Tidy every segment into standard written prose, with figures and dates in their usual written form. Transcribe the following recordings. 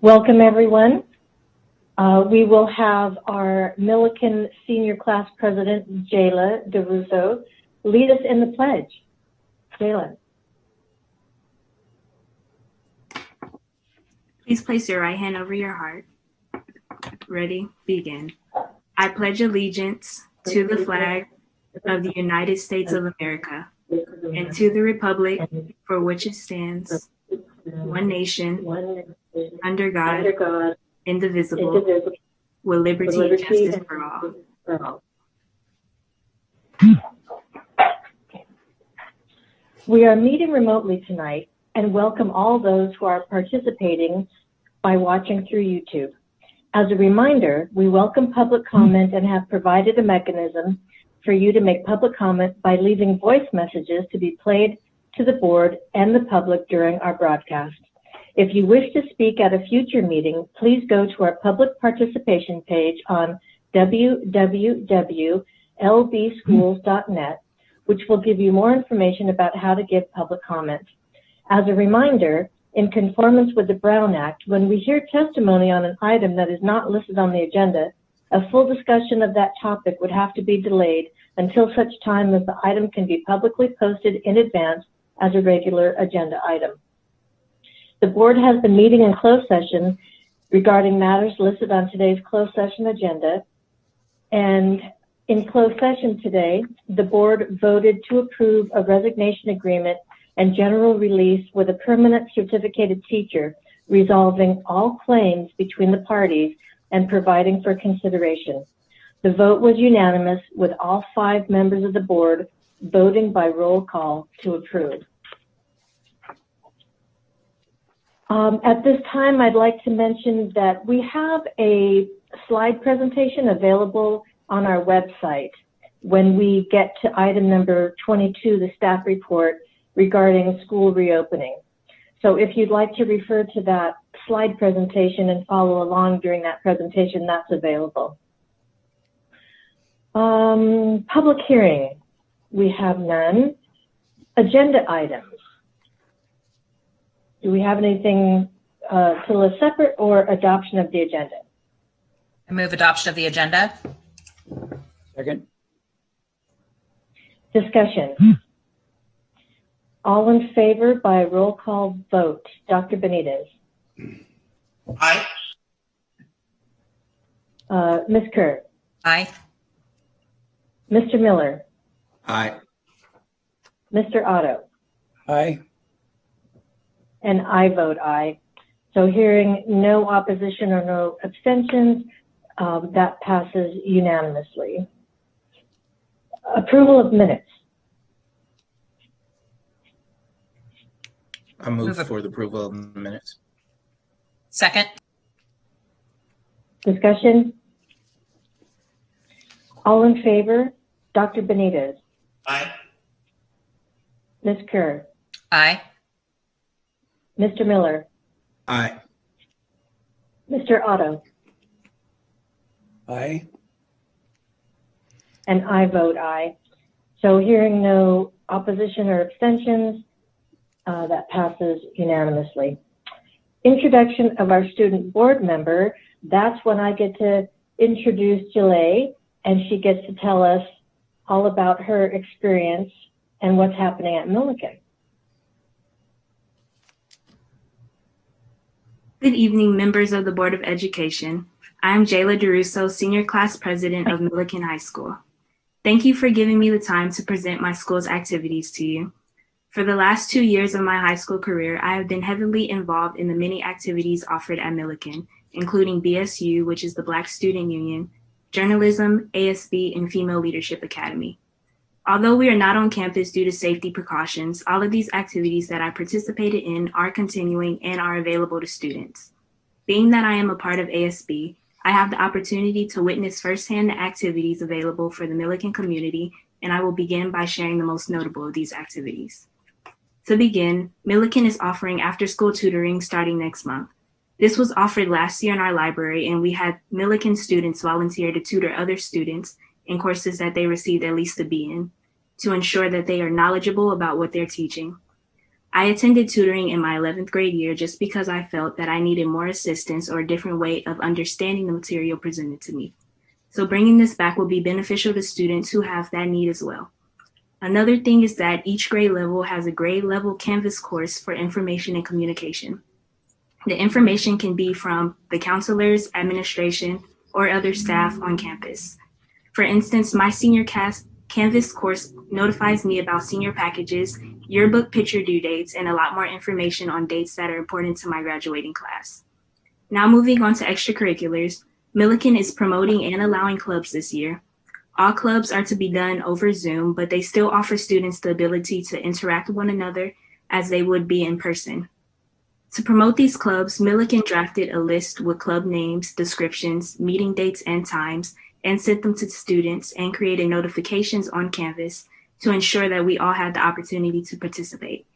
Welcome, everyone. We will have our Millikan Senior Class President, Jayla DeRusso, lead us in the pledge. Jayla. Please place your right hand over your heart. Ready? Begin. I pledge allegiance to the flag of the United States of America and to the republic for which it stands, one nation, under God, indivisible, with liberty and justice for all. We are meeting remotely tonight and welcome all those who are participating by watching through YouTube. As a reminder, we welcome public comment and have provided a mechanism for you to make public comment by leaving voice messages to be played to the board and the public during our broadcast. If you wish to speak at a future meeting, please go to our public participation page on www.lbschools.net, which will give you more information about how to give public comment. As a reminder, in conformance with the Brown Act, when we hear testimony on an item that is not listed on the agenda, a full discussion of that topic would have to be delayed until such time as the item can be publicly posted in advance as a regular agenda item. The board has been meeting in closed session regarding matters listed on today's closed session agenda. And in closed session today, the board voted to approve a resignation agreement and general release with a permanent certificated teacher, resolving all claims between the parties and providing for consideration. The vote was unanimous, with all 5 members of the board voting by roll call to approve. At this time, I'd like to mention that we have a slide presentation available on our website when we get to item number 22, the staff report regarding school reopening. So if you'd like to refer to that slide presentation and follow along during that presentation, that's available. Public hearing, we have none. Agenda items. Do we have anything to list separate or adoption of the agenda? I move adoption of the agenda. Second. Discussion. All in favor by roll call vote. Dr. Benitez. Aye. Ms. Kerr. Aye. Mr. Miller. Aye. Mr. Otto. Aye. And I vote aye. So hearing no opposition or no abstentions, that passes unanimously. Approval of minutes. I move for the approval of the minutes. Second. Discussion. All in favor, Dr. Benitez. Aye. Ms. Kerr. Aye. Mr. Miller. Aye. Mr. Otto. Aye. And I vote aye. So hearing no opposition or abstentions, that passes unanimously. Introduction of our student board member. That's when I get to introduce Jilay, and she gets to tell us all about her experience and what's happening at Millikan. Good evening, members of the Board of Education. I am Jayla DeRusso, Senior Class President of Millikan High School. Thank you for giving me the time to present my school's activities to you. For the last 2 years of my high school career, I have been heavily involved in the many activities offered at Millikan, including BSU, which is the Black Student Union, journalism, ASB, and Female Leadership Academy. Although we are not on campus due to safety precautions, all of these activities that I participated in are continuing and are available to students. Being that I am a part of ASB, I have the opportunity to witness firsthand the activities available for the Millikan community, and I will begin by sharing the most notable of these activities. To begin, Millikan is offering after-school tutoring starting next month. This was offered last year in our library, and we had Millikan students volunteer to tutor other students in courses that they received at least a B in, to ensure that they are knowledgeable about what they're teaching. I attended tutoring in my 11th grade year just because I felt that I needed more assistance or a different way of understanding the material presented to me. So bringing this back will be beneficial to students who have that need as well. Another thing is that each grade level has a grade level Canvas course for information and communication. The information can be from the counselors, administration, or other staff on campus. For instance, my senior Canvas course notifies me about senior packages, yearbook picture due dates, and a lot more information on dates that are important to my graduating class. Now moving on to extracurriculars, Millikan is promoting and allowing clubs this year. All clubs are to be done over Zoom, but they still offer students the ability to interact with one another as they would be in person. To promote these clubs, Millikan drafted a list with club names, descriptions, meeting dates and times, and sent them to students and created notifications on Canvas to ensure that we all had the opportunity to participate.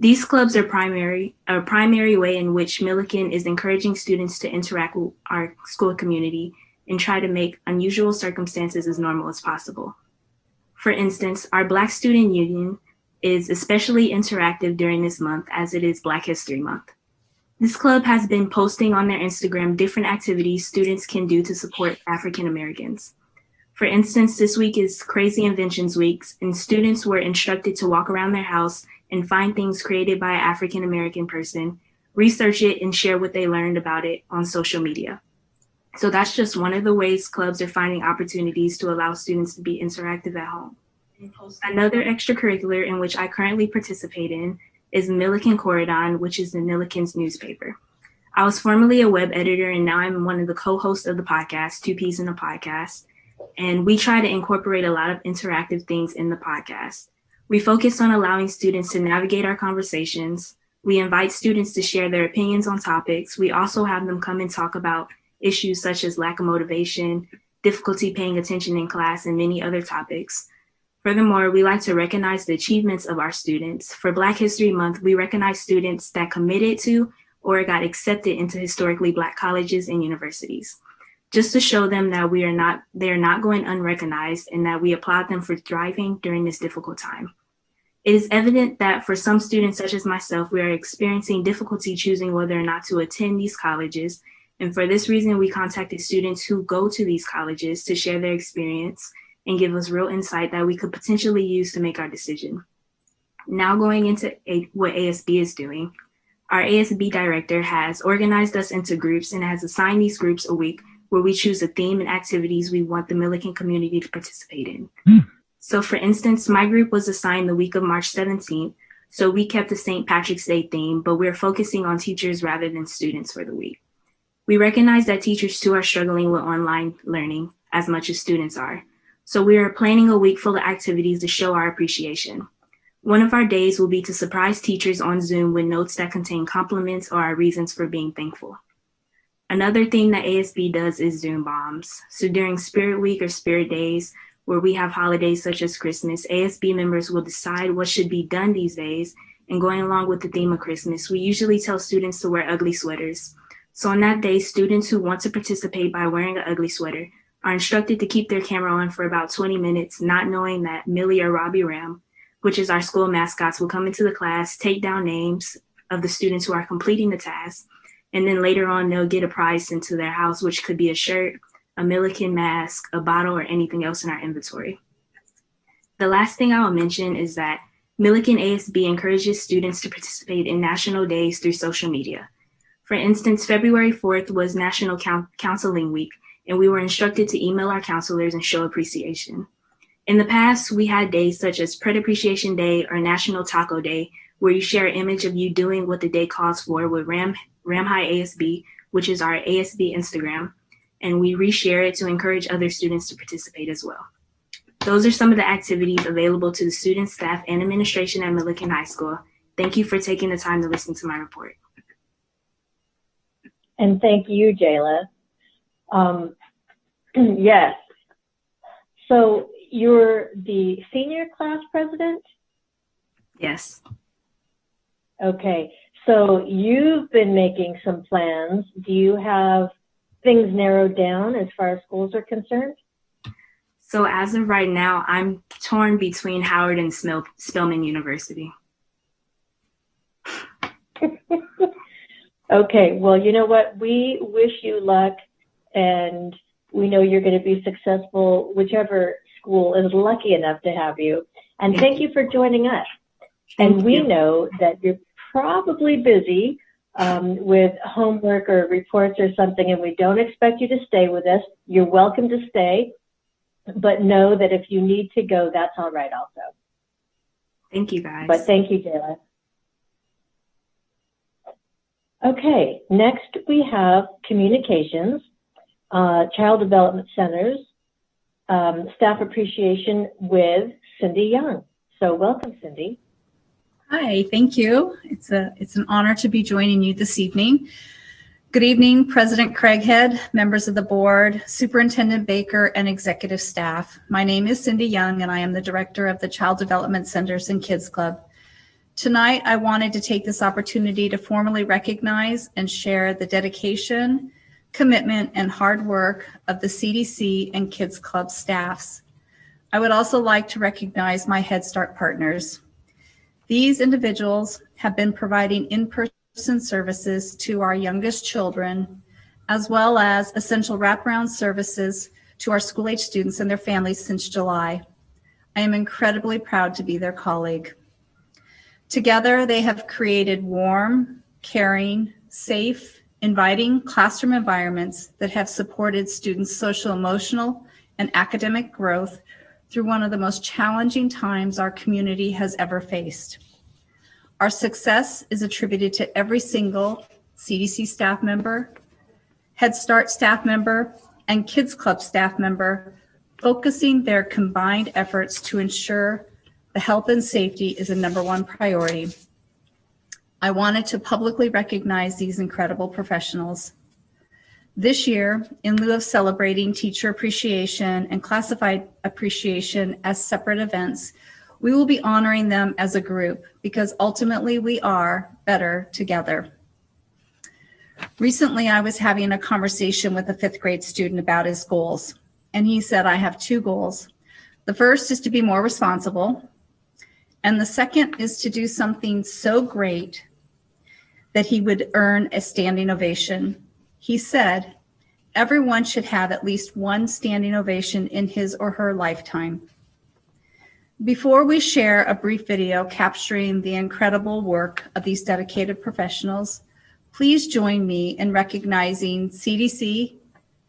These clubs are a primary way in which Millikan is encouraging students to interact with our school community and try to make unusual circumstances as normal as possible. For instance, our Black Student Union is especially interactive during this month as it is Black History Month. This club has been posting on their Instagram different activities students can do to support African Americans. For instance, this week is Crazy Inventions Weeks, and students were instructed to walk around their house and find things created by an African American person, research it, and share what they learned about it on social media. So that's just one of the ways clubs are finding opportunities to allow students to be interactive at home. Another extracurricular in which I currently participate in is Millikan Corridon, which is the Millikan's newspaper. I was formerly a web editor, and now I'm one of the co-hosts of the podcast, Two Peas in a Podcast. And we try to incorporate a lot of interactive things in the podcast. We focus on allowing students to navigate our conversations. We invite students to share their opinions on topics. We also have them come and talk about issues such as lack of motivation, difficulty paying attention in class, and many other topics. Furthermore, we like to recognize the achievements of our students. For Black History Month, we recognize students that committed to or got accepted into historically Black colleges and universities, just to show them that they are not going unrecognized and that we applaud them for thriving during this difficult time. It is evident that for some students, such as myself, we are experiencing difficulty choosing whether or not to attend these colleges. And for this reason, we contacted students who go to these colleges to share their experience and give us real insight that we could potentially use to make our decision. Now going into what ASB is doing, our ASB director has organized us into groups and has assigned these groups a week where we choose a theme and activities we want the Millikan community to participate in. So for instance, my group was assigned the week of March 17th, so we kept the St. Patrick's Day theme, but we're focusing on teachers rather than students for the week. We recognize that teachers too are struggling with online learning as much as students are. So we are planning a week full of activities to show our appreciation. One of our days will be to surprise teachers on Zoom with notes that contain compliments or our reasons for being thankful. Another thing that ASB does is Zoom bombs. So during Spirit Week or Spirit Days, where we have holidays such as Christmas, ASB members will decide what should be done these days. And going along with the theme of Christmas, we usually tell students to wear ugly sweaters. So on that day, students who want to participate by wearing an ugly sweater are instructed to keep their camera on for about 20 minutes, not knowing that Millie or Robbie Ram, which is our school mascots, will come into the class, take down names of the students who are completing the task, and then later on they'll get a prize sent to their house, which could be a shirt, a Millikan mask, a bottle, or anything else in our inventory. The last thing I will mention is that Millikan ASB encourages students to participate in national days through social media. For instance, February 4th was National Counseling Week, and we were instructed to email our counselors and show appreciation. In the past, we had days such as Pret Appreciation Day or National Taco Day, where you share an image of you doing what the day calls for with Ram High ASB, which is our ASB Instagram, and we reshare it to encourage other students to participate as well. Those are some of the activities available to the students, staff, and administration at Millikan High School. Thank you for taking the time to listen to my report. And thank you, Jayla. Yes. So you're the senior class president? Yes. Okay. So you've been making some plans. Do you have things narrowed down as far as schools are concerned? So as of right now, I'm torn between Howard and Spelman University. Okay, well, you know what? We wish you luck, and we know you're going to be successful, whichever school is lucky enough to have you. And thank you for joining us. And we know that you're probably busy with homework or reports or something, and we don't expect you to stay with us. You're welcome to stay, but know that if you need to go, that's all right also. Thank you, guys. But thank you, Jayla. Okay, next we have communications, child development centers, staff appreciation with Cindy Young. So welcome, Cindy. Hi, thank you. It's an honor to be joining you this evening. Good evening, President Craighead, members of the board, Superintendent Baker, and executive staff. My name is Cindy Young, and I am the director of the Child Development Centers and Kids Club. Tonight, I wanted to take this opportunity to formally recognize and share the dedication, commitment, and hard work of the CDC and Kids Club staffs. I would also like to recognize my Head Start partners. These individuals have been providing in-person services to our youngest children, as well as essential wraparound services to our school-age students and their families since July. I am incredibly proud to be their colleague. Together, they have created warm, caring, safe, inviting classroom environments that have supported students' social, emotional, and academic growth through one of the most challenging times our community has ever faced. Our success is attributed to every single CDC staff member, Head Start staff member, and Kids Club staff member focusing their combined efforts to ensure the health and safety is a #1 priority. I wanted to publicly recognize these incredible professionals. This year, in lieu of celebrating teacher appreciation and classified appreciation as separate events, we will be honoring them as a group because ultimately we are better together. Recently, I was having a conversation with a 5th grade student about his goals, and he said, I have 2 goals. The first is to be more responsible, and the second is to do something so great that he would earn a standing ovation. He said, everyone should have at least 1 standing ovation in his or her lifetime. Before we share a brief video capturing the incredible work of these dedicated professionals, please join me in recognizing CDC,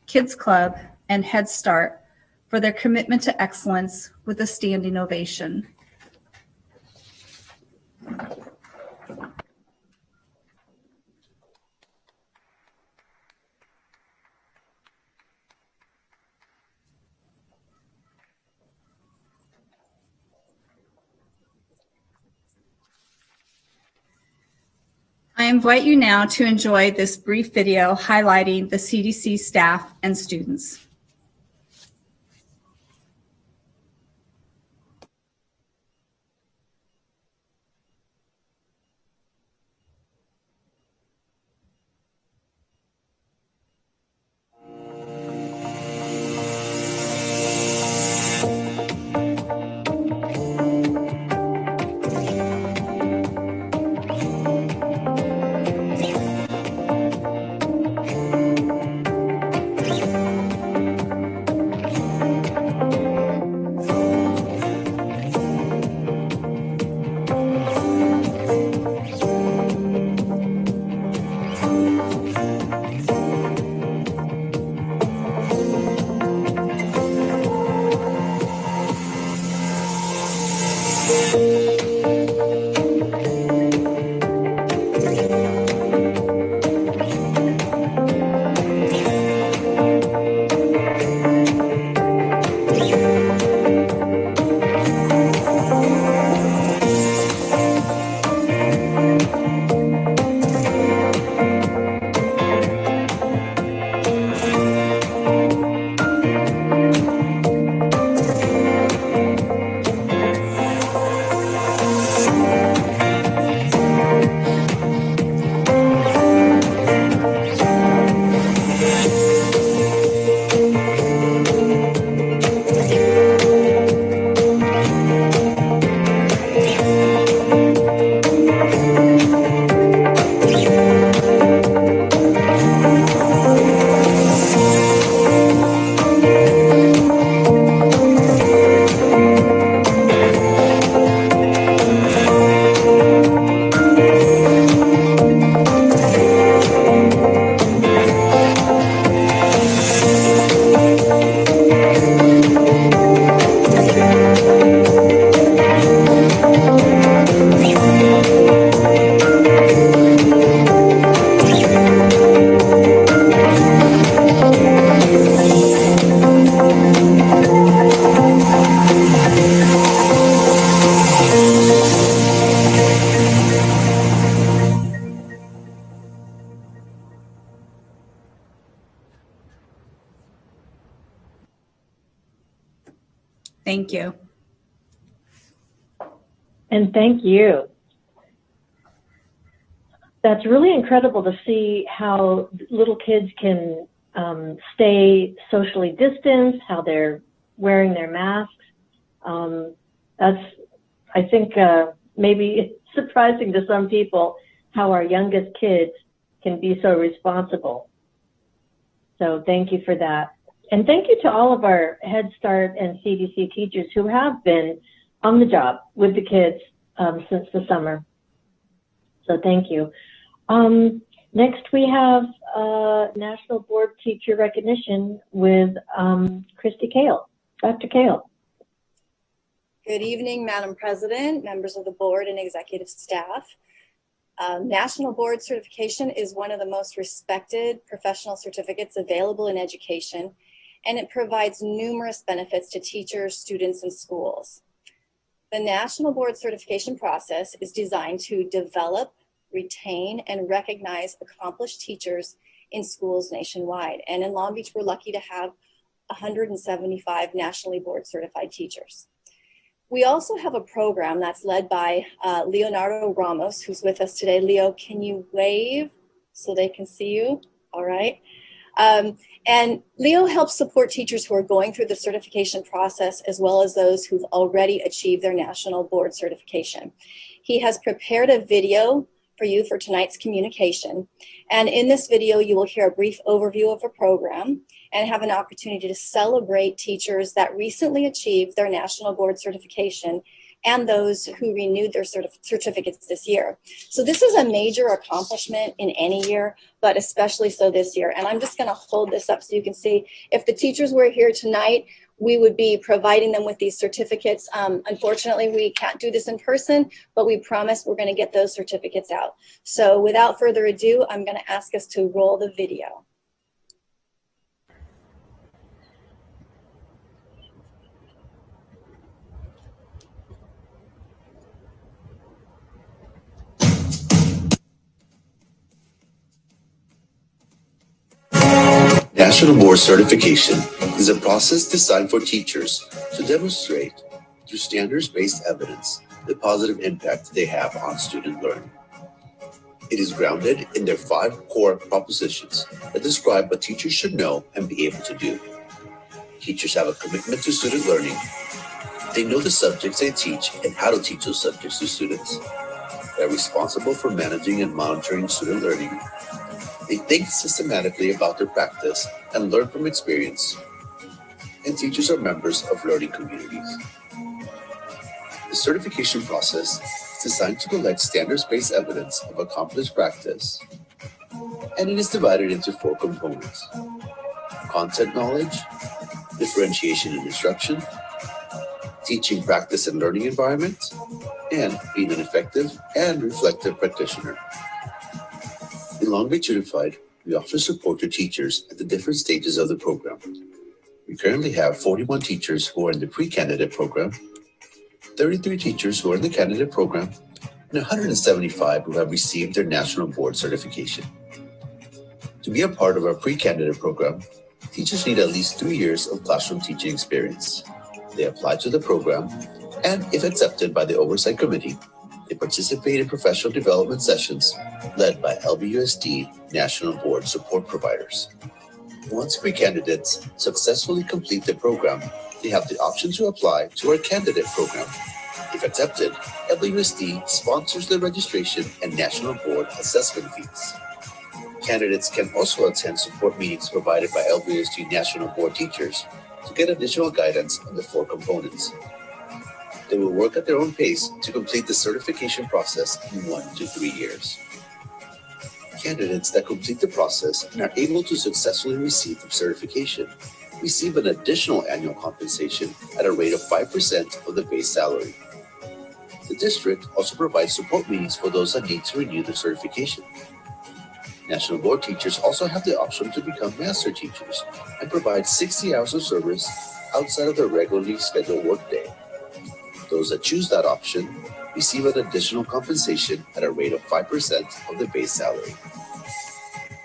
Kids Club, and Head Start for their commitment to excellence with a standing ovation. I invite you now to enjoy this brief video highlighting the CDC staff and students. Thank you. And thank you. That's really incredible to see how little kids can stay socially distanced, how they're wearing their masks. That's, I think, maybe surprising to some people how our youngest kids can be so responsible. So thank you for that. And thank you to all of our Head Start and CDC teachers who have been on the job with the kids since the summer. So thank you. Next, we have National Board Teacher Recognition with Christy Kale. Dr. Kale. Good evening, Madam President, members of the board and executive staff. National Board Certification is one of the most respected professional certificates available in education, and it provides numerous benefits to teachers, students, and schools. The National Board Certification process is designed to develop, retain, and recognize accomplished teachers in schools nationwide. And in Long Beach, we're lucky to have 175 nationally board certified teachers. We also have a program that's led by Leonardo Ramos, who's with us today. Leo, can you wave so they can see you? All right. And Leo helps support teachers who are going through the certification process, as well as those who've already achieved their national board certification. He has prepared a video for you for tonight's communication. And in this video, you will hear a brief overview of a program and have an opportunity to celebrate teachers that recently achieved their national board certification and those who renewed their certificates this year. So this is a major accomplishment in any year, but especially so this year. And I'm just gonna hold this up so you can see, if the teachers were here tonight, we would be providing them with these certificates. Unfortunately, we can't do this in person, but we promise we're gonna get those certificates out. So without further ado, I'm gonna ask us to roll the video. National Board Certification is a process designed for teachers to demonstrate through standards-based evidence the positive impact they have on student learning. It is grounded in their 5 core propositions that describe what teachers should know and be able to do. Teachers have a commitment to student learning. They know the subjects they teach and how to teach those subjects to students. They're responsible for managing and monitoring student learning. They think systematically about their practice and learn from experience. And teachers are members of learning communities. The certification process is designed to collect standards-based evidence of accomplished practice, and it is divided into 4 components: content knowledge, differentiation in instruction, teaching practice and learning environment, and being an effective and reflective practitioner. In Long Beach Unified, we offer support to teachers at the different stages of the program. We currently have 41 teachers who are in the pre-candidate program, 33 teachers who are in the candidate program, and 175 who have received their national board certification. To be a part of our pre-candidate program, teachers need at least 3 years of classroom teaching experience. They apply to the program, and if accepted by the Oversight Committee, they participate in professional development sessions led by LBUSD National Board Support Providers. Once pre-candidates successfully complete the program, they have the option to apply to our candidate program. If accepted, LBUSD sponsors the registration and national board assessment fees. Candidates can also attend support meetings provided by LBUSD National Board teachers to get additional guidance on the 4 components. They will work at their own pace to complete the certification process in 1 to 3 years. Candidates that complete the process and are able to successfully receive the certification receive an additional annual compensation at a rate of 5% of the base salary. The district also provides support meetings for those that need to renew their certification. National Board teachers also have the option to become master teachers and provide 60 hours of service outside of their regularly scheduled workday. Those that choose that option receive an additional compensation at a rate of 5% of the base salary.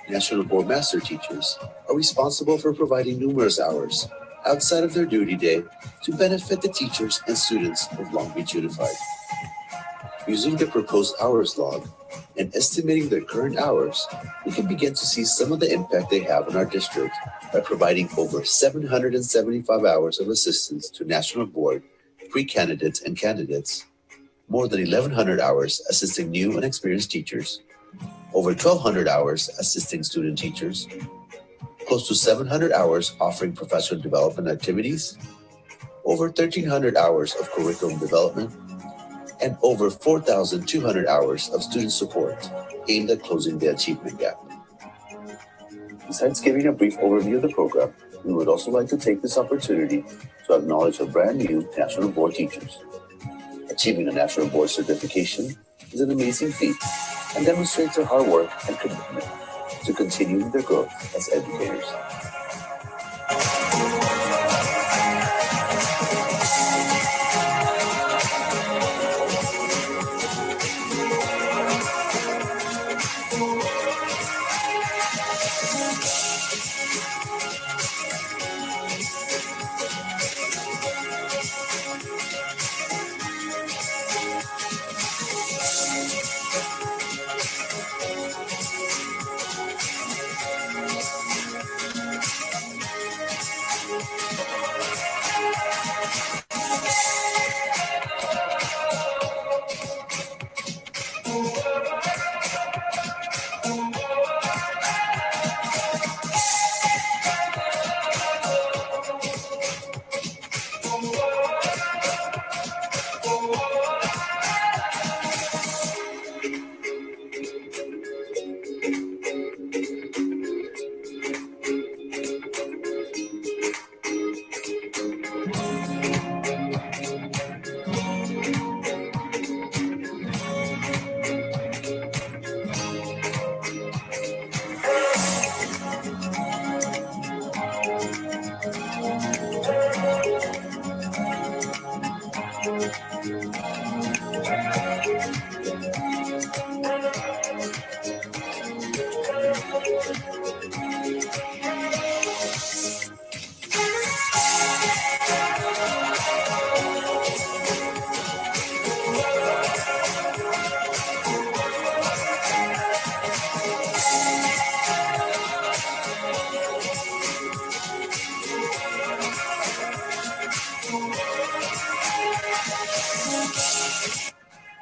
National Board Master Teachers are responsible for providing numerous hours outside of their duty day to benefit the teachers and students of Long Beach Unified. Using the proposed hours log and estimating their current hours, we can begin to see some of the impact they have on our district by providing over 775 hours of assistance to National Board, pre-candidates and candidates, more than 1,100 hours assisting new and experienced teachers, over 1,200 hours assisting student teachers, close to 700 hours offering professional development activities, over 1,300 hours of curriculum development, and over 4,200 hours of student support aimed at closing the achievement gap. Besides giving a brief overview of the program, we would also like to take this opportunity to acknowledge our brand new National Board teachers. Achieving a National Board certification is an amazing feat and demonstrates their hard work and commitment to continuing their growth as educators.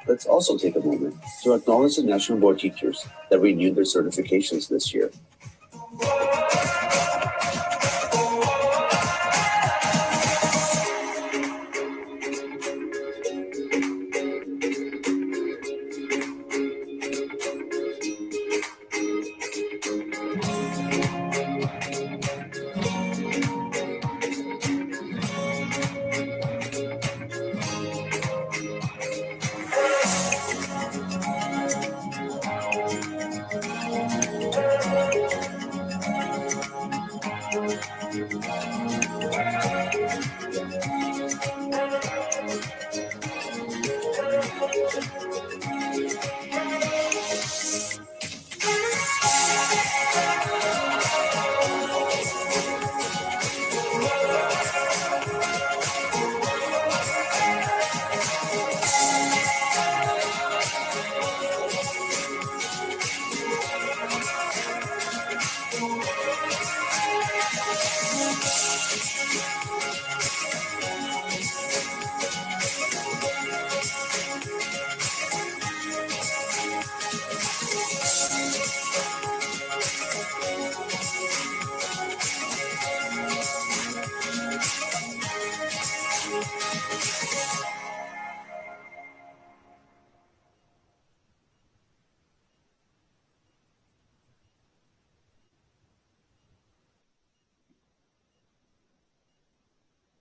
Let's also take a moment to acknowledge the National Board teachers that renewed their certifications this year.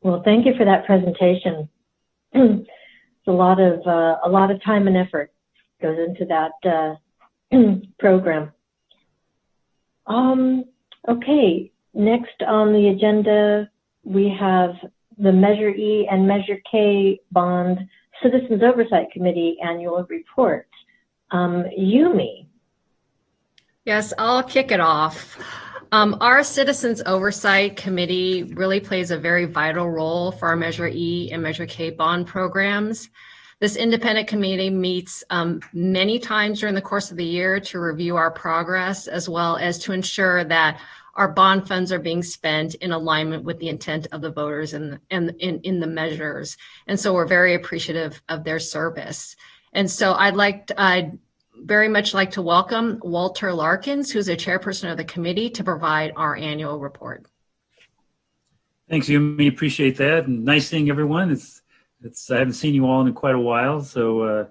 Well, thank you for that presentation. It's a lot of time and effort goes into that program. Okay, next on the agenda, we have the Measure E and Measure K Bond Citizens Oversight Committee Annual Report. Yumi. Yes, I'll kick it off. Our Citizens Oversight Committee really plays a very vital role for our Measure E and Measure K bond programs. This independent committee meets many times during the course of the year to review our progress, as well as to ensure that our bond funds are being spent in alignment with the intent of the voters and in the measures. And so we're very appreciative of their service. And so I'd very much like to welcome Walter Larkins, who's the chairperson of the committee, to provide our annual report. Thanks, Yumi. Appreciate that. And nice seeing everyone. I haven't seen you all in quite a while, so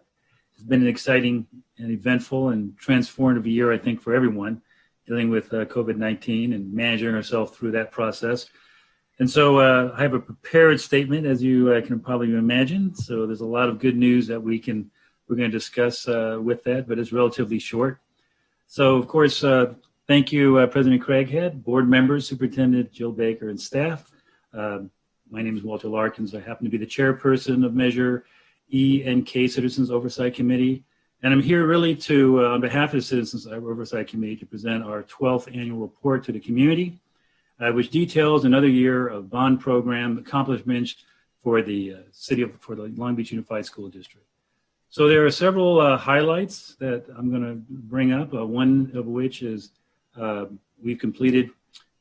it's been an exciting and eventful and transformative year, I think, for everyone dealing with COVID-19 and managing ourselves through that process. And so I have a prepared statement, as you can probably imagine. So there's a lot of good news that we're going to discuss with that, but it's relatively short. So, of course, thank you, President Craighead, board members, Superintendent Jill Baker, and staff. My name is Walter Larkins. I happen to be the chairperson of Measure E and K Citizens Oversight Committee. And I'm here really to, on behalf of the Citizens Oversight Committee, to present our 12th annual report to the community, which details another year of bond program accomplishments for the Long Beach Unified School District. So there are several highlights that I'm going to bring up, one of which is we've completed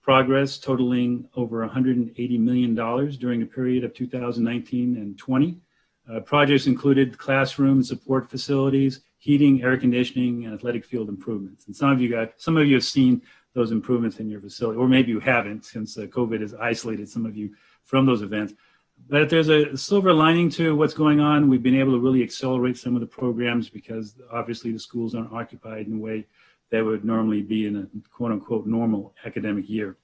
progress totaling over $180 million during the period of 2019 and 20. Projects included classroom support facilities, heating, air conditioning, and athletic field improvements. And some of you have seen those improvements in your facility, or maybe you haven't, since COVID has isolated some of you from those events. But there's a silver lining to what's going on. We've been able to really accelerate some of the programs because obviously the schools aren't occupied in a way that would normally be in a quote unquote normal academic year.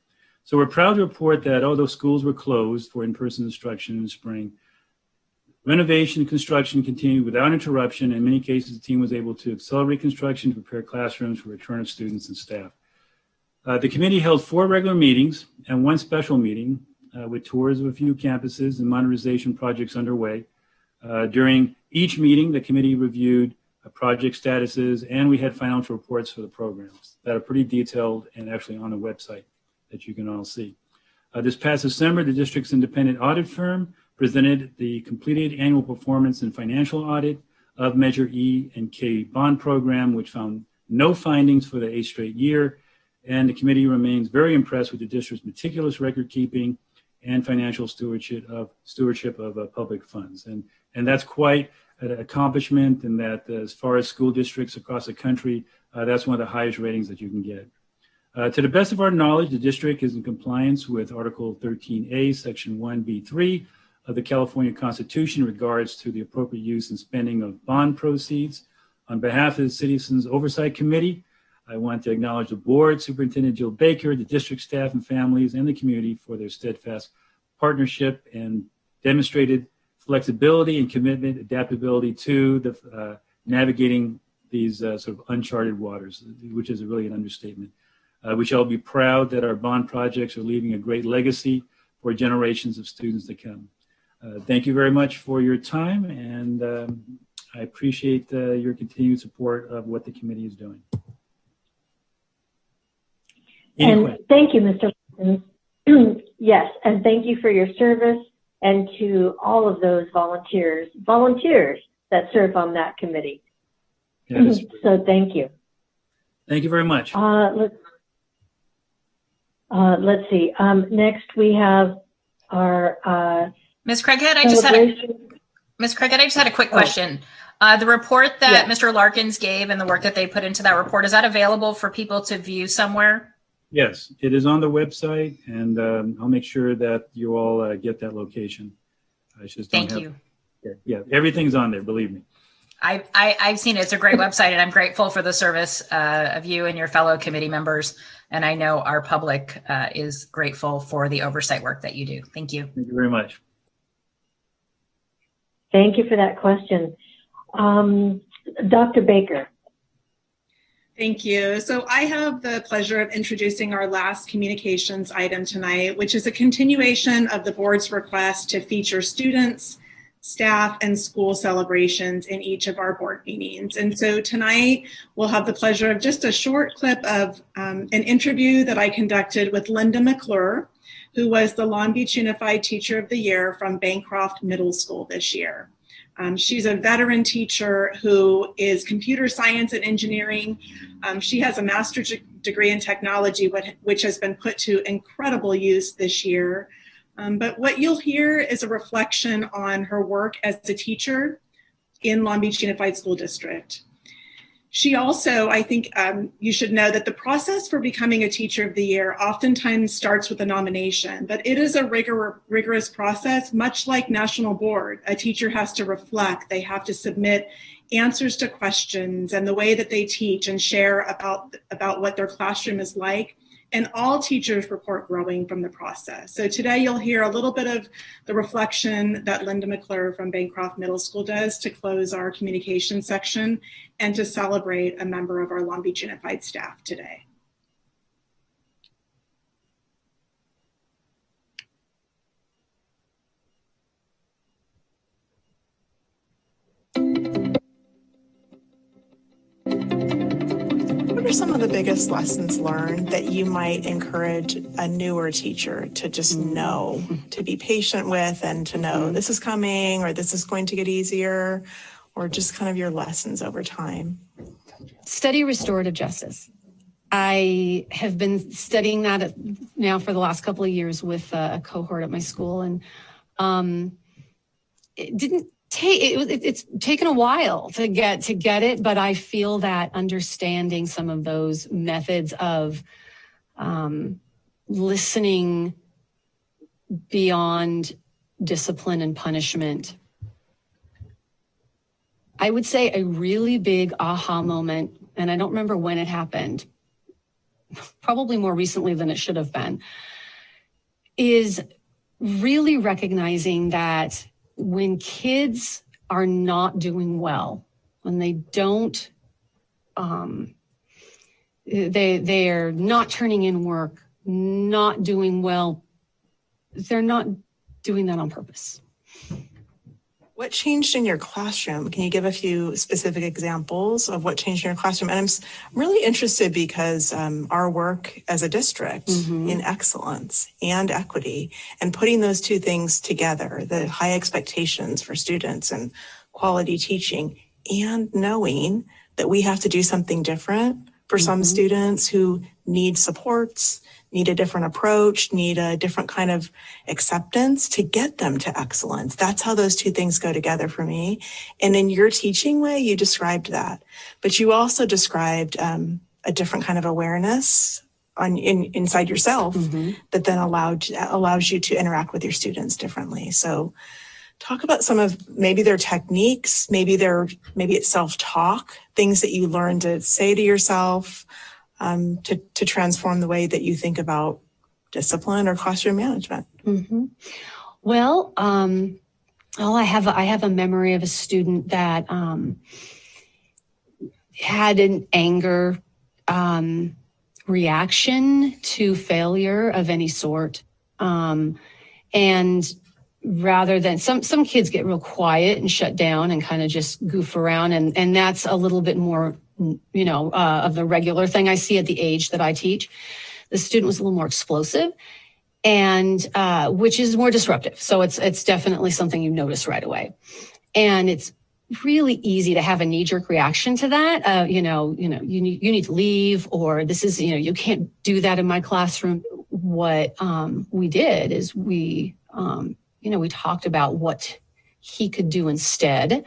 So we're proud to report that although schools were closed for in-person instruction in the spring, renovation and construction continued without interruption. In many cases, the team was able to accelerate construction to prepare classrooms for return of students and staff. The committee held 4 regular meetings and 1 special meeting with tours of a few campuses and modernization projects underway. During each meeting, the committee reviewed project statuses, and we had financial reports for the programs that are pretty detailed and actually on the website that you can all see. This past December, the district's independent audit firm presented the completed annual performance and financial audit of Measure E and K bond program, which found no findings for the 8th straight year. And the committee remains very impressed with the district's meticulous record keeping and financial stewardship of public funds. And that's quite an accomplishment, and that as far as school districts across the country, that's one of the highest ratings that you can get. To the best of our knowledge, the district is in compliance with Article 13A, Section 1B3 of the California Constitution in regards to the appropriate use and spending of bond proceeds. On behalf of the Citizens Oversight Committee, I want to acknowledge the board, Superintendent Jill Baker, the district staff and families, and the community for their steadfast partnership and demonstrated flexibility and commitment, adaptability to the navigating these sort of uncharted waters, which is really an understatement. We shall be proud that our bond projects are leaving a great legacy for generations of students to come. Thank you very much for your time, and I appreciate your continued support of what the committee is doing. And thank you, Mr. Larkins. Yes, and thank you for your service, and to all of those volunteers that serve on that committee. So thank you. Thank you very much. Let's see. Next, we have our Ms. Craighead, I just had a quick question. The report that Mr. Larkins gave and the work that they put into that report, is that available for people to view somewhere? Yes, it is on the website, and I'll make sure that you all get that location. I just don't Thank you. Yeah, everything's on there, believe me. I've seen it. It's a great website, and I'm grateful for the service of you and your fellow committee members. And I know our public is grateful for the oversight work that you do. Thank you. Thank you very much. Thank you for that question. Dr. Baker. Thank you. So I have the pleasure of introducing our last communications item tonight, which is a continuation of the board's request to feature students, staff, and school celebrations in each of our board meetings. And so tonight we'll have the pleasure of just a short clip of an interview that I conducted with Linda McClure, who was the Long Beach Unified Teacher of the Year from Bancroft Middle School this year. She's a veteran teacher who is computer science and engineering. She has a master's degree in technology, which has been put to incredible use this year. But what you'll hear is a reflection on her work as a teacher in Long Beach Unified School District. She also, I think you should know that the process for becoming a Teacher of the Year oftentimes starts with a nomination, but it is a rigorous process, much like National Board. A teacher has to reflect, they have to submit answers to questions and the way that they teach and share about what their classroom is like. And all teachers report growing from the process. So today you'll hear a little bit of the reflection that Linda McClure from Bancroft Middle School does to close our communication section and to celebrate a member of our Long Beach Unified staff today. What are some of the biggest lessons learned that you might encourage a newer teacher to just know, to be patient with, and to know this is coming or this is going to get easier, or just kind of your lessons over time? Study restorative justice. I have been studying that now for the last couple of years with a cohort at my school, and it's taken a while to get it, but I feel that understanding some of those methods of listening beyond discipline and punishment. I would say a really big aha moment, and I don't remember when it happened, probably more recently than it should have been, is really recognizing that when kids are not doing well, when they don't, they are not turning in work, not doing well, they're not doing that on purpose. What changed in your classroom? Can you give a few specific examples of what changed in your classroom? And I'm really interested because our work as a district in excellence and equity, and putting those two things together, the high expectations for students and quality teaching, and knowing that we have to do something different for some students who need supports, need a different approach, need a different kind of acceptance to get them to excellence. That's how those two things go together for me. And in your teaching way, you described that. But you also described a different kind of awareness inside yourself that then allows you to interact with your students differently. So talk about some of maybe their techniques, maybe it's self-talk, things that you learn to say to yourself, to transform the way that you think about discipline or classroom management. Well, I have a memory of a student that had an anger reaction to failure of any sort, and rather than some kids get real quiet and shut down and kind of just goof around, and that's a little bit more of the regular thing I see at the age that I teach. The student was a little more explosive, and which is more disruptive. So it's definitely something you notice right away. And it's really easy to have a knee-jerk reaction to that. You need to leave, or this is, you can't do that in my classroom. What we did is we talked about what he could do instead.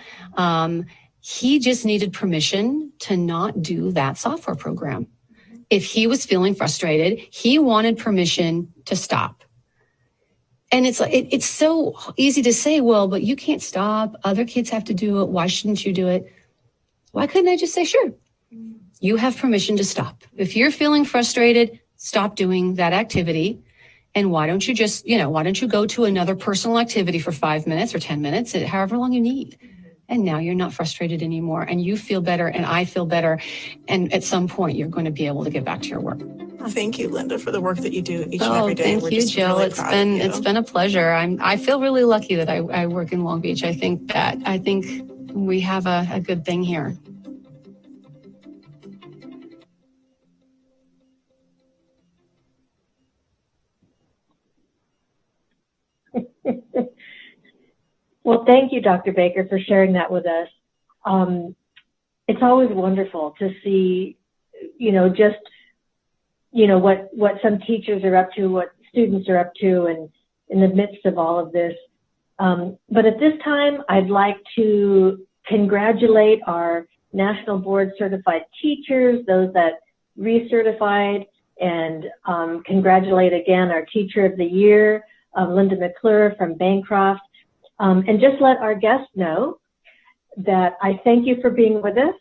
He just needed permission to not do that software program. If he was feeling frustrated, he wanted permission to stop. And it's so easy to say, well, but you can't stop. Other kids have to do it. Why shouldn't you do it? Why couldn't I just say, sure, you have permission to stop. If you're feeling frustrated, stop doing that activity. And why don't you just, why don't you go to another personal activity for 5 minutes or 10 minutes, however long you need. And now you're not frustrated anymore, and you feel better, and I feel better. And at some point, you're going to be able to get back to your work. Thank you, Linda, for the work that you do each and every day. Thank We're you, just Jill. really It's proud of you. it's been a pleasure. I feel really lucky that I work in Long Beach. I think we have a good thing here. Well, thank you, Dr. Baker, for sharing that with us. It's always wonderful to see, what some teachers are up to, what students are up to, and in the midst of all of this. But at this time, I'd like to congratulate our National Board Certified teachers, those that recertified, and congratulate again our Teacher of the Year, Linda McClure from Bancroft. And just let our guests know that I thank you for being with us,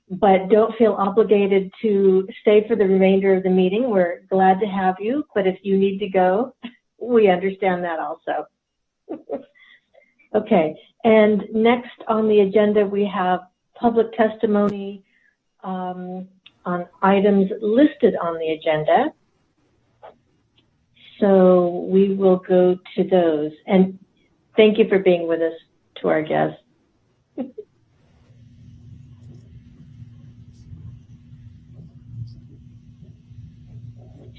but don't feel obligated to stay for the remainder of the meeting. We're glad to have you, but if you need to go, we understand that also. Okay, and next on the agenda, we have public testimony on items listed on the agenda. So we will go to those. And thank you for being with us, to our guests.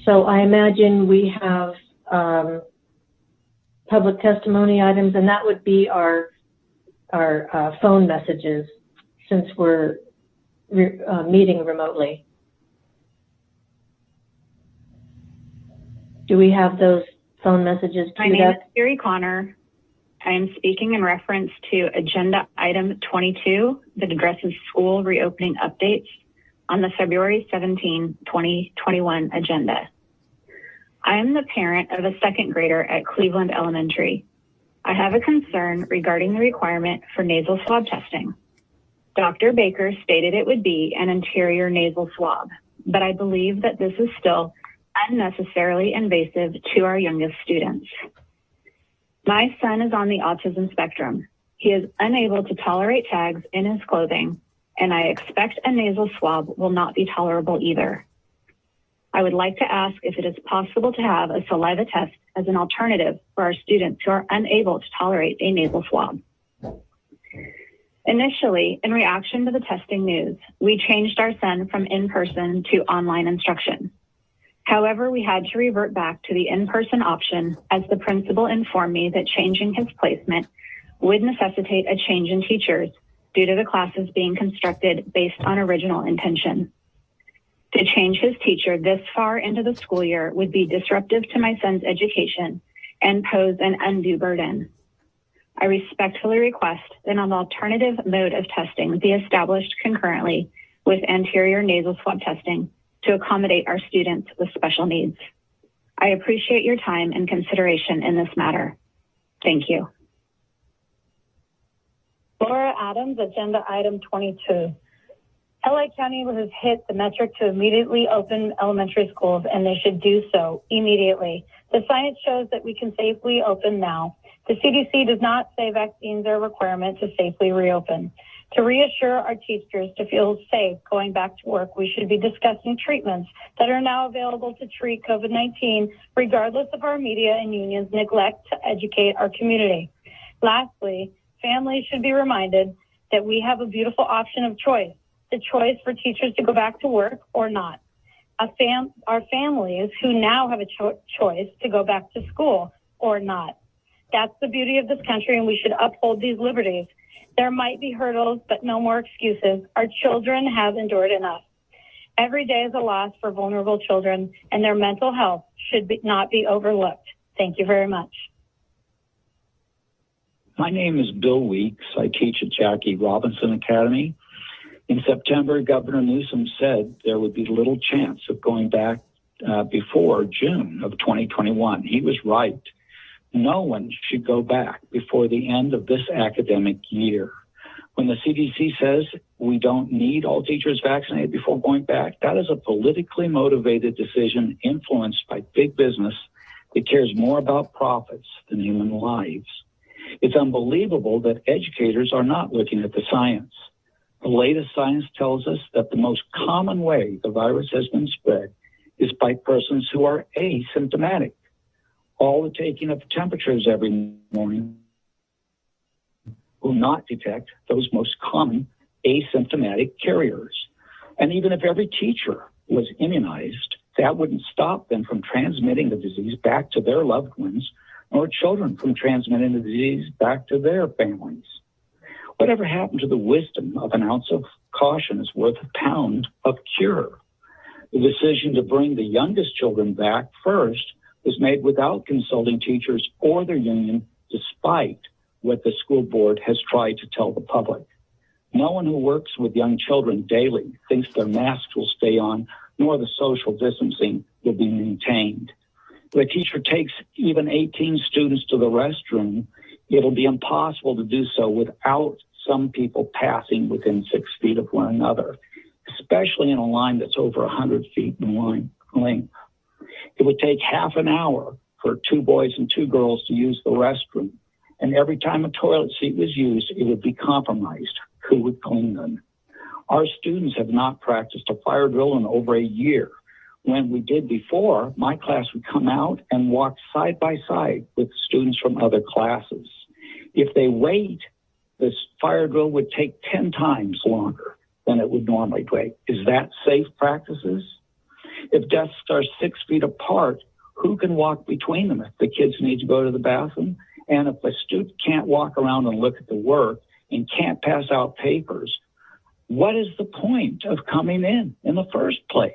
So I imagine we have public testimony items, and that would be our phone messages, since we're meeting remotely. Do we have those phone messages? My name is Siri Connor. I am speaking in reference to agenda item 22 that addresses school reopening updates on the February 17, 2021 agenda. I am the parent of a second grader at Cleveland Elementary. I have a concern regarding the requirement for nasal swab testing. Dr. Baker stated it would be an anterior nasal swab, but I believe that this is still unnecessarily invasive to our youngest students. My son is on the autism spectrum. He is unable to tolerate tags in his clothing, and I expect a nasal swab will not be tolerable either. I would like to ask if it is possible to have a saliva test as an alternative for our students who are unable to tolerate a nasal swab. Initially, in reaction to the testing news, we changed our son from in-person to online instruction. However, we had to revert back to the in-person option as the principal informed me that changing his placement would necessitate a change in teachers due to the classes being constructed based on original intention. To change his teacher this far into the school year would be disruptive to my son's education and pose an undue burden. I respectfully request that an alternative mode of testing be established concurrently with anterior nasal swab testing to accommodate our students with special needs. I appreciate your time and consideration in this matter. Thank you. Laura Adams, agenda item 22. LA County has hit the metric to immediately open elementary schools, and they should do so immediately. The science shows that we can safely open now. The CDC does not say vaccines are a requirement to safely reopen. To reassure our teachers to feel safe going back to work, we should be discussing treatments that are now available to treat COVID-19, regardless of our media and unions' neglect to educate our community. Lastly, families should be reminded that we have a beautiful option of choice, the choice for teachers to go back to work or not. Our families who now have a choice to go back to school or not. That's the beauty of this country, and we should uphold these liberties. There might be hurdles, but no more excuses. Our children have endured enough. Every day is a loss for vulnerable children, and their mental health should not be overlooked. Thank you very much. My name is Bill Weeks. I teach at Jackie Robinson Academy. In September, Governor Newsom said there would be little chance of going back before June of 2021. He was right. No one should go back before the end of this academic year. When the CDC says we don't need all teachers vaccinated before going back, that is a politically motivated decision influenced by big business that cares more about profits than human lives. It's unbelievable that educators are not looking at the science. The latest science tells us that the most common way the virus has been spread is by persons who are asymptomatic. All the taking of temperatures every morning will not detect those most common asymptomatic carriers. And even if every teacher was immunized, that wouldn't stop them from transmitting the disease back to their loved ones, or children from transmitting the disease back to their families. Whatever happened to the wisdom of an ounce of caution is worth a pound of cure? The decision to bring the youngest children back first was made without consulting teachers or their union, despite what the school board has tried to tell the public. No one who works with young children daily thinks their masks will stay on, nor the social distancing will be maintained. If a teacher takes even 18 students to the restroom, it'll be impossible to do so without some people passing within 6 feet of one another, especially in a line that's over 100 feet in length. It would take half an hour for 2 boys and 2 girls to use the restroom, and every time a toilet seat was used, it would be compromised. Who would clean them? Our students have not practiced a fire drill in over a year. When we did before, my class would come out and walk side by side with students from other classes. If they wait, this fire drill would take 10 times longer than it would normally take. Is that safe practices? If desks are 6 feet apart, who can walk between them if the kids need to go to the bathroom? And if a student can't walk around and look at the work and can't pass out papers, what is the point of coming in the first place?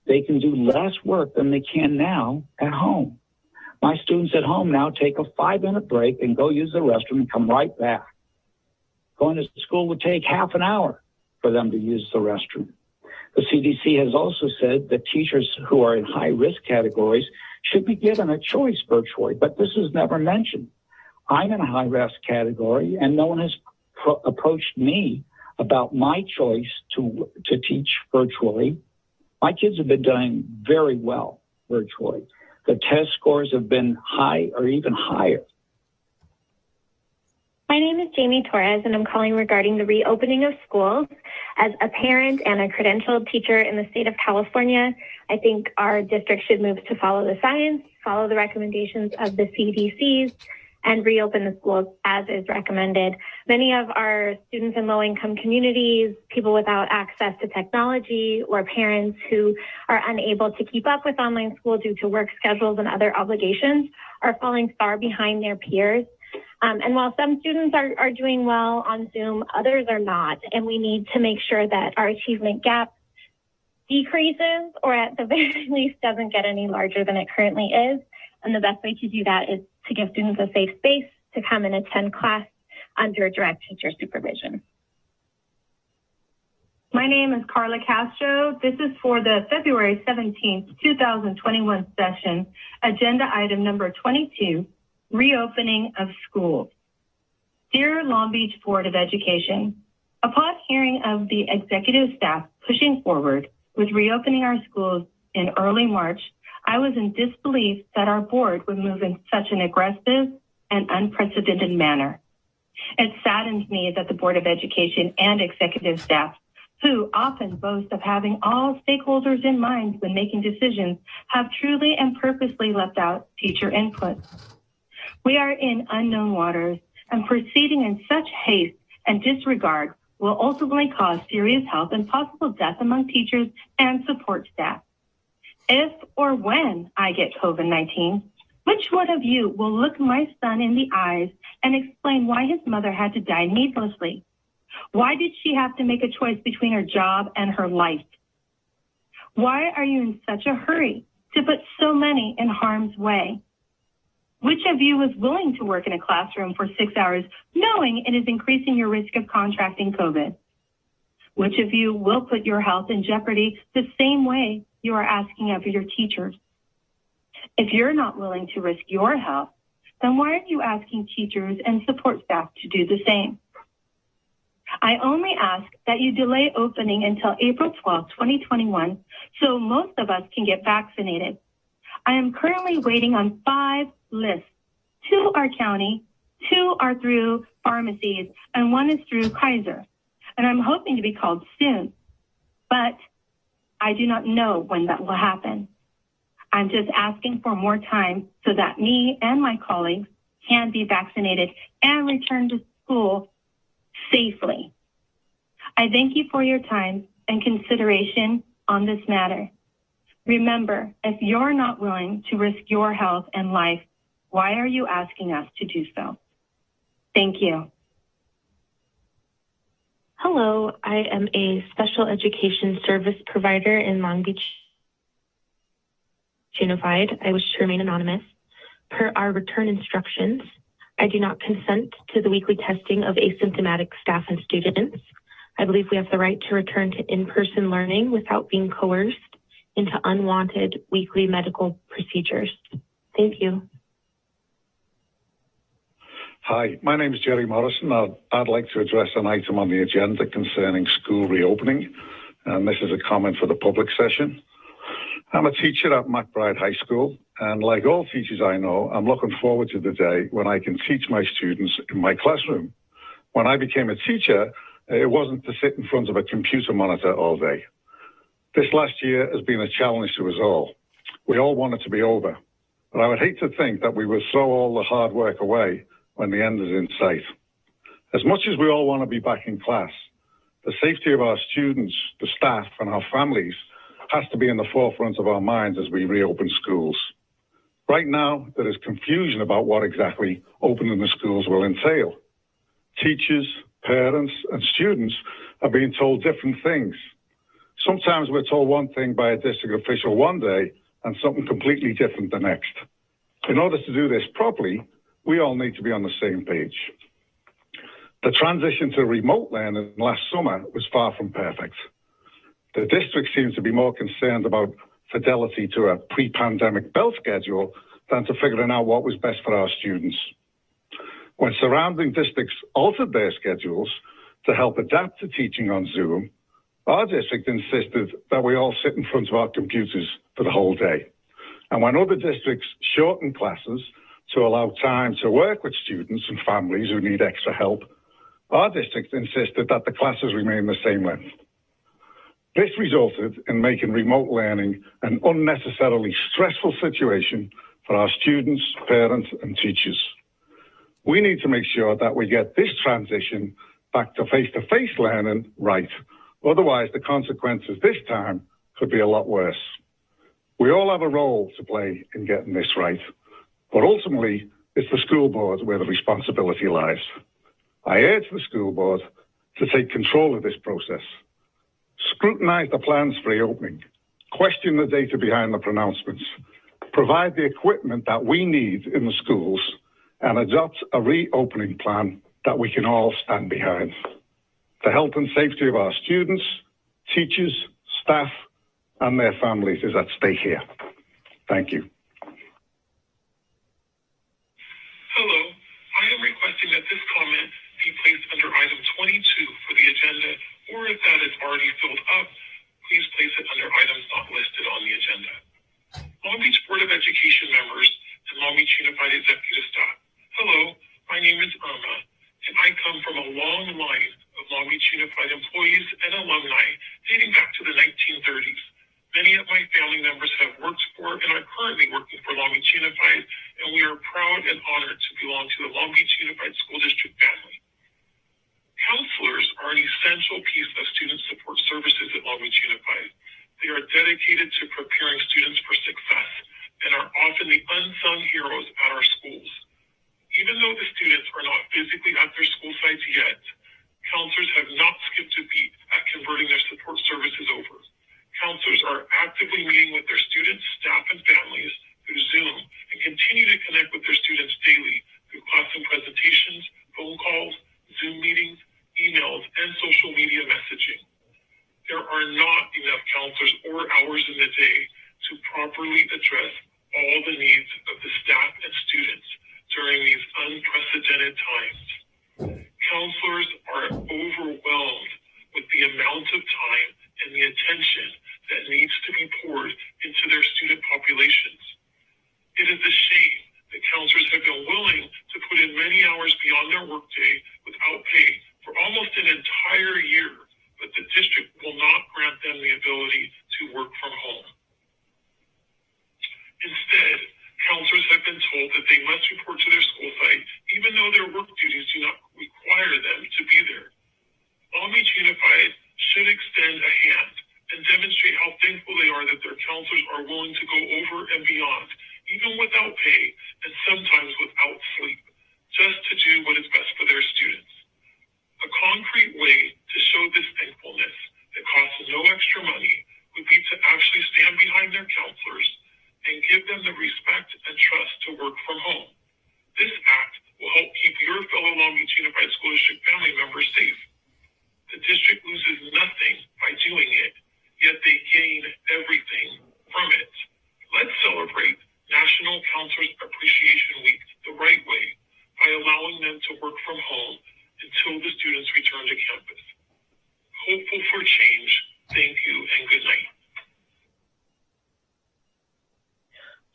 They can do less work than they can now at home. My students at home now take a 5-minute break and go use the restroom and come right back. Going to school would take half an hour for them to use the restroom. The CDC has also said that teachers who are in high-risk categories should be given a choice virtually, but this is never mentioned. I'm in a high-risk category, and no one has approached me about my choice to teach virtually. My kids have been doing very well virtually. The test scores have been high or even higher. My name is Jamie Torres, and I'm calling regarding the reopening of schools. As a parent and a credentialed teacher in the state of California, I think our district should move to follow the science, follow the recommendations of the CDCs, and reopen the schools as is recommended. Many of our students in low-income communities, people without access to technology, or parents who are unable to keep up with online school due to work schedules and other obligations, are falling far behind their peers. And while some students are doing well on Zoom, others are not. And we need to make sure that our achievement gap decreases, or at the very least doesn't get any larger than it currently is. And the best way to do that is to give students a safe space to come and attend class under direct teacher supervision. My name is Carla Castro. This is for the February 17th, 2021 session, agenda item number 22, reopening of schools. Dear Long Beach Board of Education, upon hearing of the executive staff pushing forward with reopening our schools in early March, I was in disbelief that our board would move in such an aggressive and unprecedented manner. It saddens me that the Board of Education and executive staff, who often boast of having all stakeholders in mind when making decisions, have truly and purposely left out teacher input. We are in unknown waters, and proceeding in such haste and disregard will ultimately cause serious health and possible death among teachers and support staff. If or when I get COVID-19, which one of you will look my son in the eyes and explain why his mother had to die needlessly? Why did she have to make a choice between her job and her life? Why are you in such a hurry to put so many in harm's way? Which of you is willing to work in a classroom for 6 hours knowing it is increasing your risk of contracting COVID? Which of you will put your health in jeopardy the same way you are asking of your teachers? If you're not willing to risk your health, then why are you asking teachers and support staff to do the same? I only ask that you delay opening until April 12, 2021, so most of us can get vaccinated. I am currently waiting on 5 lists. 2 are county, 2 are through pharmacies, and 1 is through Kaiser. And I'm hoping to be called soon. But I do not know when that will happen. I'm just asking for more time so that me and my colleagues can be vaccinated and return to school safely. I thank you for your time and consideration on this matter. Remember, if you're not willing to risk your health and life, why are you asking us to do so? Thank you. Hello, I am a special education service provider in Long Beach Unified. I wish to remain anonymous. Per our return instructions, I do not consent to the weekly testing of asymptomatic staff and students. I believe we have the right to return to in-person learning without being coerced into unwanted weekly medical procedures. Thank you. Hi, my name is Jerry Morrison. I'd like to address an item on the agenda concerning school reopening, and this is a comment for the public session. I'm a teacher at McBride High School, and like all teachers I know, I'm looking forward to the day when I can teach my students in my classroom. When I became a teacher, it wasn't to sit in front of a computer monitor all day. This last year has been a challenge to us all. We all want it to be over, but I would hate to think that we would throw all the hard work away when the end is in sight. As much as we all want to be back in class, the safety of our students, the staff, and our families has to be in the forefront of our minds as we reopen schools. Right now, there is confusion about what exactly opening the schools will entail. Teachers, parents, and students are being told different things. Sometimes we're told one thing by a district official one day and something completely different the next. In order to do this properly, we all need to be on the same page. The transition to remote learning last summer was far from perfect. The district seems to be more concerned about fidelity to a pre-pandemic bell schedule than to figuring out what was best for our students. When surrounding districts altered their schedules to help adapt to teaching on Zoom, our district insisted that we all sit in front of our computers for the whole day. And when other districts shortened classes to allow time to work with students and families who need extra help, our district insisted that the classes remain the same length. This resulted in making remote learning an unnecessarily stressful situation for our students, parents, and teachers. We need to make sure that we get this transition back to face-to-face learning right. Otherwise, the consequences this time could be a lot worse. We all have a role to play in getting this right, but ultimately, it's the school board where the responsibility lies. I urge the school board to take control of this process. Scrutinize the plans for reopening, question the data behind the pronouncements, provide the equipment that we need in the schools, and adopt a reopening plan that we can all stand behind. The health and safety of our students, teachers, staff, and their families is at stake here. Thank you. Hello, I am requesting that this comment be placed under item 22 for the agenda, or if that is already filled up, please place it under items not listed on the agenda. Long Beach Board of Education members and Long Beach Unified Executive staff. Hello, my name is Irma, and I come from a long line of Long Beach Unified employees and alumni dating back to the 1930s. Many of my family members have worked for and are currently working for Long Beach Unified, and we are proud and honored to belong to the Long Beach Unified School District family. Counselors are an essential piece of student support services at Long Beach Unified. They are dedicated to preparing students for success and are often the unsung heroes at our schools. Even though the students are not physically at their school sites yet, counselors have not skipped a beat at converting their support services over. Counselors are actively meeting with their students, staff, and families through Zoom and continue to connect with their students daily through classroom presentations, phone calls, Zoom meetings, emails, and social media messaging. There are not enough counselors or hours in the day to properly address all the needs of the staff and students during these unprecedented times. Counselors are overwhelmed with the amount of time and the attention that needs to be poured into their student populations. It is a shame that counselors have been willing to put in many hours beyond their workday without pay for almost an entire year, but the district will not grant them the ability to work authorities do not require them to be there. Long Beach Unified should extend a hand and demonstrate how thankful they are that their counselors are willing to go over and beyond, even without pay and sometimes without sleep, just to do what is best for their students. A concrete way to show this thankfulness that costs no extra money would be to actually stand behind their counselors and give them the respect and trust to work from home. This act will help keep your fellow Long Beach Unified School District family members safe. The district loses nothing by doing it, yet they gain everything from it. Let's celebrate National Counselors Appreciation Week the right way by allowing them to work from home until the students return to campus. Hopeful for change. Thank you and good night.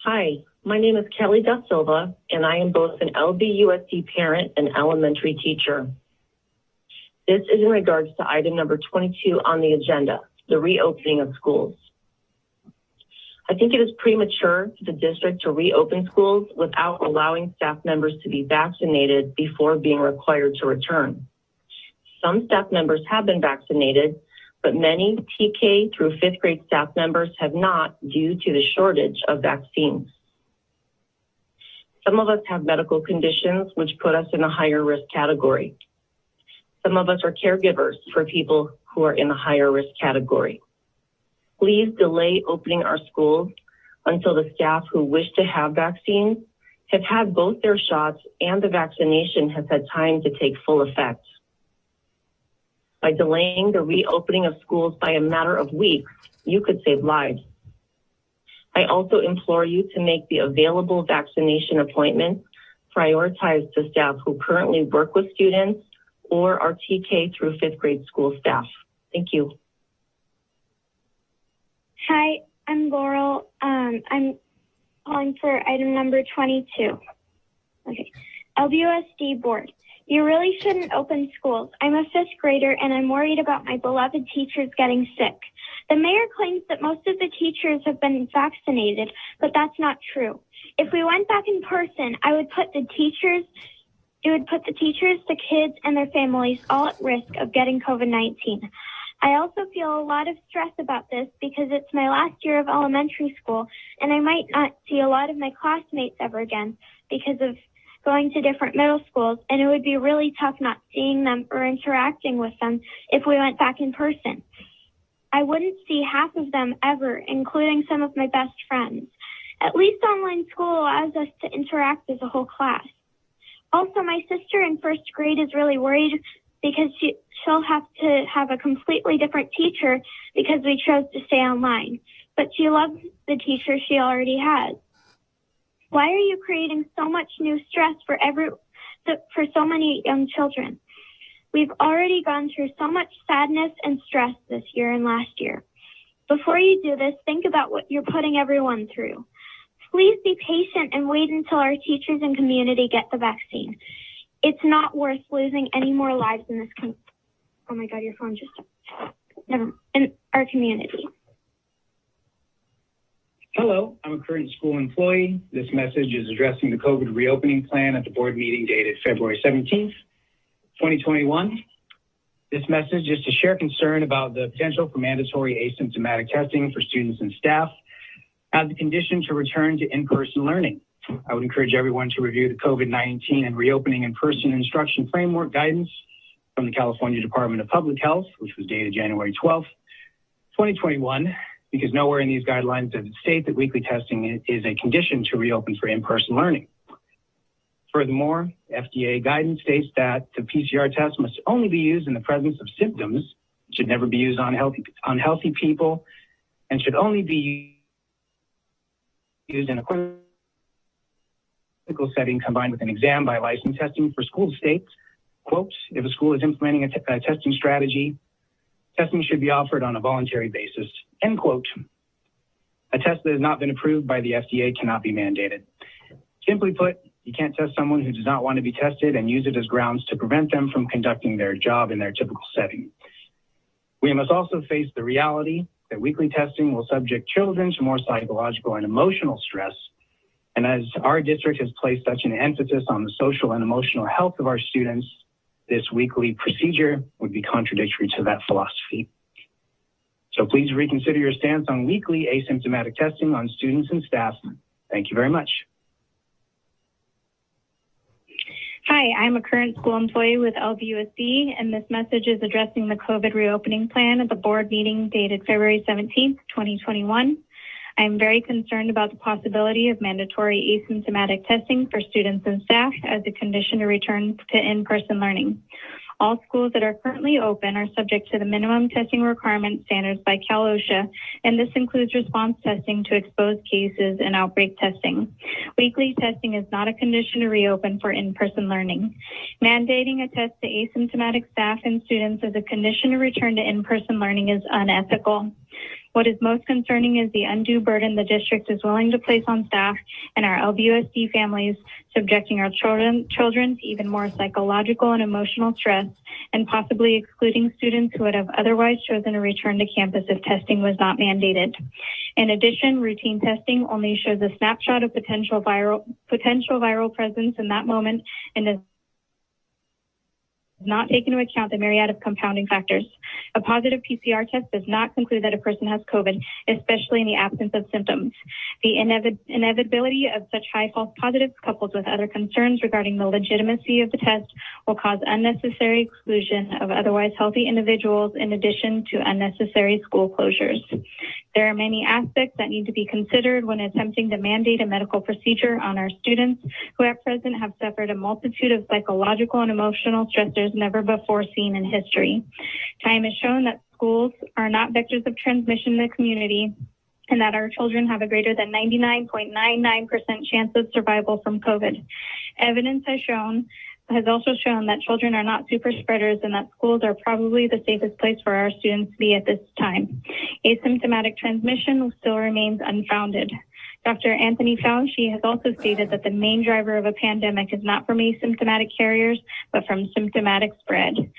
Hi, my name is Kelly Da Silva, and I am both an LBUSD parent and elementary teacher. This is in regards to item number 22 on the agenda, the reopening of schools. I think it is premature for the district to reopen schools without allowing staff members to be vaccinated before being required to return. Some staff members have been vaccinated, but many TK through 5th grade staff members have not due to the shortage of vaccines. Some of us have medical conditions which put us in a higher risk category. Some of us are caregivers for people who are in a higher risk category. Please delay opening our schools until the staff who wish to have vaccines have had both their shots and the vaccination has had time to take full effect. By delaying the reopening of schools by a matter of weeks, you could save lives. I also implore you to make the available vaccination appointments prioritized to staff who currently work with students or are TK through 5th grade school staff. Thank you. Hi, I'm Laurel. I'm calling for item number 22. Okay. LBUSD board. You really shouldn't open schools. I'm a 5th grader and I'm worried about my beloved teachers getting sick. The mayor claims that most of the teachers have been vaccinated, but that's not true. If we went back in person, it would put the teachers, the kids, and their families all at risk of getting COVID-19. I also feel a lot of stress about this because it's my last year of elementary school and I might not see a lot of my classmates ever again because of going to different middle schools, and it would be really tough not seeing them or interacting with them if we went back in person. I wouldn't see half of them ever, including some of my best friends. At least online school allows us to interact as a whole class. Also, my sister in 1st grade is really worried because she'll have to have a completely different teacher because we chose to stay online. But she loves the teacher she already has. Why are you creating so much new stress for so many young children? We've already gone through so much sadness and stress this year and last year. Before you do this, think about what you're putting everyone through. Please be patient and wait until our teachers and community get the vaccine. It's not worth losing any more lives in this oh my God, your phone just in our community. Hello, I'm a current school employee. This message is addressing the COVID reopening plan at the board meeting dated February 17th, 2021. This message is to share concern about the potential for mandatory asymptomatic testing for students and staff as a condition to return to in-person learning. I would encourage everyone to review the COVID-19 and reopening in-person instruction framework guidance from the California Department of Public Health, which was dated January 12th, 2021, because nowhere in these guidelines does it state that weekly testing is a condition to reopen for in-person learning. Furthermore, FDA guidance states that the PCR test must only be used in the presence of symptoms, should never be used on healthy people, and should only be used in a clinical setting combined with an exam by licensed testing for school states. Quote, if a school is implementing a testing strategy, testing should be offered on a voluntary basis, end quote. A test that has not been approved by the FDA cannot be mandated. Simply put, you can't test someone who does not want to be tested and use it as grounds to prevent them from conducting their job in their typical setting. We must also face the reality that weekly testing will subject children to more psychological and emotional stress And as our district has placed such an emphasis on the social and emotional health of our students, this weekly procedure would be contradictory to that philosophy. So please reconsider your stance on weekly asymptomatic testing on students and staff. Thank you very much. Hi, I'm a current school employee with LBUSD, and this message is addressing the COVID reopening plan at the board meeting dated February 17th, 2021. I'm very concerned about the possibility of mandatory asymptomatic testing for students and staff as a condition to return to in-person learning. All schools that are currently open are subject to the minimum testing requirement standards by Cal OSHA, and this includes response testing to exposed cases and outbreak testing. Weekly testing is not a condition to reopen for in-person learning. Mandating a test to asymptomatic staff and students as a condition to return to in-person learning is unethical. What is most concerning is the undue burden the district is willing to place on staff and our LBUSD families, subjecting our children to even more psychological and emotional stress, and possibly excluding students who would have otherwise chosen to return to campus if testing was not mandated. In addition, routine testing only shows a snapshot of potential viral presence in that moment and does not take into account the myriad of compounding factors. A positive PCR test does not conclude that a person has COVID, especially in the absence of symptoms. The inevitability of such high false positives, coupled with other concerns regarding the legitimacy of the test, will cause unnecessary exclusion of otherwise healthy individuals in addition to unnecessary school closures. There are many aspects that need to be considered when attempting to mandate a medical procedure on our students who at present have suffered a multitude of psychological and emotional stressors never before seen in history. Time has shown that schools are not vectors of transmission in the community and that our children have a greater than 99.99% chance of survival from COVID. Evidence has also shown that children are not super spreaders and that schools are probably the safest place for our students to be at this time. Asymptomatic transmission still remains unfounded. Dr. Anthony Fauci has also stated that the main driver of a pandemic is not from asymptomatic carriers, but from symptomatic spread.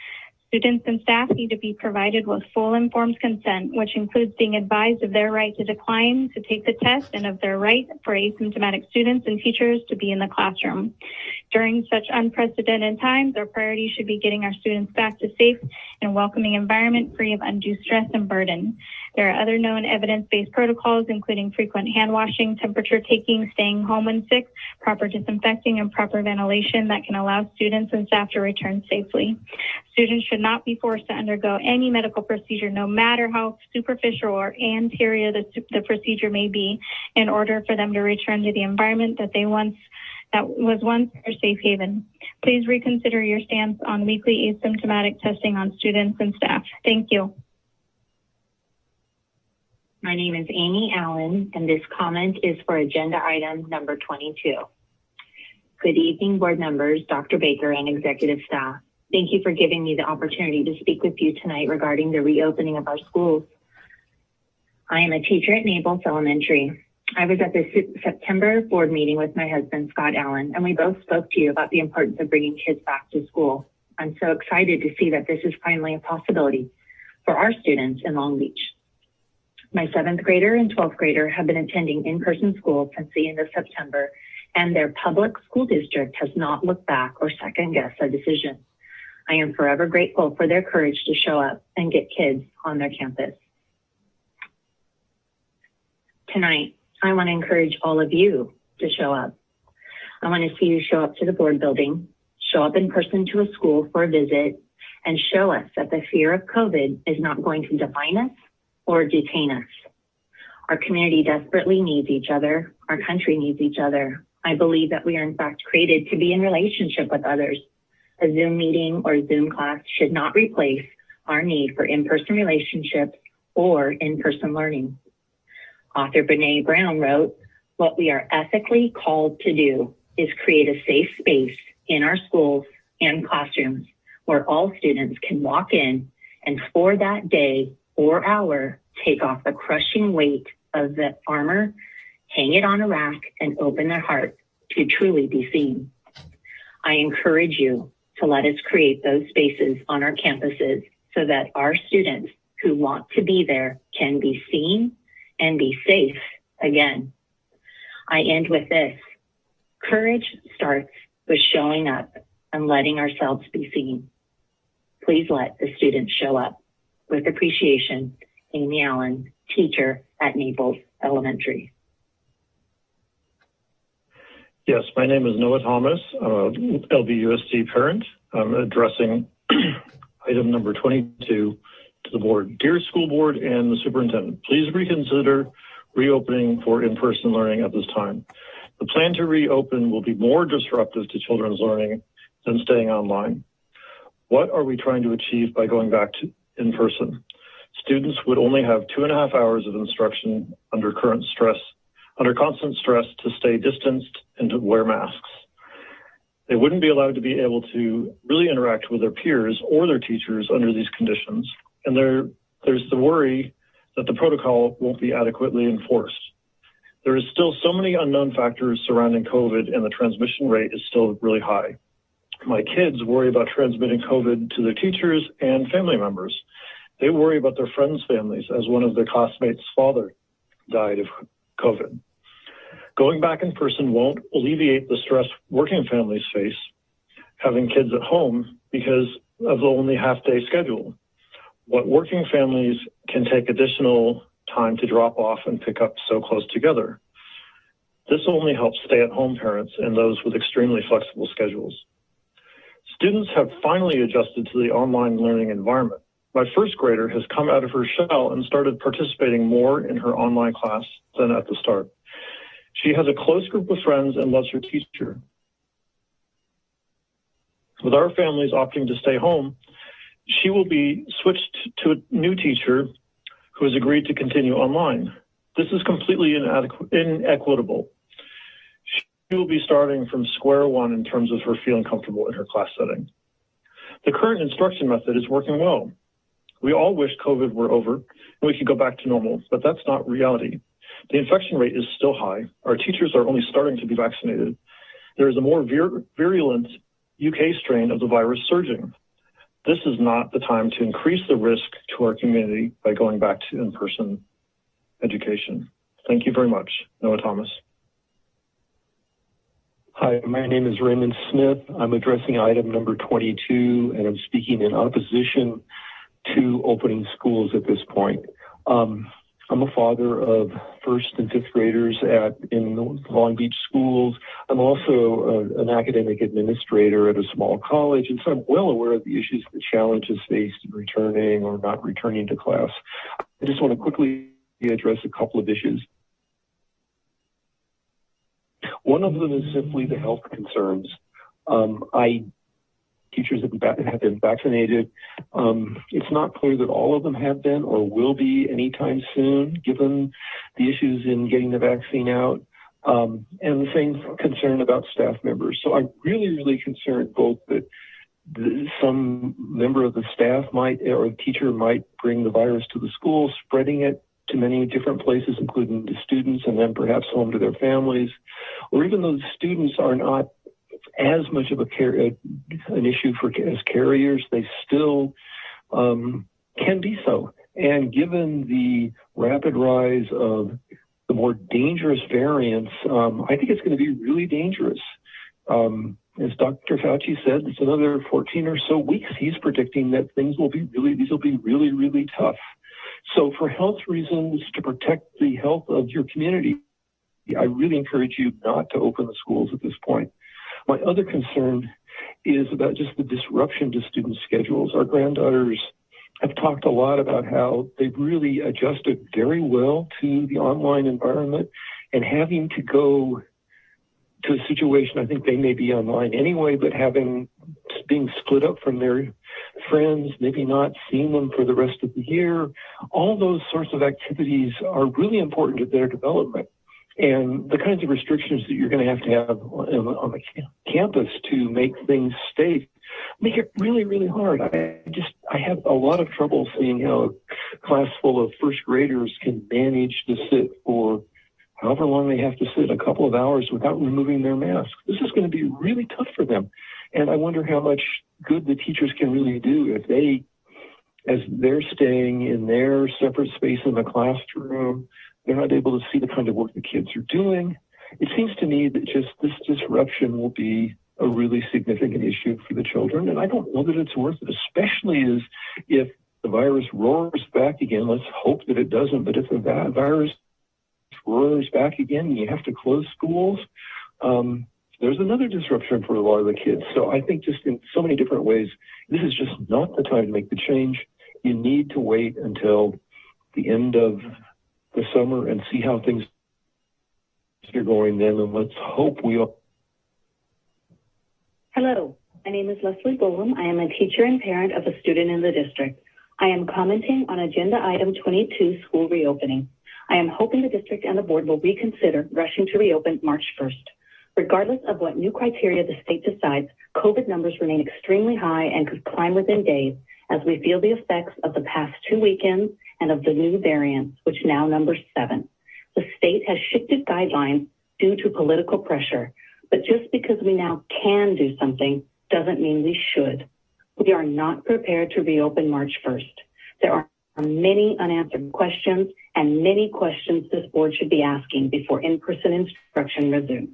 Students and staff need to be provided with full informed consent, which includes being advised of their right to decline to take the test and of their right for asymptomatic students and teachers to be in the classroom. During such unprecedented times, our priority should be getting our students back to safe and welcoming environment free of undue stress and burden. There are other known evidence-based protocols, including frequent hand washing, temperature taking, staying home when sick, proper disinfecting, and proper ventilation that can allow students and staff to return safely. Students should not be forced to undergo any medical procedure, no matter how superficial or anterior the procedure may be, in order for them to return to the environment that was once their safe haven. Please reconsider your stance on weekly asymptomatic testing on students and staff. Thank you. My name is Amy Allen, and this comment is for agenda item number 22. Good evening, board members, Dr. Baker, and executive staff. Thank you for giving me the opportunity to speak with you tonight regarding the reopening of our schools. I am a teacher at Naples Elementary. I was at the September board meeting with my husband, Scott Allen, and we both spoke to you about the importance of bringing kids back to school. I'm so excited to see that this is finally a possibility for our students in Long Beach. My 7th grader and 12th grader have been attending in-person school since the end of September, and their public school district has not looked back or second-guessed a decision. I am forever grateful for their courage to show up and get kids on their campus. Tonight, I want to encourage all of you to show up. I want to see you show up to the board building, show up in person to a school for a visit, and show us that the fear of COVID is not going to define us or detain us. Our community desperately needs each other. Our country needs each other. I believe that we are in fact created to be in relationship with others. A Zoom meeting or Zoom class should not replace our need for in-person relationships or in-person learning. Author Brene Brown wrote, "What we are ethically called to do is create a safe space in our schools and classrooms where all students can walk in and for that day or hour, take off the crushing weight of the armor, hang it on a rack, and open their heart to truly be seen." I encourage you to let us create those spaces on our campuses so that our students who want to be there can be seen and be safe again. I end with this. Courage starts with showing up and letting ourselves be seen. Please let the students show up. With appreciation, Amy Allen, teacher at Naples Elementary. Yes, my name is Noah Thomas, LBUSD parent. I'm addressing item number 22 to the board. Dear school board and the superintendent, please reconsider reopening for in-person learning at this time. The plan to reopen will be more disruptive to children's learning than staying online. What are we trying to achieve by going back to in-person? Students would only have 2.5 hours of instruction under constant stress to stay distanced and to wear masks. They wouldn't be allowed to be able to really interact with their peers or their teachers under these conditions. And there's the worry that the protocol won't be adequately enforced. There is still so many unknown factors surrounding COVID, and the transmission rate is still really high. My kids worry about transmitting COVID to their teachers and family members. They worry about their friends' families, as one of their classmates' father died of COVID. Going back in person won't alleviate the stress working families face having kids at home because of the only half-day schedule. What working families can take additional time to drop off and pick up so close together. This only helps stay-at-home parents and those with extremely flexible schedules. Students have finally adjusted to the online learning environment. My first grader has come out of her shell and started participating more in her online class than at the start. She has a close group of friends and loves her teacher. With our families opting to stay home, she will be switched to a new teacher who has agreed to continue online. This is completely inequitable. She will be starting from square one in terms of her feeling comfortable in her class setting. The current instruction method is working well. We all wish COVID were over and we could go back to normal, but that's not reality. The infection rate is still high. Our teachers are only starting to be vaccinated. There is a more virulent UK strain of the virus surging. This is not the time to increase the risk to our community by going back to in-person education. Thank you very much. Noah Thomas. Hi, my name is Raymond Smith. I'm addressing item number 22, and I'm speaking in opposition to opening schools at this point. I'm a father of first and fifth graders in the Long Beach schools. I'm also an academic administrator at a small college, and so I'm well aware of the issues and challenges faced in returning or not returning to class. I just want to quickly address a couple of issues. One of them is simply the health concerns. Teachers have been vaccinated. It's not clear that all of them have been or will be anytime soon, given the issues in getting the vaccine out, and the same concern about staff members. So I'm really, really concerned both that some member of the staff or teacher might bring the virus to the school, spreading it to many different places, including the students, and then perhaps home to their families, or even though the students are not as much of an issue as carriers, they still can be so. And given the rapid rise of the more dangerous variants, I think it's going to be really dangerous. As Dr. Fauci said, it's another 14 or so weeks. He's predicting that these will be really, really tough. So for health reasons, to protect the health of your community, I really encourage you not to open the schools at this point. My other concern is about just the disruption to student schedules. Our granddaughters have talked a lot about how they've really adjusted very well to the online environment, and having to go to a situation, I think they may be online anyway, but being split up from their friends, maybe not seeing them for the rest of the year, all those sorts of activities are really important to their development. And the kinds of restrictions that you're going to have on the campus to make things safe make it really, really hard. I have a lot of trouble seeing how a class full of first graders can manage to sit for however long they have to sit, a couple of hours without removing their masks. This is going to be really tough for them. And I wonder how much good the teachers can really do if they, as they're staying in their separate space in the classroom, they're not able to see the kind of work the kids are doing. it seems to me that just this disruption will be a really significant issue for the children. And I don't know that it's worth it, especially as if the virus roars back again. Let's hope that it doesn't. But if the virus roars back again and you have to close schools, there's another disruption for a lot of the kids. So I think just in so many different ways, this is just not the time to make the change. You need to wait until the end of the summer and see how things are going then. And let's hope we all. Hello, my name is Leslie Bolam. I am a teacher and parent of a student in the district. I am commenting on agenda item 22, school reopening. I am hoping the district and the board will reconsider rushing to reopen March 1st. Regardless of what new criteria the state decides, COVID numbers remain extremely high and could climb within days as we feel the effects of the past 2 weekends and of the new variants, which now numbers 7. The state has shifted guidelines due to political pressure, but just because we now can do something doesn't mean we should. We are not prepared to reopen March 1st. There are many unanswered questions and many questions this board should be asking before in-person instruction resumes.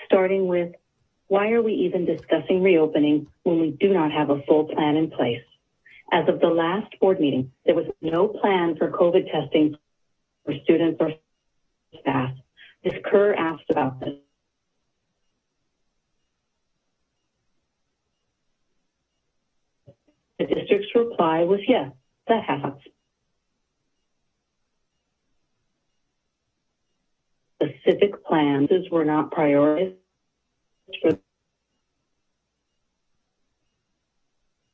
Starting with, why are we even discussing reopening when we do not have a full plan in place? As of the last board meeting, there was no plan for COVID testing for students or staff. Ms. Kerr asked about this. The district's reply was yes, that happens. Specific plans were not prioritized for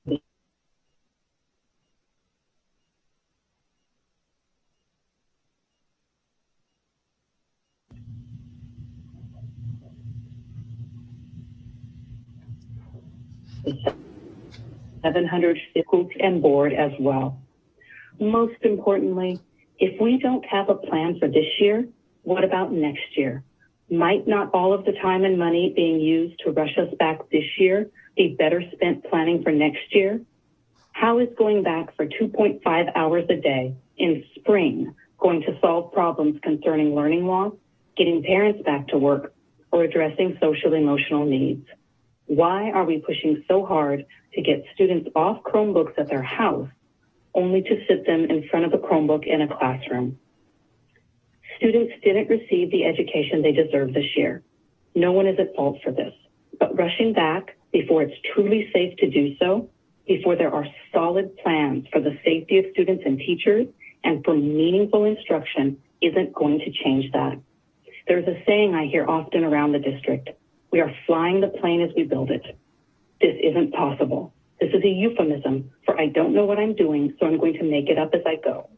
the 700 schools and board as well. Most importantly, if we don't have a plan for this year, what about next year? Might not all of the time and money being used to rush us back this year be better spent planning for next year? How is going back for 2.5 hours a day in spring going to solve problems concerning learning loss, getting parents back to work, or addressing social emotional needs? Why are we pushing so hard to get students off Chromebooks at their house only to sit them in front of a Chromebook in a classroom? Students didn't receive the education they deserve this year. No one is at fault for this, but rushing back before it's truly safe to do so, before there are solid plans for the safety of students and teachers and for meaningful instruction, isn't going to change that. There's a saying I hear often around the district: we are flying the plane as we build it. This isn't possible. This is a euphemism for I don't know what I'm doing, so I'm going to make it up as I go.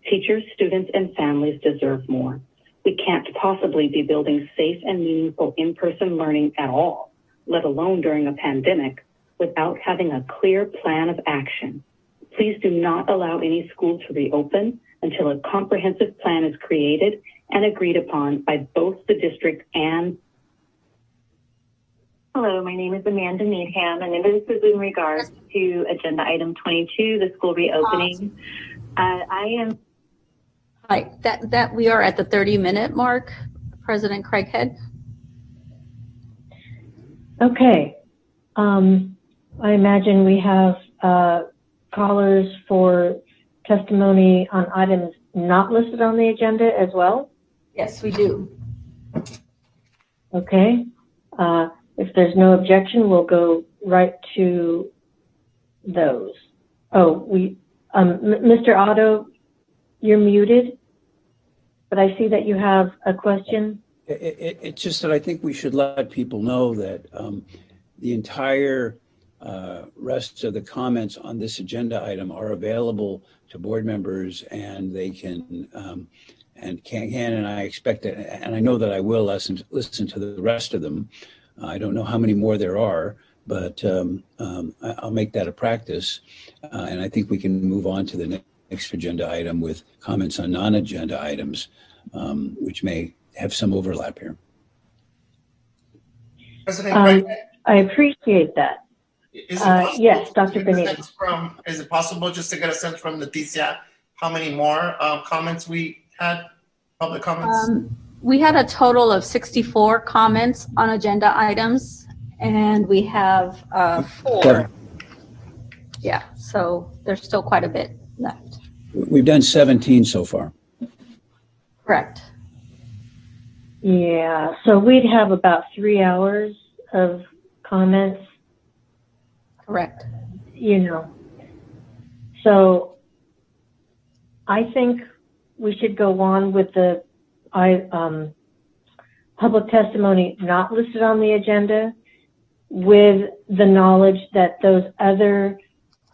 Teachers, students, and families deserve more. We can't possibly be building safe and meaningful in-person learning at all, let alone during a pandemic, without having a clear plan of action. Please do not allow any school to reopen until a comprehensive plan is created and agreed upon by both the district and. Hello, my name is Amanda Needham, and this is in regards to agenda item 22, the school reopening. Hi, that we are at the 30-minute mark, President Craighead. Okay. I imagine we have callers for testimony on items not listed on the agenda as well? Yes, we do. Okay. If there's no objection, we'll go right to those. Oh, Mr. Otto, you're muted, but I see that you have a question. It's just that I think we should let people know that the entire rest of the comments on this agenda item are available to board members, and they can and I expect it, and I know that I will listen to the rest of them. I don't know how many more there are, but I'll make that a practice, and I think we can move on to the next agenda item with comments on non-agenda items, which may have some overlap here. President Craig, I appreciate that. Yes, Dr. Benitez. Is it possible just to get a sense from Leticia how many more comments we had, public comments? We had a total of 64 comments on agenda items, and we have 4. Yeah, so there's still quite a bit left. We've done 17 so far. Correct. Yeah, so we'd have about 3 hours of comments. Correct. You know, so I think we should go on with the public testimony not listed on the agenda, with the knowledge that those other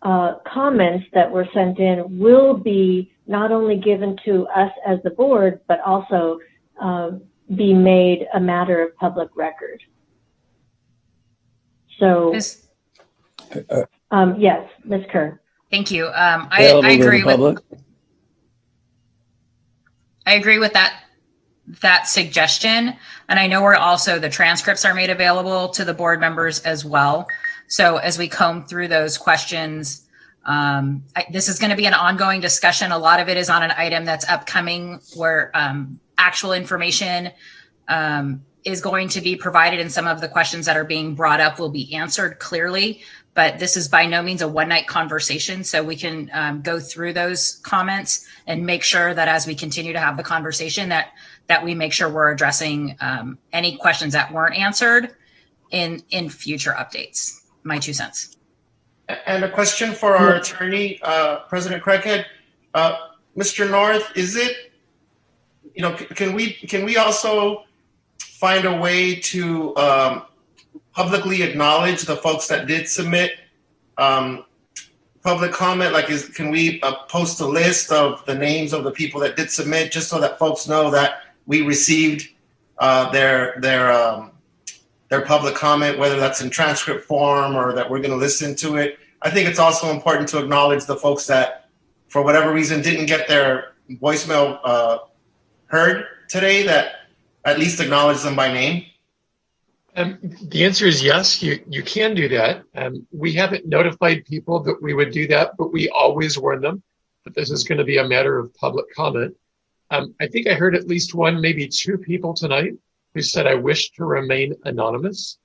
comments that were sent in will be not only given to us as the board, but also be made a matter of public record. So, yes, Ms. Kerr. Thank you. I agree with. I agree with that suggestion, and I know we're also the transcripts are made available to the board members as well. So as we comb through those questions, this is going to be an ongoing discussion. A lot of it is on an item that's upcoming, where actual information is going to be provided, and some of the questions that are being brought up will be answered clearly. But this is by no means a one-night conversation, so we can go through those comments and make sure that as we continue to have the conversation that we make sure we're addressing any questions that weren't answered in future updates. My 2 cents. And a question for our attorney, President Craighead. Mr. North, is it, can we also find a way to publicly acknowledge the folks that did submit public comment? Like, can we post a list of the names of the people that did submit, just so that folks know that we received their public comment, whether that's in transcript form or that we're going to listen to it? I think it's also important to acknowledge the folks that, for whatever reason, didn't get their voicemail heard today, that at least acknowledge them by name. The answer is yes, you can do that. We haven't notified people that we would do that, but we always warn them that this is going to be a matter of public comment. I think I heard at least one, maybe 2 people tonight who said, I wish to remain anonymous.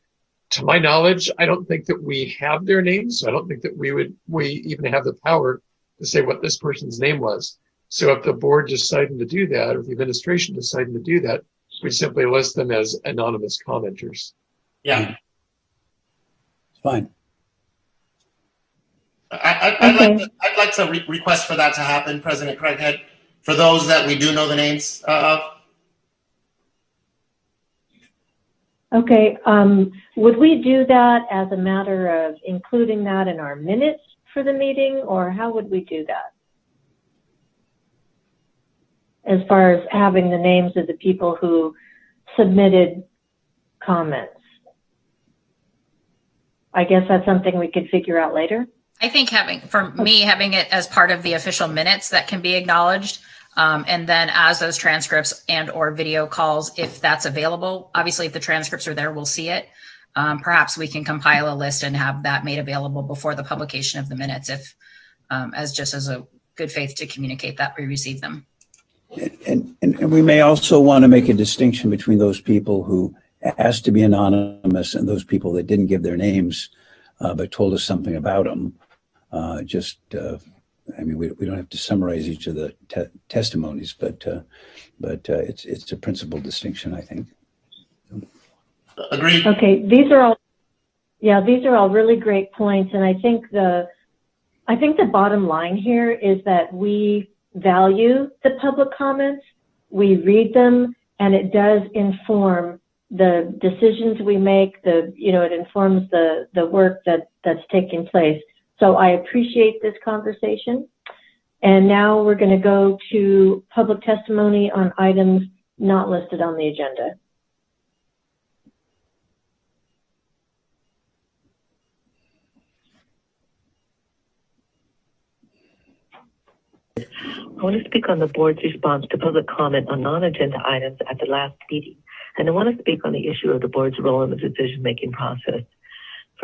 To my knowledge, I don't think that we have their names. So I don't think that we even have the power to say what this person's name was. So if the board decided to do that, or the administration decided to do that, we simply list them as anonymous commenters. Yeah. Fine. I'd like to request for that to happen, President Craighead, for those that we do know the names of. Okay, would we do that as a matter of including that in our minutes for the meeting, or how would we do that? As far as having the names of the people who submitted comments. I guess that's something we could figure out later. I think having it as part of the official minutes that can be acknowledged. And then as those transcripts and or video calls, if that's available, obviously if the transcripts are there, we'll see it. Perhaps we can compile a list and have that made available before the publication of the minutes, if as a good faith to communicate that we receive them. And we may also want to make a distinction between those people who asked to be anonymous and those people that didn't give their names, but told us something about them. We don't have to summarize each of the testimonies, but it's a principal distinction, I think. Agreed. Okay, these are all really great points, and I think the bottom line here is that we value the public comments, we read them, and it does inform the decisions we make. It informs the work that's taking place. So I appreciate this conversation. And now we're going to go to public testimony on items not listed on the agenda. I want to speak on the board's response to public comment on non-agenda items at the last meeting. And I want to speak on the issue of the board's role in the decision-making process.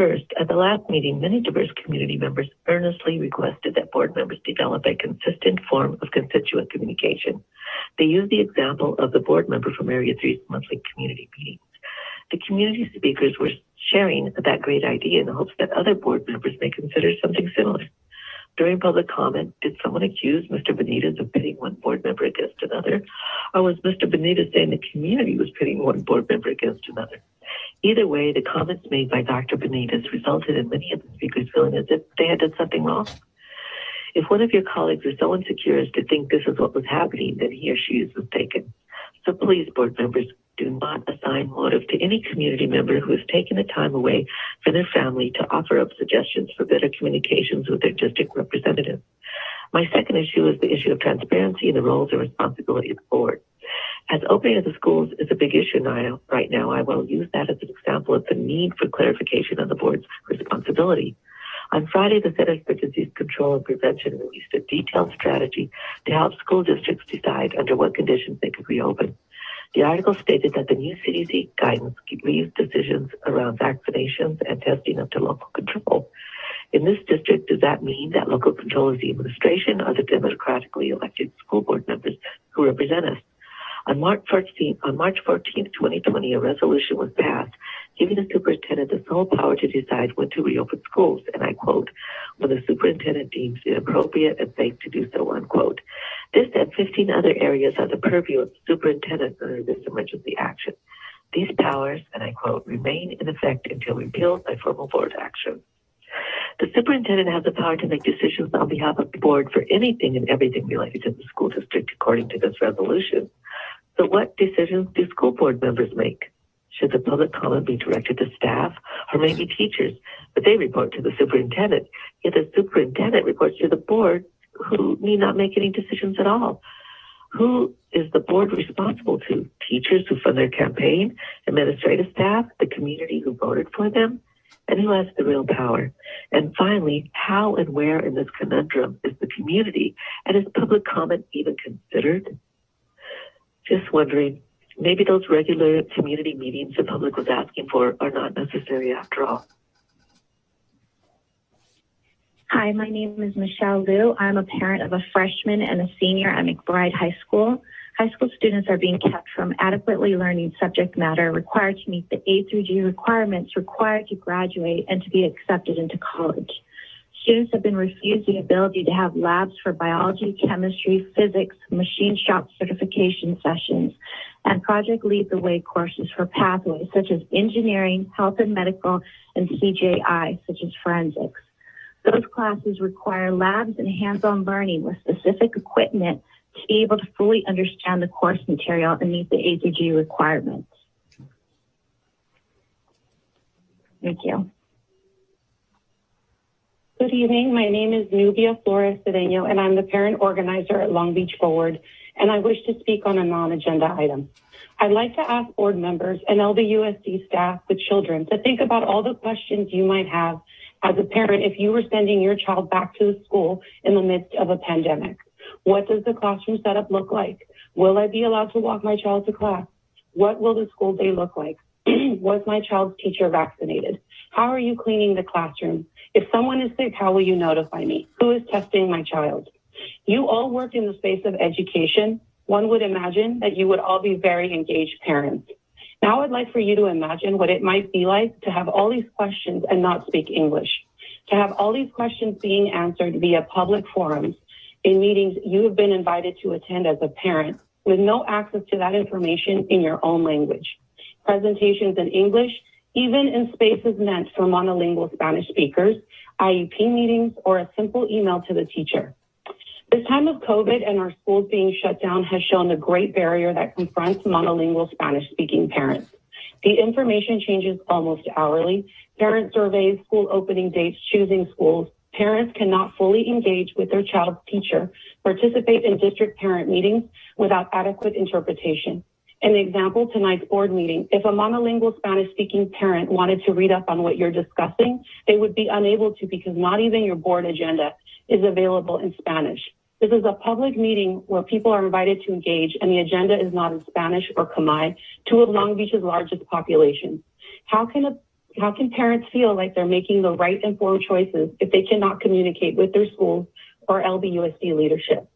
First, at the last meeting, many diverse community members earnestly requested that board members develop a consistent form of constituent communication. They used the example of the board member from Area 3's monthly community meetings. The community speakers were sharing that great idea in the hopes that other board members may consider something similar. During public comment, did someone accuse Mr. Benitez of pitting one board member against another? Or was Mr. Benitez saying the community was pitting one board member against another? Either way, the comments made by Dr. Benitez resulted in many of the speakers feeling as if they had done something wrong. If one of your colleagues is so insecure as to think this is what was happening, then he or she is mistaken. So please, board members, do not assign motive to any community member who has taken the time away from their family to offer up suggestions for better communications with their district representatives. My second issue is the issue of transparency and the roles and responsibility of the board. As opening of the schools is a big issue right now, I will use that as an example of the need for clarification on the board's responsibility. On Friday, the Centers for Disease Control and Prevention released a detailed strategy to help school districts decide under what conditions they could reopen. The article stated that the new CDC guidance leaves decisions around vaccinations and testing up to local control. In this district, does that mean that local control is the administration or the democratically elected school board members who represent us? On March 14, 2020, a resolution was passed giving the superintendent the sole power to decide when to reopen schools, and I quote, when the superintendent deems it appropriate and safe to do so, unquote. This and 15 other areas are the purview of the superintendent under this emergency action. These powers, and I quote, remain in effect until repealed by formal board action. The superintendent has the power to make decisions on behalf of the board for anything and everything related to the school district according to this resolution. So what decisions do school board members make? Should the public comment be directed to staff or maybe teachers? But they report to the superintendent, yet the superintendent reports to the board who need not make any decisions at all. Who is the board responsible to? Teachers who fund their campaign, administrative staff, the community who voted for them? And who has the real power? And finally, how and where in this conundrum is the community? And is public comment even considered? Just wondering, maybe those regular community meetings the public was asking for are not necessary after all. Hi, my name is Michelle Liu. I'm a parent of a freshman and a senior at McBride High School. High school students are being kept from adequately learning subject matter required to meet the A through G requirements required to graduate and to be accepted into college. Students have been refused the ability to have labs for biology, chemistry, physics, machine shop certification sessions, and project lead the way courses for pathways such as engineering, health and medical, and CJI, such as forensics. Those classes require labs and hands-on learning with specific equipment to be able to fully understand the course material and meet the A through G requirements. Thank you. Good evening. My name is Nubia Flores Cedeño, and I'm the parent organizer at Long Beach Forward, and I wish to speak on a non-agenda item. I'd like to ask board members and LBUSD staff with children to think about all the questions you might have as a parent if you were sending your child back to the school in the midst of a pandemic. What does the classroom setup look like? Will I be allowed to walk my child to class? What will the school day look like? Was my child's teacher vaccinated? How are you cleaning the classroom? If someone is sick, how will you notify me? Who is testing my child? You all work in the space of education. One would imagine that you would all be very engaged parents. Now I'd like for you to imagine what it might be like to have all these questions and not speak English, to have all these questions being answered via public forums in meetings you have been invited to attend as a parent with no access to that information in your own language. Presentations in English, even in spaces meant for monolingual Spanish speakers, IEP meetings, or a simple email to the teacher. This time of COVID and our schools being shut down has shown the great barrier that confronts monolingual Spanish-speaking parents. The information changes almost hourly. Parent surveys, school opening dates, choosing schools. Parents cannot fully engage with their child's teacher, participate in district parent meetings without adequate interpretation. An example, tonight's board meeting, if a monolingual Spanish-speaking parent wanted to read up on what you're discussing, they would be unable to because not even your board agenda is available in Spanish. This is a public meeting where people are invited to engage, and the agenda is not in Spanish or Khmer, two of Long Beach's largest populations. How can How can parents feel like they're making the right informed choices if they cannot communicate with their schools or LBUSD leadership?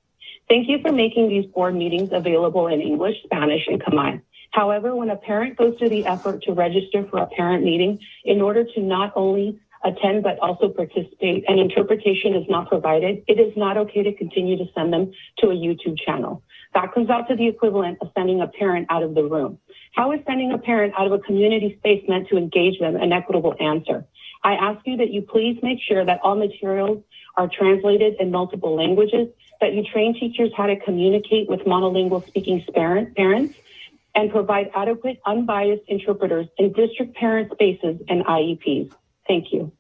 Thank you for making these board meetings available in English, Spanish, and Khmer. However, when a parent goes through the effort to register for a parent meeting in order to not only attend but also participate and interpretation is not provided, it is not okay to continue to send them to a YouTube channel. That comes out to the equivalent of sending a parent out of the room. How is sending a parent out of a community space meant to engage them an equitable answer? I ask you that you please make sure that all materials are translated in multiple languages, that you train teachers how to communicate with monolingual speaking parents, and provide adequate, unbiased interpreters in district parent spaces and IEPs. Thank you.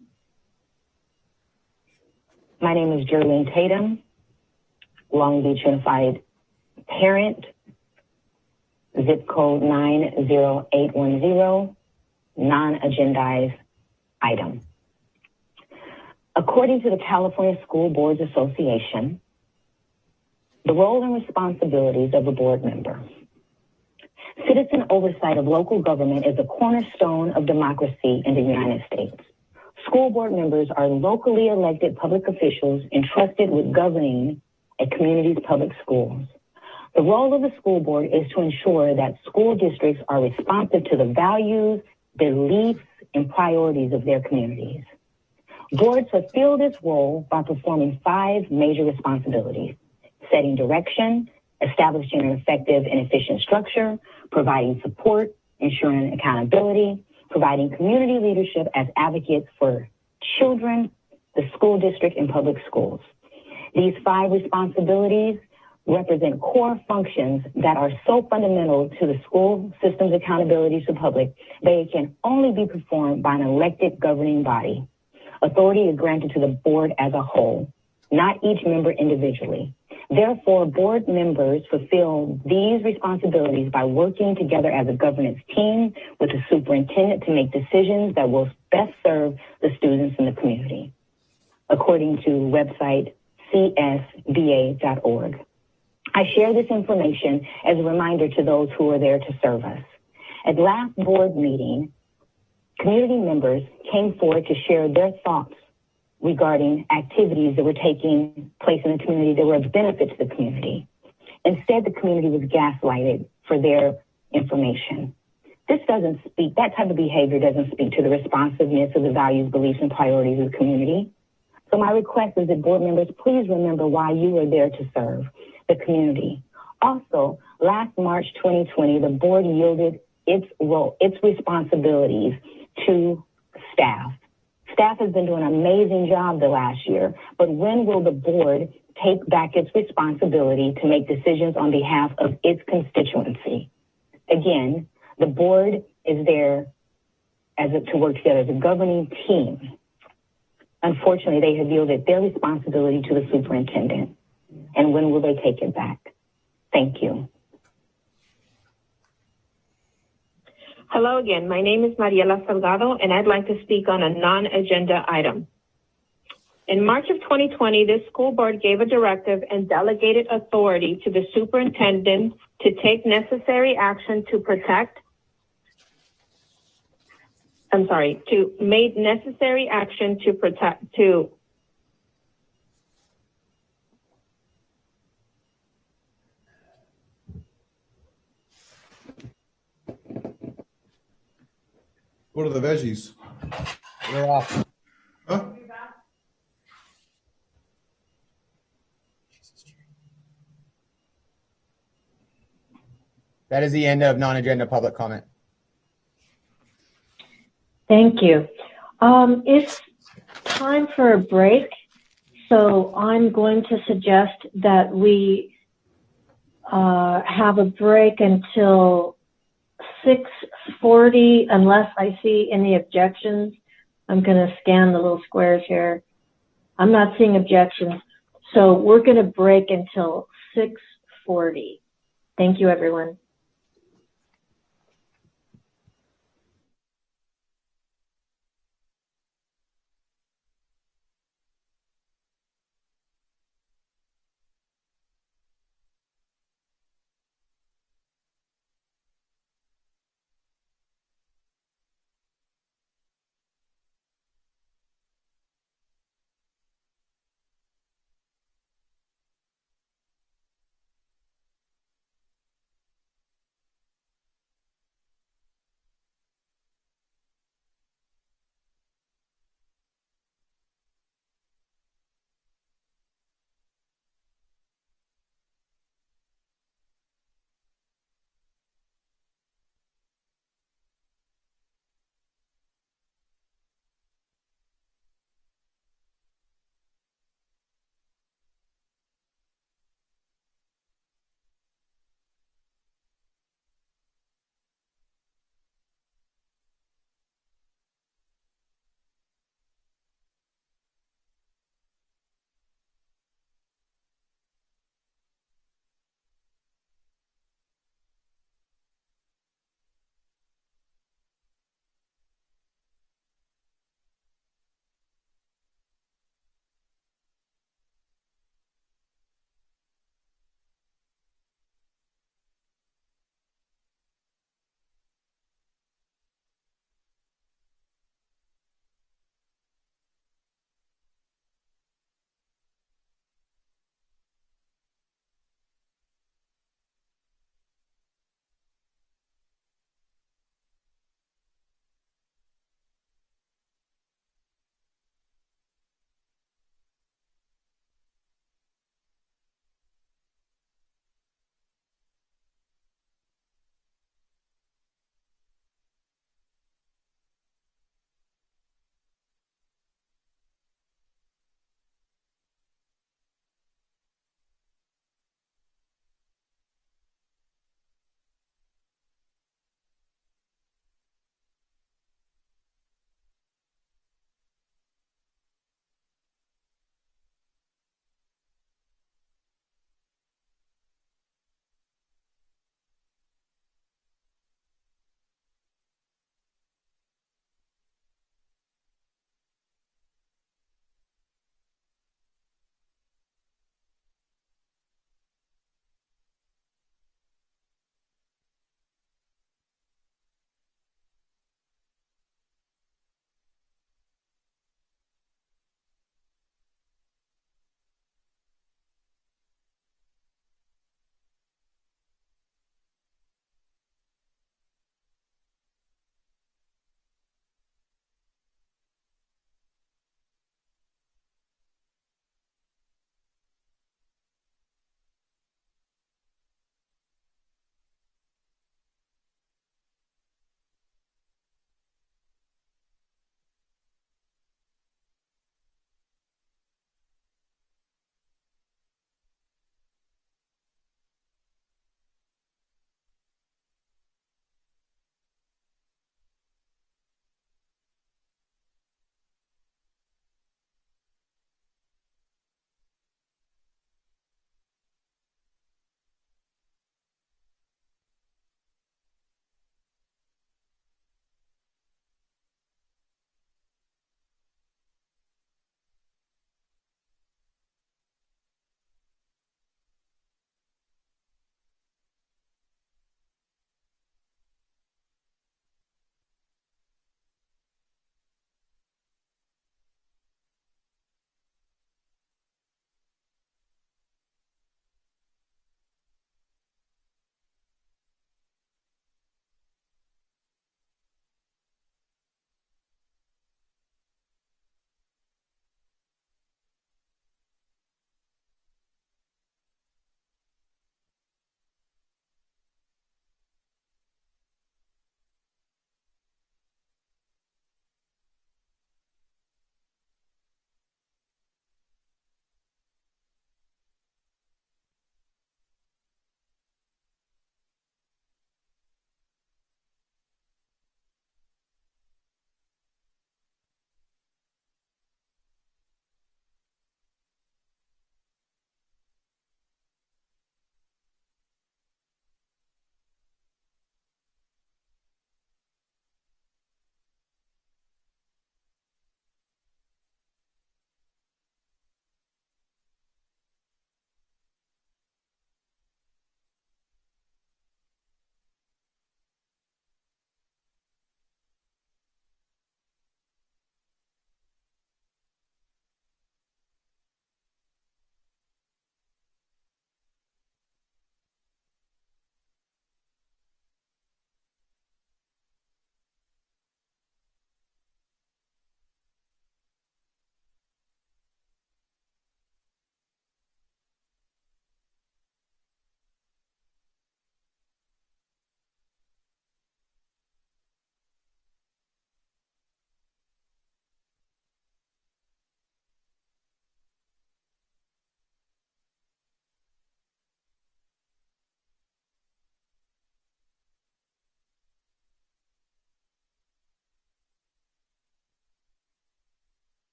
My name is Jerlene Tatum, Long Beach Unified parent, zip code 90810, non-agendized item. According to the California School Boards Association, the role and responsibilities of a board member. Citizen oversight of local government is a cornerstone of democracy in the United States. School board members are locally elected public officials entrusted with governing a community's public schools. The role of the school board is to ensure that school districts are responsive to the values, beliefs, and priorities of their communities. Boards fulfill this role by performing 5 major responsibilities: setting direction, establishing an effective and efficient structure, providing support, ensuring accountability, providing community leadership as advocates for children, the school district, and public schools. These 5 responsibilities represent core functions that are so fundamental to the school system's accountability to the public, they can only be performed by an elected governing body. Authority is granted to the board as a whole, not each member individually. Therefore, board members fulfill these responsibilities by working together as a governance team with the superintendent to make decisions that will best serve the students in the community, according to website csba.org. I share this information as a reminder to those who are there to serve us. At last board meeting, community members came forward to share their thoughts regarding activities that were taking place in the community that were of benefit to the community. Instead, the community was gaslighted for their information. That type of behavior doesn't speak to the responsiveness of the values, beliefs, and priorities of the community. So my request is that board members, please remember why you are there to serve the community. Also, last March 2020, the board yielded its responsibilities to staff. Staff has been doing an amazing job the last year, but when will the board take back its responsibility to make decisions on behalf of its constituency? Again, the board is there to work together as a governing team. Unfortunately, they have yielded their responsibility to the superintendent. And when will they take it back? Thank you. Hello again. My name is Mariela Salgado, and I'd like to speak on a non-agenda item. In March of 2020, this school board gave a directive and delegated authority to the superintendent to take necessary action to make necessary action to What are the veggies? They're off. Huh? That is the end of non-agenda public comment. Thank you. It's time for a break, so I'm going to suggest that we have a break until 6:40, unless I see any objections. I'm going to scan the little squares here. I'm not seeing objections, so we're going to break until 6:40. Thank you, everyone.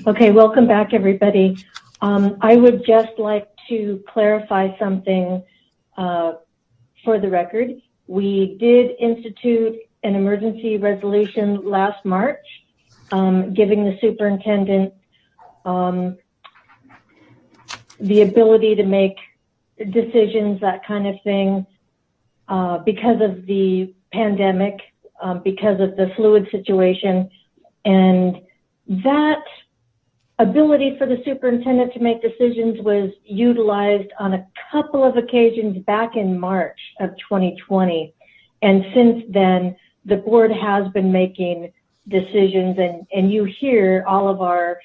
Okay, welcome back, everybody. I would just like to clarify something for the record. We did institute an emergency resolution last March, giving the superintendent the ability to make decisions, that kind of thing, because of the pandemic, because of the fluid situation. And that ability for the superintendent to make decisions was utilized on a couple of occasions back in March of 2020. And since then, the board has been making decisions, and you hear all of our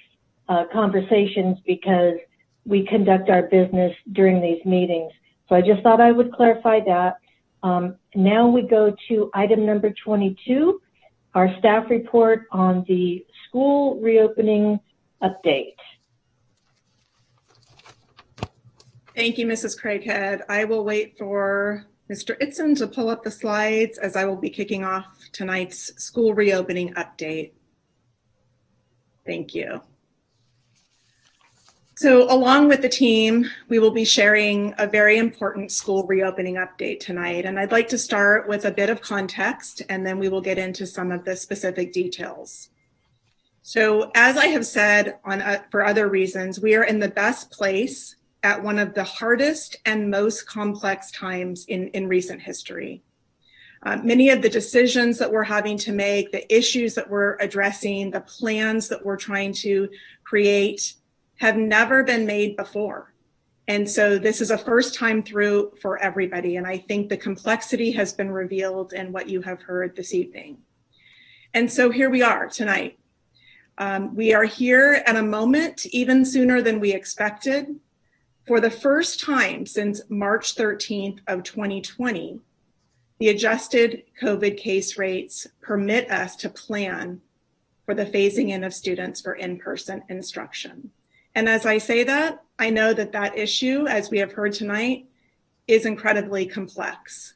conversations because we conduct our business during these meetings. So I just thought I would clarify that. Now we go to item number 22, our staff report on the school reopening update. Thank you, Mrs. Craighead. I will wait for Mr. Itzen to pull up the slides as I will be kicking off tonight's school reopening update. Thank you. So along with the team, we will be sharing a very important school reopening update tonight. And I'd like to start with a bit of context, and then we will get into some of the specific details. So as I have said for other reasons, we are in the best place at one of the hardest and most complex times in recent history. Many of the decisions that we're having to make, the issues that we're addressing, the plans that we're trying to create have never been made before. And so this is a first time through for everybody. And I think the complexity has been revealed in what you have heard this evening. And so here we are tonight. We are here at a moment even sooner than we expected. For the first time since March 13th of 2020, the adjusted COVID case rates permit us to plan for the phasing in of students for in-person instruction. And as I say that, I know that that issue, as we have heard tonight, is incredibly complex.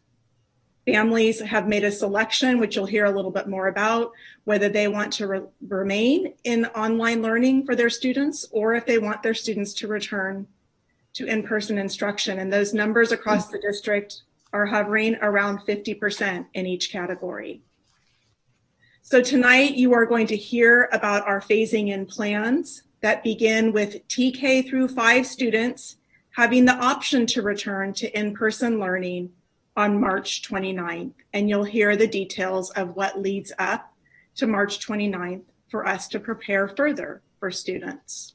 Families have made a selection, which you'll hear a little bit more about, whether they want to remain in online learning for their students or if they want their students to return to in-person instruction. And those numbers across the district are hovering around 50% in each category. So tonight you are going to hear about our phasing in plans that begin with TK through 5 students having the option to return to in-person learning on March 29th. And you'll hear the details of what leads up to March 29th for us to prepare further for students.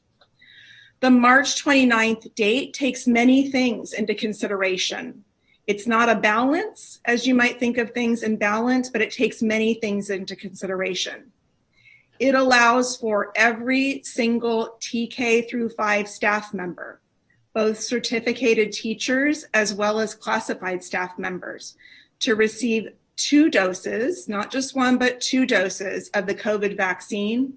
The March 29th date takes many things into consideration. It's not a balance, as you might think of things in balance, but it takes many things into consideration. It allows for every single TK through 5 staff member, both certificated teachers as well as classified staff members, to receive 2 doses, not just 1, but 2 doses of the COVID vaccine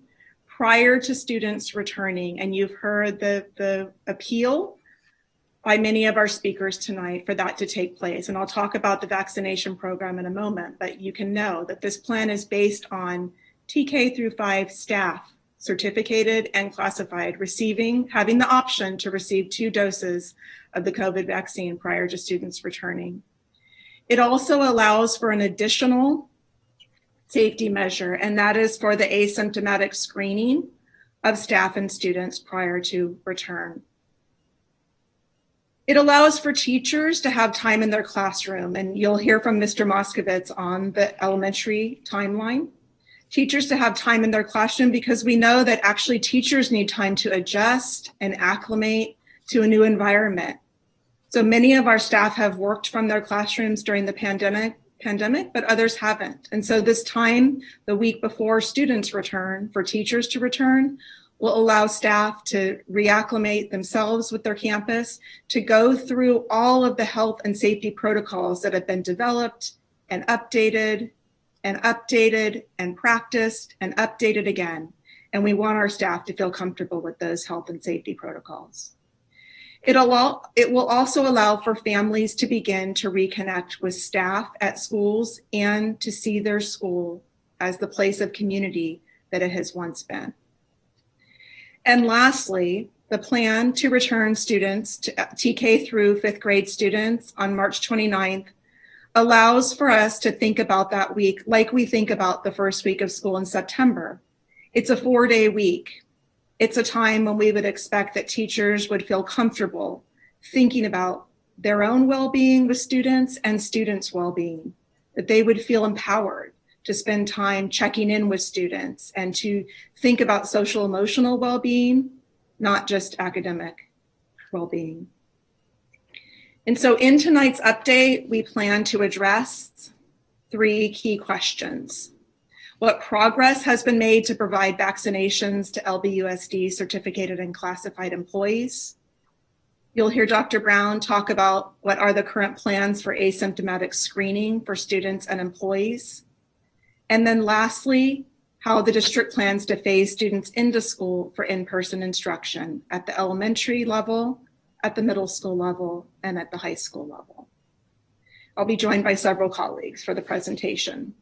prior to students returning. And you've heard the appeal by many of our speakers tonight for that to take place. And I'll talk about the vaccination program in a moment, but you can know that this plan is based on TK through 5 staff, certificated and classified, having the option to receive 2 doses of the COVID vaccine prior to students returning. It also allows for an additional safety measure, and that is for the asymptomatic screening of staff and students prior to return. It allows for teachers to have time in their classroom, and you'll hear from Mr. Moskovitz on the elementary timeline. Teachers to have time in their classroom because we know that actually teachers need time to adjust and acclimate to a new environment. So many of our staff have worked from their classrooms during the pandemic, but others haven't. And so this time, the week before students return, for teachers to return, will allow staff to reacclimate themselves with their campus, to go through all of the health and safety protocols that have been developed and updated and practiced and updated again. And we want our staff to feel comfortable with those health and safety protocols. It will also allow for families to begin to reconnect with staff at schools and to see their school as the place of community that it has once been. And lastly, the plan to return students to TK through 5th grade students on March 29th allows for us to think about that week like we think about the first week of school in September. It's a 4-day week. It's a time when we would expect that teachers would feel comfortable thinking about their own well-being with students and students' well-being, that they would feel empowered to spend time checking in with students and to think about social emotional well-being, not just academic well-being. And so in tonight's update, we plan to address 3 key questions. What progress has been made to provide vaccinations to LBUSD certificated and classified employees? You'll hear Dr. Brown talk about what are the current plans for asymptomatic screening for students and employees. And then lastly, how the district plans to phase students into school for in-person instruction at the elementary level, at the middle school level, and at the high school level. I'll be joined by several colleagues for the presentation.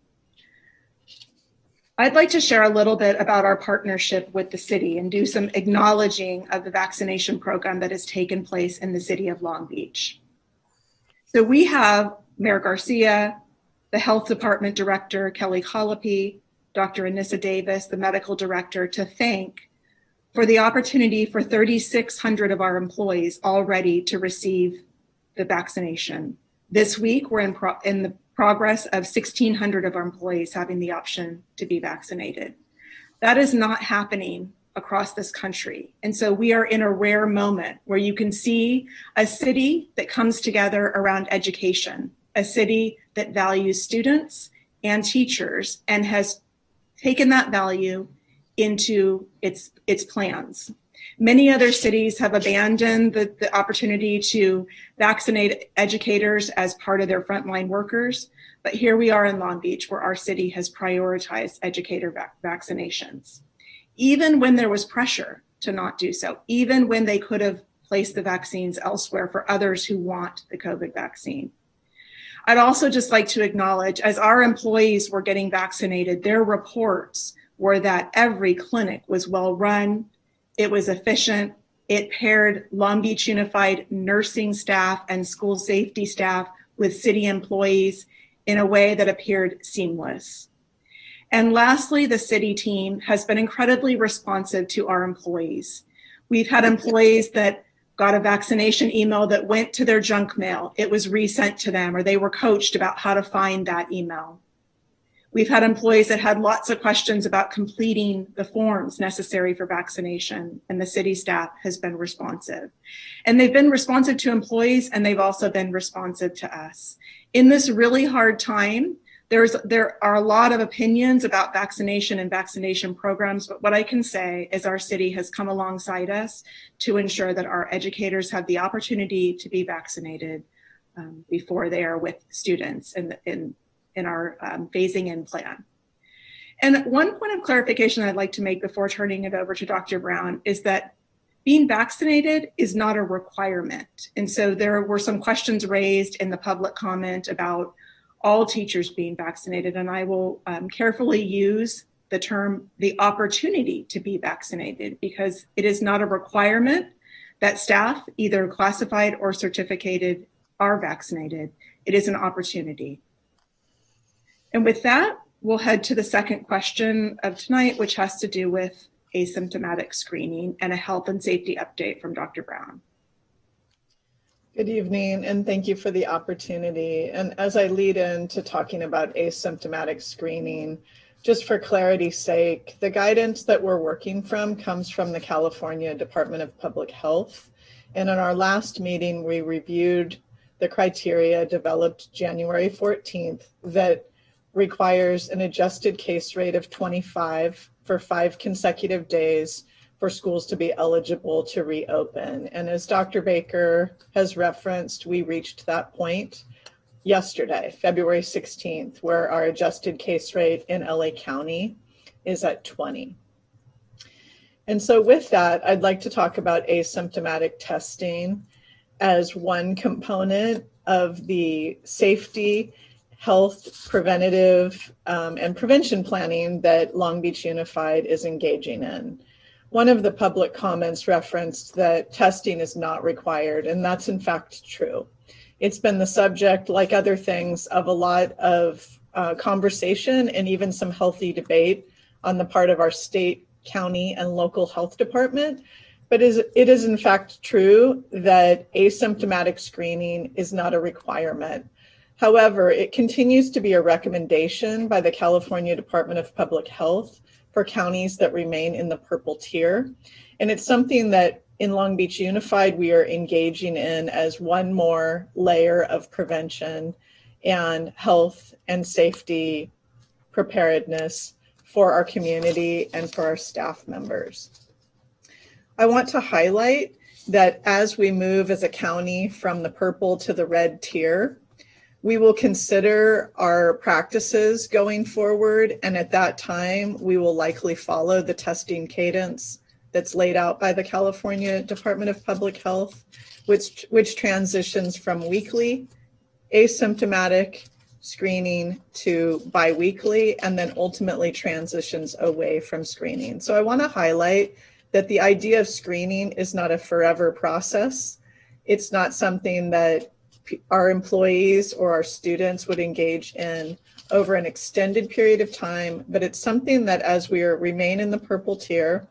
I'd like to share a little bit about our partnership with the city and do some acknowledging of the vaccination program that has taken place in the city of Long Beach. So we have Mayor Garcia, the Health Department Director, Kelly Colopy, Dr. Anissa Davis, the Medical Director, to thank for the opportunity for 3,600 of our employees already to receive the vaccination. This week, we're in the progress of 1,600 of our employees having the option to be vaccinated. That is not happening across this country. And so we are in a rare moment where you can see a city that comes together around education, a city that values students and teachers and has taken that value into its plans. Many other cities have abandoned the opportunity to vaccinate educators as part of their frontline workers, but here we are in Long Beach where our city has prioritized educator vaccinations. Even when there was pressure to not do so, even when they could have placed the vaccines elsewhere for others who want the COVID vaccine. I'd also just like to acknowledge, as our employees were getting vaccinated, their reports were that every clinic was well run, it was efficient, it paired Long Beach Unified nursing staff and school safety staff with city employees in a way that appeared seamless. And lastly, the city team has been incredibly responsive to our employees. We've had employees that got a vaccination email that went to their junk mail. It was resent to them, or they were coached about how to find that email. We've had employees that had lots of questions about completing the forms necessary for vaccination, and the city staff has been responsive. And they've been responsive to employees, and they've also been responsive to us. In this really hard time, there are a lot of opinions about vaccination and vaccination programs, but what I can say is our city has come alongside us to ensure that our educators have the opportunity to be vaccinated before they are with students in our phasing in plan. And one point of clarification I'd like to make before turning it over to Dr. Brown is that being vaccinated is not a requirement. And so there were some questions raised in the public comment about all teachers being vaccinated, and I will carefully use the term the opportunity to be vaccinated, because it is not a requirement that staff, either classified or certificated, are vaccinated. It is an opportunity. And with that, we'll head to the second question of tonight, which has to do with asymptomatic screening and a health and safety update from Dr. Brown. Good evening, and thank you for the opportunity. And as I lead into talking about asymptomatic screening, just for clarity's sake, the guidance that we're working from comes from the California Department of Public Health. And in our last meeting, we reviewed the criteria developed January 14th that requires an adjusted case rate of 25 for 5 consecutive days for schools to be eligible to reopen. And as Dr. Baker has referenced, we reached that point yesterday, February 16th, where our adjusted case rate in LA County is at 20. And so with that, I'd like to talk about asymptomatic testing as one component of the safety, health, preventative, and prevention planning that Long Beach Unified is engaging in. one of the public comments referenced that testing is not required, and that's in fact true. It's been the subject, like other things, of a lot of conversation and even some healthy debate on the part of our state, county, and local health department. But it is in fact true that asymptomatic screening is not a requirement. However, it continues to be a recommendation by the California Department of Public Health for counties that remain in the purple tier. And it's something that in Long Beach Unified we are engaging in as one more layer of prevention and health and safety preparedness for our community and for our staff members. I want to highlight that as we move as a county from the purple to the red tier, we will consider our practices going forward, and at that time, we will likely follow the testing cadence that's laid out by the California Department of Public Health, which transitions from weekly asymptomatic screening to biweekly, and then ultimately transitions away from screening. So I want to highlight that the idea of screening is not a forever process. It's not something that our employees or our students would engage in over an extended period of time, but it's something that as we remain in the purple tier,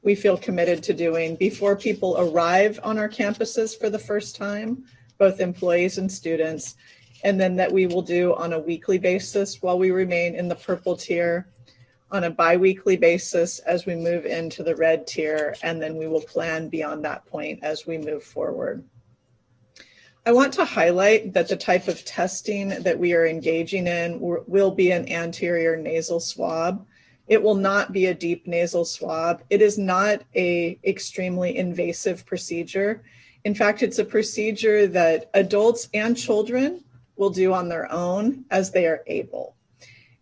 we feel committed to doing before people arrive on our campuses for the first time, both employees and students, and then that we will do on a weekly basis while we remain in the purple tier, on a bi-weekly basis as we move into the red tier, and then we will plan beyond that point as we move forward. I want to highlight that the type of testing that we are engaging in will be an anterior nasal swab. It will not be a deep nasal swab. It is not an extremely invasive procedure. In fact, it's a procedure that adults and children will do on their own as they are able.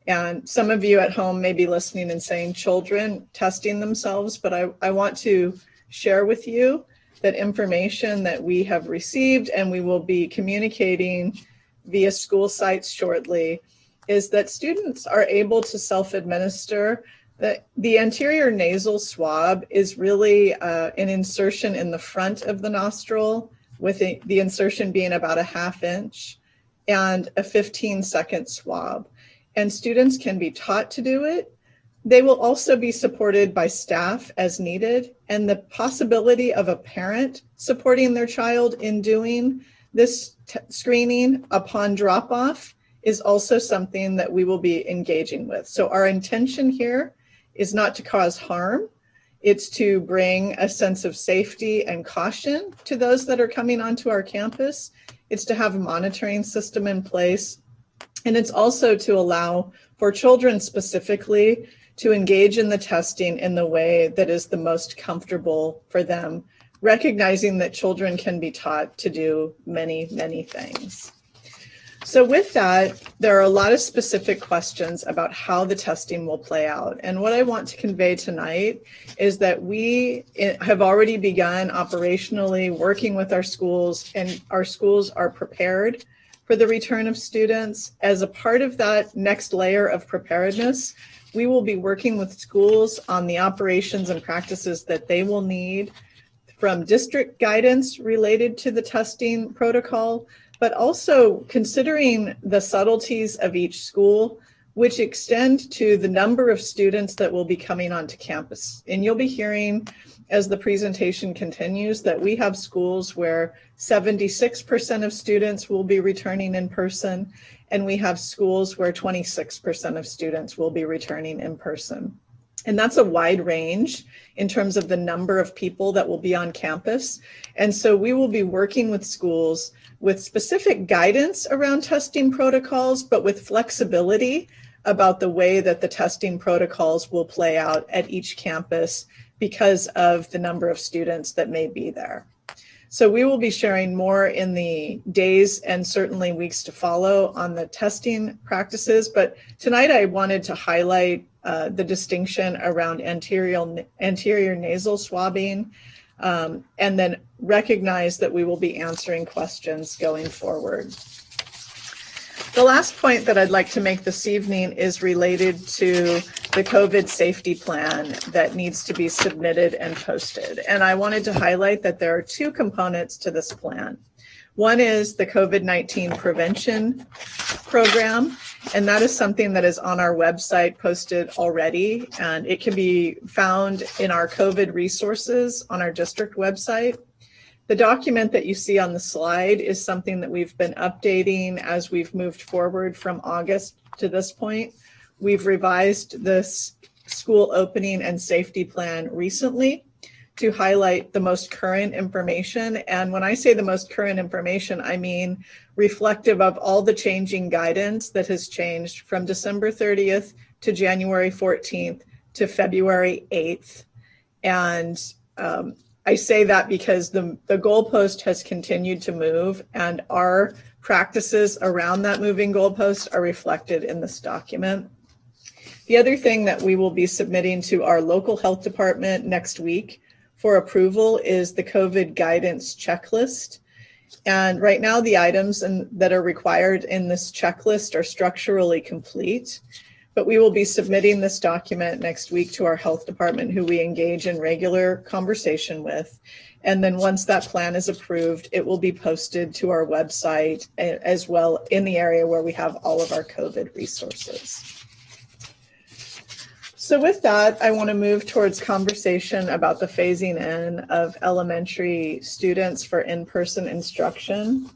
And some of you at home may be listening and saying children testing themselves, but I want to share with you that information that we have received and we will be communicating via school sites shortly is that students are able to self-administer. The anterior nasal swab is really an insertion in the front of the nostril, with the insertion being about a 1/2 inch, and a 15-second swab. And students can be taught to do it. They will also be supported by staff as needed, and the possibility of a parent supporting their child in doing this screening upon drop-off is also something that we will be engaging with. So our intention here is not to cause harm. It's to bring a sense of safety and caution to those that are coming onto our campus. It's to have a monitoring system in place. And it's also to allow for children specifically to engage in the testing in the way that is the most comfortable for them, recognizing that children can be taught to do many, many things. So with that, there are a lot of specific questions about how the testing will play out. And what I want to convey tonight is that we have already begun operationally working with our schools, and our schools are prepared for the return of students. As a part of that next layer of preparedness, we will be working with schools on the operations and practices that they will need, from district guidance related to the testing protocol, but also considering the subtleties of each school, which extend to the number of students that will be coming onto campus. And you'll be hearing as the presentation continues that we have schools where 76% of students will be returning in person, and we have schools where 26% of students will be returning in person. And that's a wide range in terms of the number of people that will be on campus. And so we will be working with schools with specific guidance around testing protocols, but with flexibility about the way that the testing protocols will play out at each campus because of the number of students that may be there. So we will be sharing more in the days and certainly weeks to follow on the testing practices. But tonight I wanted to highlight the distinction around anterior nasal swabbing, and then recognize that we will be answering questions going forward. The last point that I'd like to make this evening is related to the COVID safety plan that needs to be submitted and posted. And I wanted to highlight that there are two components to this plan. One is the COVID-19 prevention program, and that is something that is on our website posted already, and it can be found in our COVID resources on our district website. The document that you see on the slide is something that we've been updating as we've moved forward from August to this point. We've revised this school opening and safety plan recently to highlight the most current information. And when I say the most current information, I mean reflective of all the changing guidance that has changed from December 30th to January 14th to February 8th. And I say that because the goalpost has continued to move, and our practices around that moving goalpost are reflected in this document. The other thing that we will be submitting to our local health department next week for approval is the COVID guidance checklist. And right now the items that are required in this checklist are structurally complete. But we will be submitting this document next week to our health department, who we engage in regular conversation with. And then once that plan is approved, it will be posted to our website as well in the area where we have all of our COVID resources. So with that, I want to move towards conversation about the phasing in of elementary students for in-person instruction,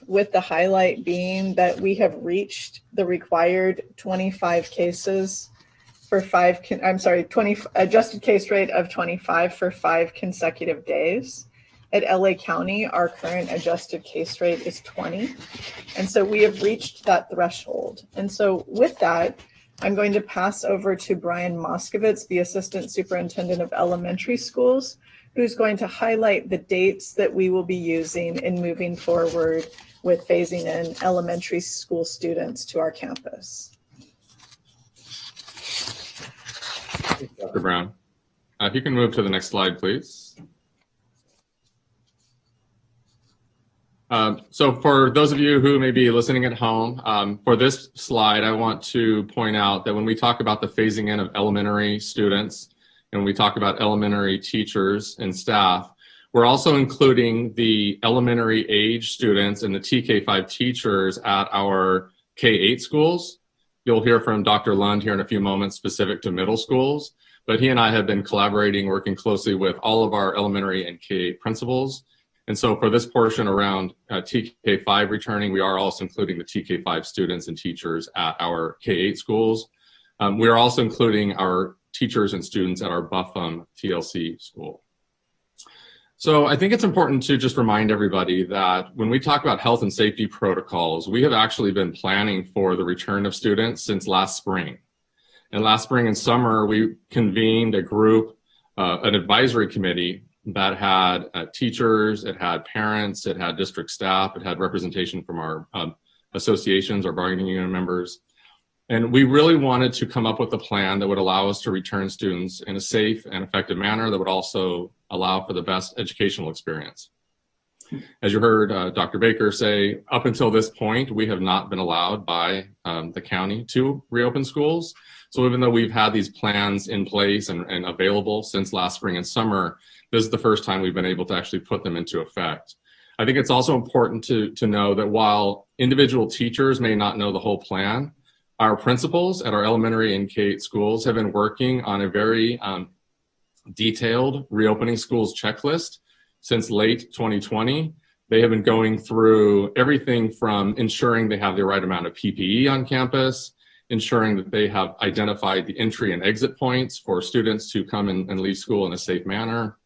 with the highlight being that we have reached the required 25 cases for adjusted case rate of 25 for 5 consecutive days. At LA County, our current adjusted case rate is 20. And so we have reached that threshold. And so with that, I'm going to pass over to Brian Moskovitz, the Assistant Superintendent of Elementary Schools, who's going to highlight the dates that we will be using in moving forward with phasing in elementary school students to our campus. Thanks, Dr. Brown. If you can move to the next slide, please. So for those of you who may be listening at home, for this slide, I want to point out that when we talk about the phasing in of elementary students, and we talk about elementary teachers and staff, we're also including the elementary age students and the TK5 teachers at our K-8 schools. You'll hear from Dr. Lund here in a few moments specific to middle schools, but he and I have been collaborating, working closely with all of our elementary and K-8 principals. And so for this portion around TK5 returning, we are also including the TK5 students and teachers at our K-8 schools. We are also including our teachers and students at our Buffum TLC school. So I think it's important to just remind everybody that when we talk about health and safety protocols, we have actually been planning for the return of students since last spring. And last spring and summer, we convened a group, an advisory committee that had teachers, it had parents, it had district staff, it had representation from our associations, our bargaining unit members. And we really wanted to come up with a plan that would allow us to return students in a safe and effective manner that would also allow for the best educational experience. As you heard Dr. Baker say, up until this point, we have not been allowed by the county to reopen schools. So even though we've had these plans in place and available since last spring and summer, this is the first time we've been able to actually put them into effect. I think it's also important to know that while individual teachers may not know the whole plan, our principals at our elementary and K-8 schools have been working on a very detailed reopening schools checklist since late 2020. They have been going through everything from ensuring they have the right amount of PPE on campus, ensuring that they have identified the entry and exit points for students to come and leave school in a safe manner.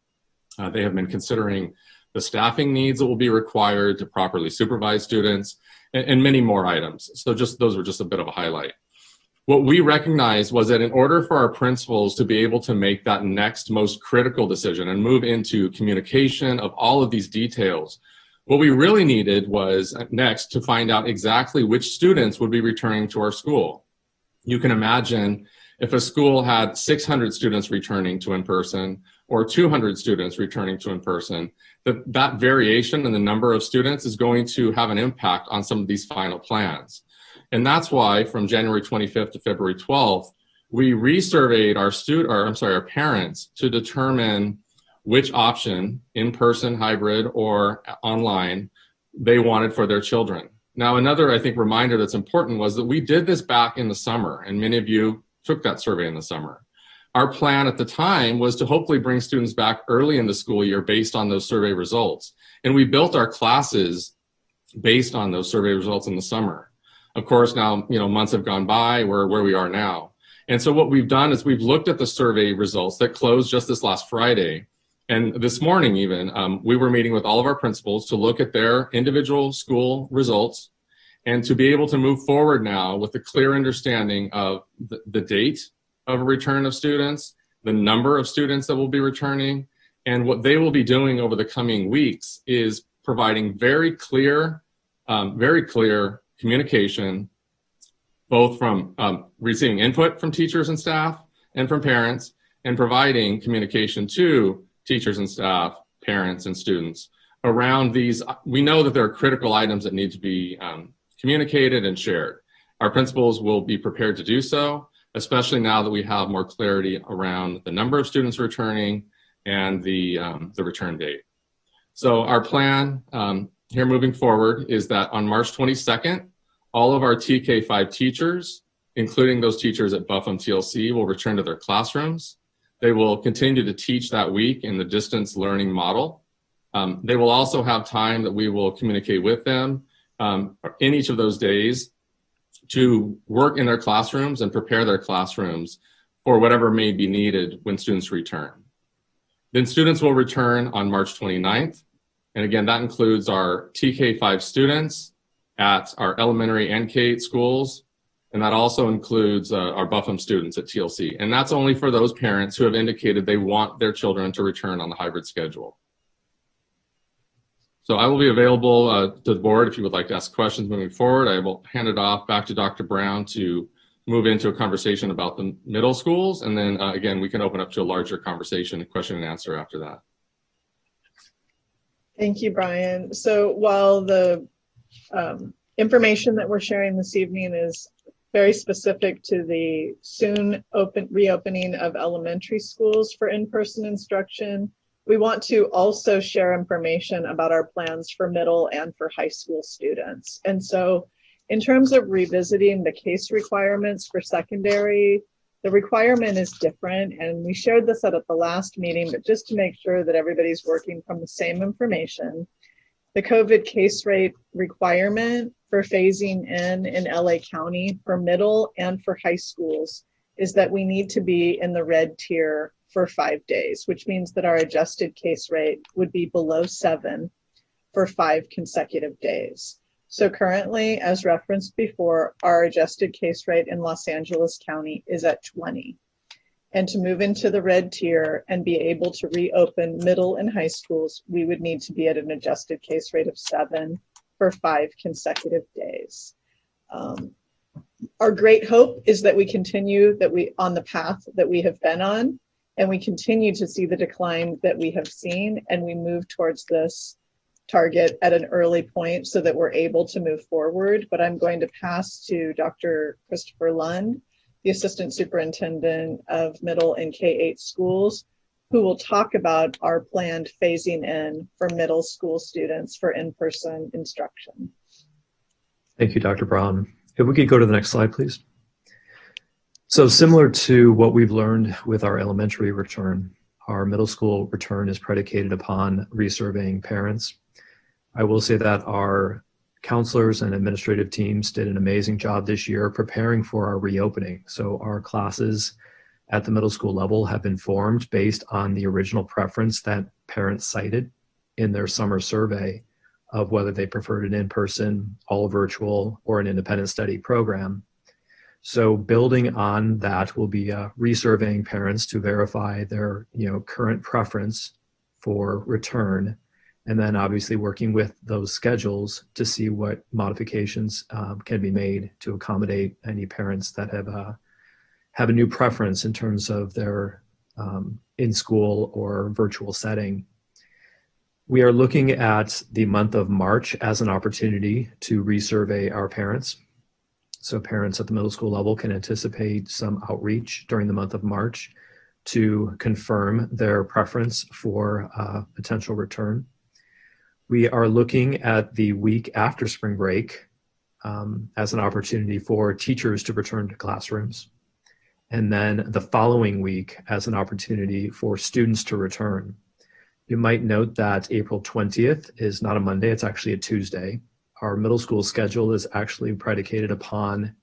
They have been considering the staffing needs that will be required to properly supervise students, and many more items. So those were just a bit of a highlight. What we recognized was that in order for our principals to be able to make that next most critical decision and move into communication of all of these details, what we really needed was next to find out exactly which students would be returning to our school. You can imagine if a school had 600 students returning to in-person or 200 students returning to in-person, that variation in the number of students is going to have an impact on some of these final plans. And that's why from January 25th to February 12th, we resurveyed our parents to determine which option, in-person, hybrid, or online, they wanted for their children. Now, another, I think, reminder that's important was that we did this back in the summer, and many of you took that survey in the summer. Our plan at the time was to hopefully bring students back early in the school year based on those survey results. And we built our classes based on those survey results in the summer. Of course, now, months have gone by, we're where we are now. And so what we've done is we've looked at the survey results that closed just this last Friday. And this morning even, we were meeting with all of our principals to look at their individual school results and to be able to move forward now with a clear understanding of the date of a return of students, the number of students that will be returning, and what they will be doing over the coming weeks is providing very clear communication, both from receiving input from teachers and staff and from parents, and providing communication to teachers and staff, parents and students around these. We know that there are critical items that need to be communicated and shared. Our principals will be prepared to do so, especially now that we have more clarity around the number of students returning and the return date. So our plan here moving forward is that on March 22nd, all of our TK5 teachers, including those teachers at Buffum TLC, will return to their classrooms. They will continue to teach that week in the distance learning model. They will also have time that we will communicate with them in each of those days to work in their classrooms and prepare their classrooms for whatever may be needed when students return. Then students will return on March 29th. And again, that includes our TK5 students at our elementary and K-8 schools. And that also includes our Buffum students at TLC. And that's only for those parents who have indicated they want their children to return on the hybrid schedule. So I will be available to the board if you would like to ask questions moving forward. I will hand it off back to Dr. Brown to move into a conversation about the middle schools. And then again, we can open up to a larger conversation, question and answer after that. Thank you, Brian. So while the information that we're sharing this evening is very specific to the soon reopening of elementary schools for in-person instruction, we want to also share information about our plans for middle and for high school students. And so in terms of revisiting the case requirements for secondary, the requirement is different. And we shared this at the last meeting, but just to make sure that everybody's working from the same information, the COVID case rate requirement for phasing in LA County for middle and for high schools is that we need to be in the red tier for 5 days, which means that our adjusted case rate would be below 7 for 5 consecutive days. So currently, as referenced before, our adjusted case rate in Los Angeles County is at 20. And to move into the red tier and be able to reopen middle and high schools, we would need to be at an adjusted case rate of 7 for 5 consecutive days. Our great hope is that we continue on the path that we have been on, and we continue to see the decline that we have seen, and we move towards this target at an early point so that we're able to move forward. But I'm going to pass to Dr. Christopher Lund, the Assistant Superintendent of Middle and K-8 schools, who will talk about our planned phasing in for middle school students for in-person instruction. Thank you, Dr. Braun. If we could go to the next slide, please. So similar to what we've learned with our elementary return, our middle school return is predicated upon resurveying parents. I will say that our counselors and administrative teams did an amazing job this year preparing for our reopening. So our classes at the middle school level have been formed based on the original preference that parents cited in their summer survey of whether they preferred an in-person, all virtual, or an independent study program. So building on that, we'll be resurveying parents to verify their current preference for return, and then obviously working with those schedules to see what modifications can be made to accommodate any parents that have a new preference in terms of their in-school or virtual setting. We are looking at the month of March as an opportunity to resurvey our parents. So parents at the middle school level can anticipate some outreach during the month of March to confirm their preference for potential return. We are looking at the week after spring break as an opportunity for teachers to return to classrooms. And then the following week as an opportunity for students to return. You might note that April 20th is not a Monday, it's actually a Tuesday. Our middle school schedule is actually predicated upon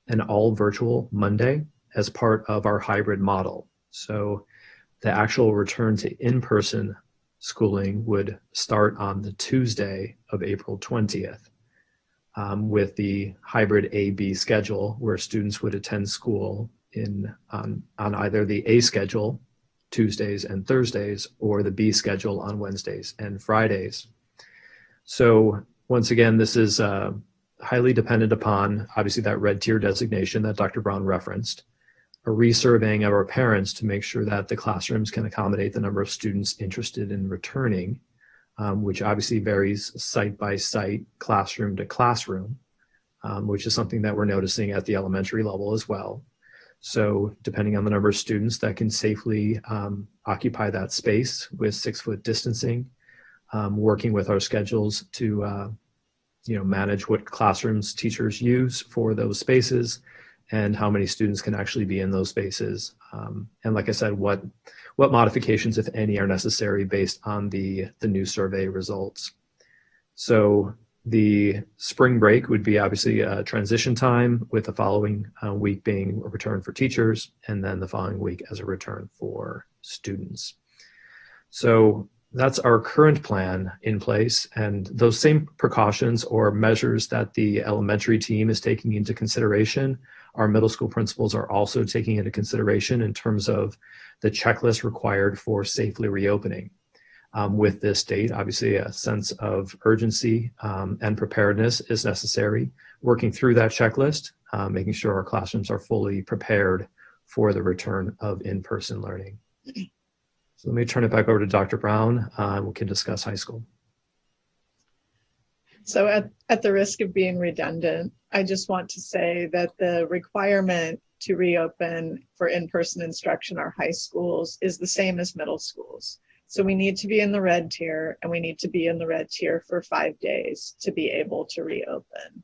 an all virtual Monday as part of our hybrid model. So the actual return to in-person schooling would start on the Tuesday of April 20th with the hybrid A-B schedule where students would attend school on either the A schedule, Tuesdays and Thursdays, or the B schedule on Wednesdays and Fridays. So once again, this is highly dependent upon, obviously, that red tier designation that Dr. Brown referenced, a resurveying of our parents to make sure that the classrooms can accommodate the number of students interested in returning, which obviously varies site by site, classroom to classroom, which is something that we're noticing at the elementary level as well. So depending on the number of students that can safely occupy that space with 6-foot distancing, working with our schedules to manage what classrooms teachers use for those spaces and how many students can actually be in those spaces. And like I said, what modifications, if any, are necessary based on the new survey results. So the spring break would be obviously a transition time, with the following week being a return for teachers, and then the following week as a return for students. So that's our current plan in place, and those same precautions or measures that the elementary team is taking into consideration, our middle school principals are also taking into consideration in terms of the checklist required for safely reopening. With this date, obviously a sense of urgency and preparedness is necessary, working through that checklist, making sure our classrooms are fully prepared for the return of in-person learning. So let me turn it back over to Dr. Brown. We can discuss high school. So at the risk of being redundant, I just want to say that the requirement to reopen for in-person instruction in our high schools is the same as middle schools. So we need to be in the red tier, and we need to be in the red tier for 5 days to be able to reopen.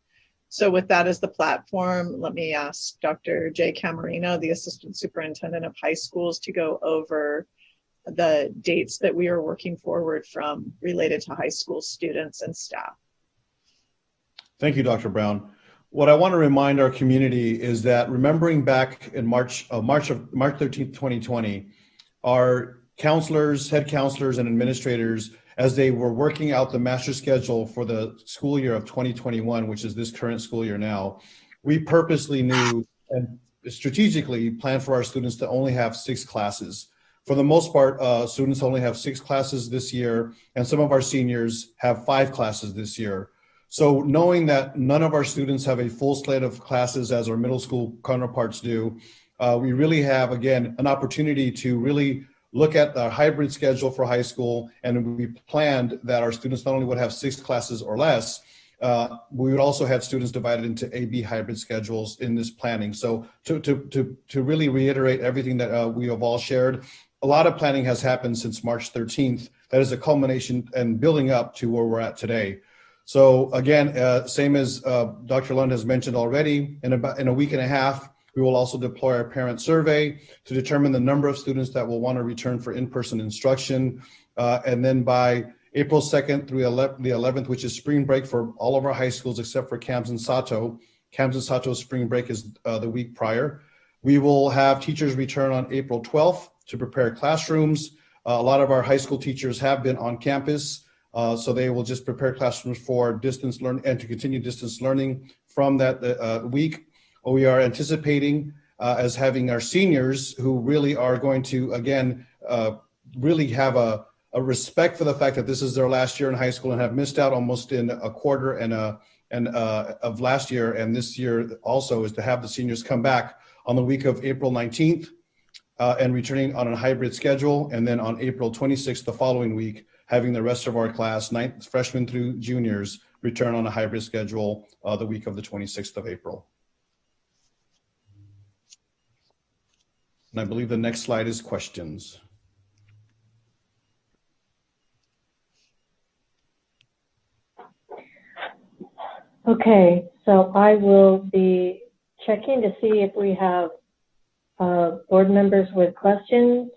So with that as the platform, let me ask Dr. Jay Camarino, the Assistant Superintendent of High Schools, to go over the dates that we are working forward from related to high school students and staff. Thank you, Dr. Brown. What I want to remind our community is that, remembering back in March 13th, 2020, our counselors, head counselors, and administrators, as they were working out the master schedule for the school year of 2021, which is this current school year now, we purposely knew and strategically planned for our students to only have 6 classes. For the most part, students only have 6 classes this year, and some of our seniors have 5 classes this year. So knowing that none of our students have a full slate of classes as our middle school counterparts do, we really have, again, an opportunity to really look at the hybrid schedule for high school, and we planned that our students not only would have 6 classes or less, we would also have students divided into A-B hybrid schedules in this planning. So to really reiterate everything that we have all shared, a lot of planning has happened since March 13th. That is a culmination and building up to where we're at today. So again, same as Dr. Lund has mentioned already, in a week and a half, we will also deploy our parent survey to determine the number of students that will want to return for in-person instruction. And then by April 2nd through the 11th, which is spring break for all of our high schools except for Camps and Sato. Camps and Sato's spring break is the week prior. We will have teachers return on April 12th to prepare classrooms. A lot of our high school teachers have been on campus, so they will just prepare classrooms for distance learning and to continue distance learning from that week. We are anticipating as having our seniors, who really are going to, again, really have a respect for the fact that this is their last year in high school and have missed out almost in a quarter of last year, and this year also, is to have the seniors come back on the week of April 19th and returning on a hybrid schedule, and then on April 26th, the following week, having the rest of our class, freshmen through juniors, return on a hybrid schedule the week of the 26th of April. And I believe the next slide is questions. Okay, so I will be checking to see if we have board members with questions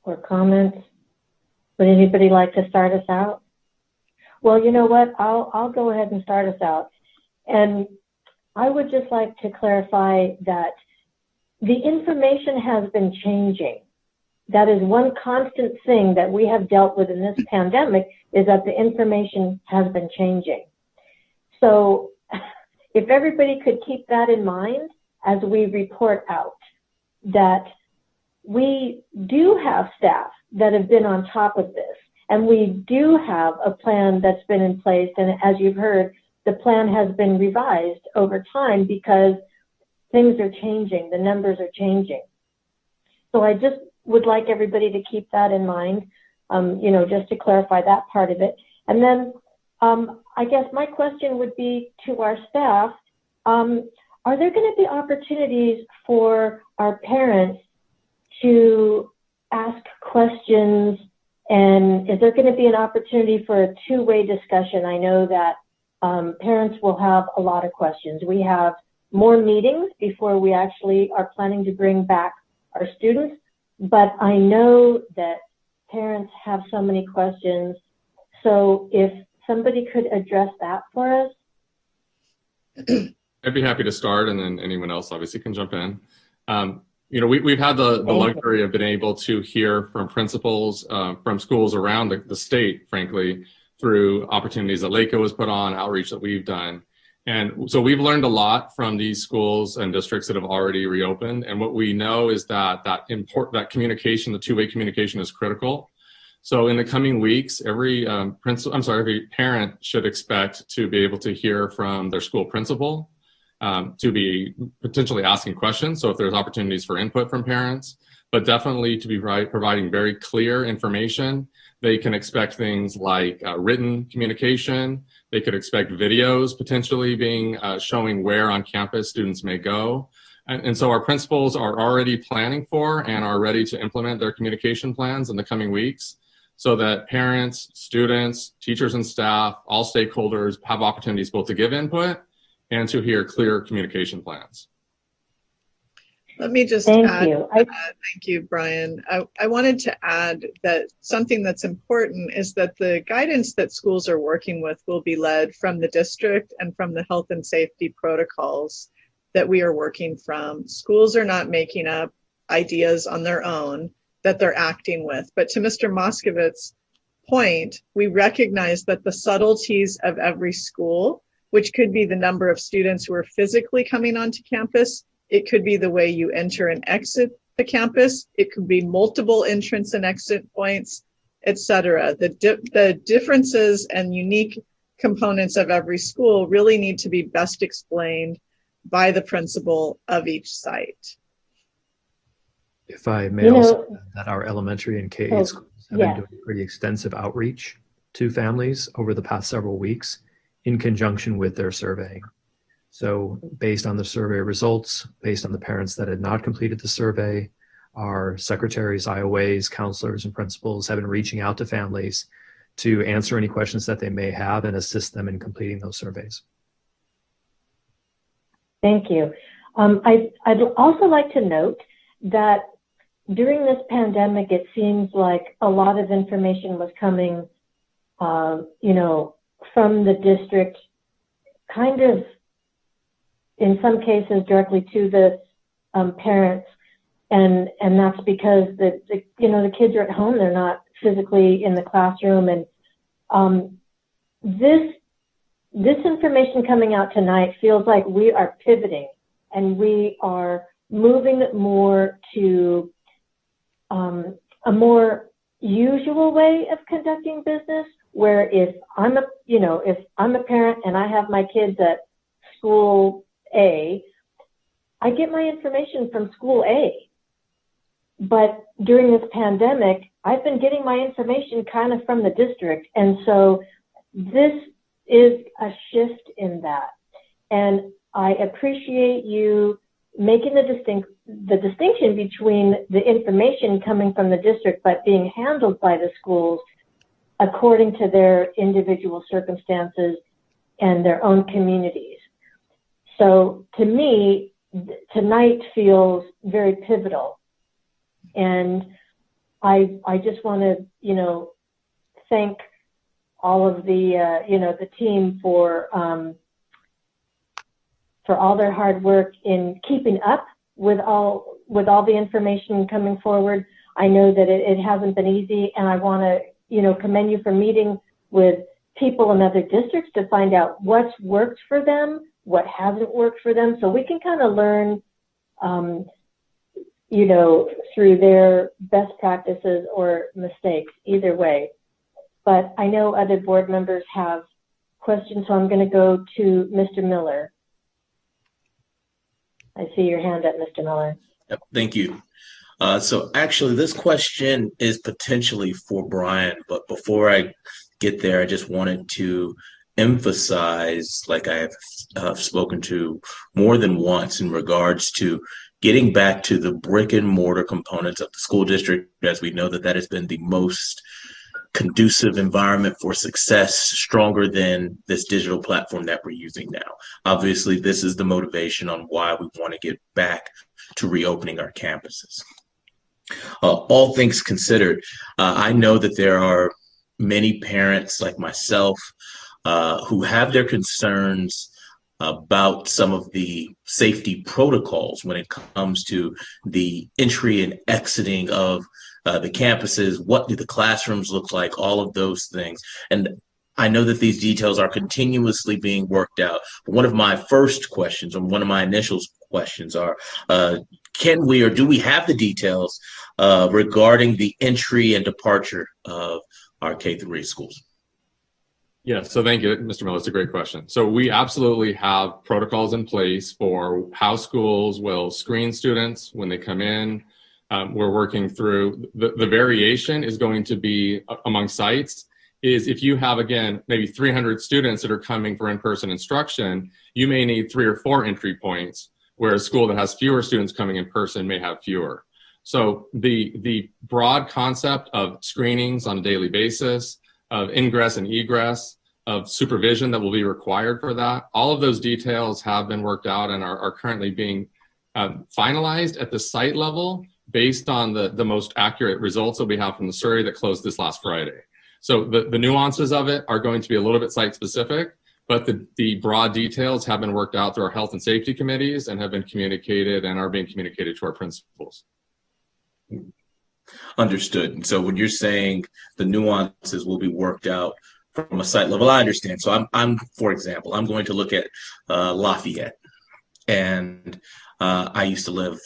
or comments. Would anybody like to start us out? Well, you know what? I'll go ahead and start us out. And I would just like to clarify that the information has been changing. That is one constant thing that we have dealt with in this pandemic, is that the information has been changing. So if everybody could keep that in mind as we report out, that we do have staff that have been on top of this, and we do have a plan that's been in place. And as you've heard, the plan has been revised over time because things are changing, the numbers are changing. So I just would like everybody to keep that in mind, you know, just to clarify that part of it. And then I guess my question would be to our staff, are there going to be opportunities for our parents to ask questions, and is there going to be an opportunity for a two-way discussion? I know that parents will have a lot of questions. We have more meetings before we actually are planning to bring back our students, but I know that parents have so many questions. So if somebody could address that for us. I'd be happy to start, and then anyone else obviously can jump in. You know, we've had the luxury of being able to hear from principals from schools around the state, frankly, through opportunities that LACO has put on, outreach that we've done. And so we've learned a lot from these schools and districts that have already reopened. And what we know is that that communication, the two-way communication, is critical. So in the coming weeks, every parent should expect to be able to hear from their school principal, to be potentially asking questions. So if there's opportunities for input from parents, but definitely to be providing very clear information. They can expect things like written communication. They could expect videos potentially being showing where on campus students may go. And so our principals are already planning for and are ready to implement their communication plans in the coming weeks so that parents, students, teachers and staff, all stakeholders have opportunities both to give input and to hear clear communication plans. Let me just add, thank you, Brian. I wanted to add that something that's important is that the guidance that schools are working with will be led from the district and from the health and safety protocols that we are working from. Schools are not making up ideas on their own that they're acting with. But to Mr. Moskowitz's point, we recognize that the subtleties of every school, which could be the number of students who are physically coming onto campus, it could be the way you enter and exit the campus. It could be multiple entrance and exit points, etc. The differences and unique components of every school really need to be best explained by the principal of each site. If I may also add that our elementary and K-8 schools have been doing pretty extensive outreach to families over the past several weeks in conjunction with their surveying. So based on the survey results, based on the parents that had not completed the survey, our secretaries, IOAs, counselors, and principals have been reaching out to families to answer any questions that they may have and assist them in completing those surveys. Thank you. I'd also like to note that during this pandemic, it seems like a lot of information was coming, you know, from the district, kind of, in some cases, directly to the parents, and that's because the kids are at home; they're not physically in the classroom, and this information coming out tonight feels like we are pivoting and we are moving more to a more usual way of conducting business, where if I'm a parent and I have my kids at school A, I get my information from school A. But during this pandemic, I've been getting my information kind of from the district. And so this is a shift in that. And I appreciate you making the distinction between the information coming from the district but being handled by the schools according to their individual circumstances and their own communities. So to me, tonight feels very pivotal. And I just want to, thank all of the, the team for all their hard work in keeping up with all the information coming forward. I know that it hasn't been easy, and I want to, commend you for meeting with people in other districts to find out what's worked for them, what hasn't worked for them, so we can kind of learn, through their best practices or mistakes, either way. But I know other board members have questions, so I'm going to go to Mr. Miller. I see your hand up, Mr. Miller. Yep, thank you. So actually, this question is potentially for Brian, but before I get there, I just wanted to emphasize, like I have spoken to more than once, in regards to getting back to the brick and mortar components of the school district, as we know that has been the most conducive environment for success, stronger than this digital platform that we're using now. Obviously, this is the motivation on why we want to get back to reopening our campuses. All things considered, I know that there are many parents like myself who have their concerns about some of the safety protocols when it comes to the entry and exiting of the campuses. What do the classrooms look like? All of those things. And I know that these details are continuously being worked out. But one of my first questions, or one of my initial questions are, can we or do we have the details regarding the entry and departure of our K-3 schools? Yeah, so thank you, Mr. Miller. It's a great question. So we absolutely have protocols in place for how schools will screen students when they come in. We're working through, the variation is going to be among sites, is if you have, again, maybe 300 students that are coming for in-person instruction, you may need 3 or 4 entry points, where a school that has fewer students coming in person may have fewer. So the broad concept of screenings on a daily basis, of ingress and egress, of supervision that will be required for that, all of those details have been worked out and are currently being finalized at the site level based on the most accurate results that we have from the survey that closed this last Friday. So the nuances of it are going to be a little bit site specific, but the broad details have been worked out through our health and safety committees and have been communicated and are being communicated to our principals. Understood. And so when you're saying the nuances will be worked out from a site level, I understand. So I'm for example, I'm going to look at Lafayette, and I used to live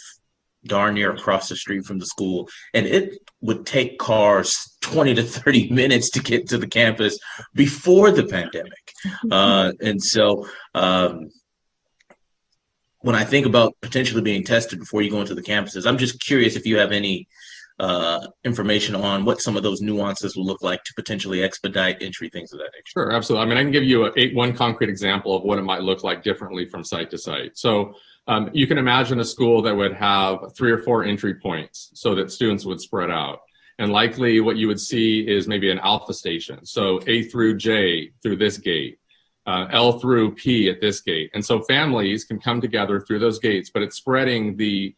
darn near across the street from the school, and it would take cars 20 to 30 minutes to get to the campus before the pandemic. And so when I think about potentially being tested before you go into the campuses, I'm just curious if you have any information on what some of those nuances will look like to potentially expedite entry, things of that nature. Sure, absolutely. I mean, I can give you one concrete example of what it might look like differently from site to site. So you can imagine a school that would have 3 or 4 entry points so that students would spread out. And likely what you would see is maybe an alpha station. So A through J through this gate, L through P at this gate. And so families can come together through those gates, but it's spreading the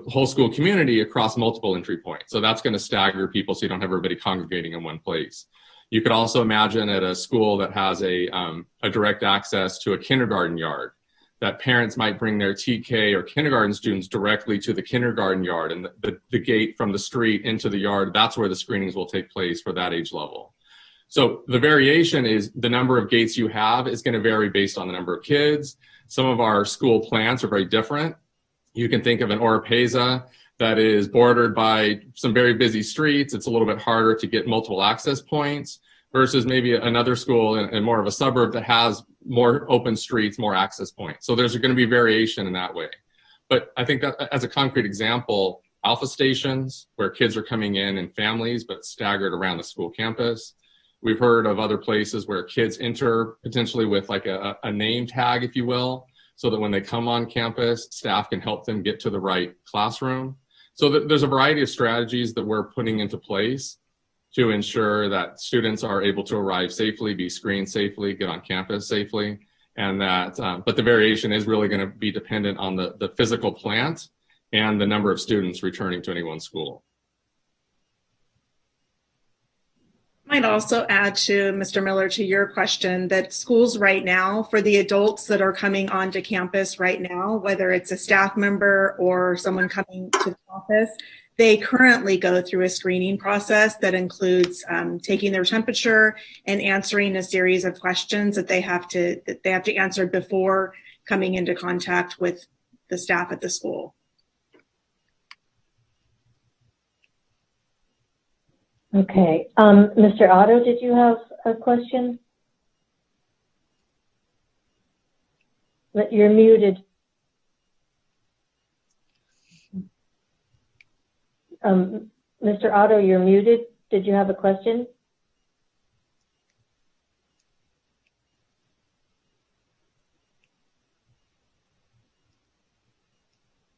whole school community across multiple entry points. So that's going to stagger people so you don't have everybody congregating in one place. You could also imagine at a school that has a direct access to a kindergarten yard, that parents might bring their TK or kindergarten students directly to the kindergarten yard, and the gate from the street into the yard, that's where the screenings will take place for that age level. So the variation is the number of gates you have is going to vary based on the number of kids. Some of our school plants are very different. You can think of an Oropesa that is bordered by some very busy streets. It's a little bit harder to get multiple access points versus maybe another school in more of a suburb that has more open streets, more access points. So there's going to be variation in that way. But I think that as a concrete example, alpha stations where kids are coming in families but staggered around the school campus. We've heard of other places where kids enter potentially with like a name tag, if you will. so that when they come on campus, staff can help them get to the right classroom. So there's a variety of strategies that we're putting into place to ensure that students are able to arrive safely, be screened safely, get on campus safely, and that, but the variation is really going to be dependent on the physical plant and the number of students returning to any one school. I might also add to Mr. Miller, to your question, that schools right now, for the adults that are coming onto campus right now, whether it's a staff member or someone coming to the office, they currently go through a screening process that includes taking their temperature and answering a series of questions that they have to answer before coming into contact with the staff at the school. Okay. Mr. Otto, did you have a question? You're muted. Mr. Otto, you're muted. Did you have a question?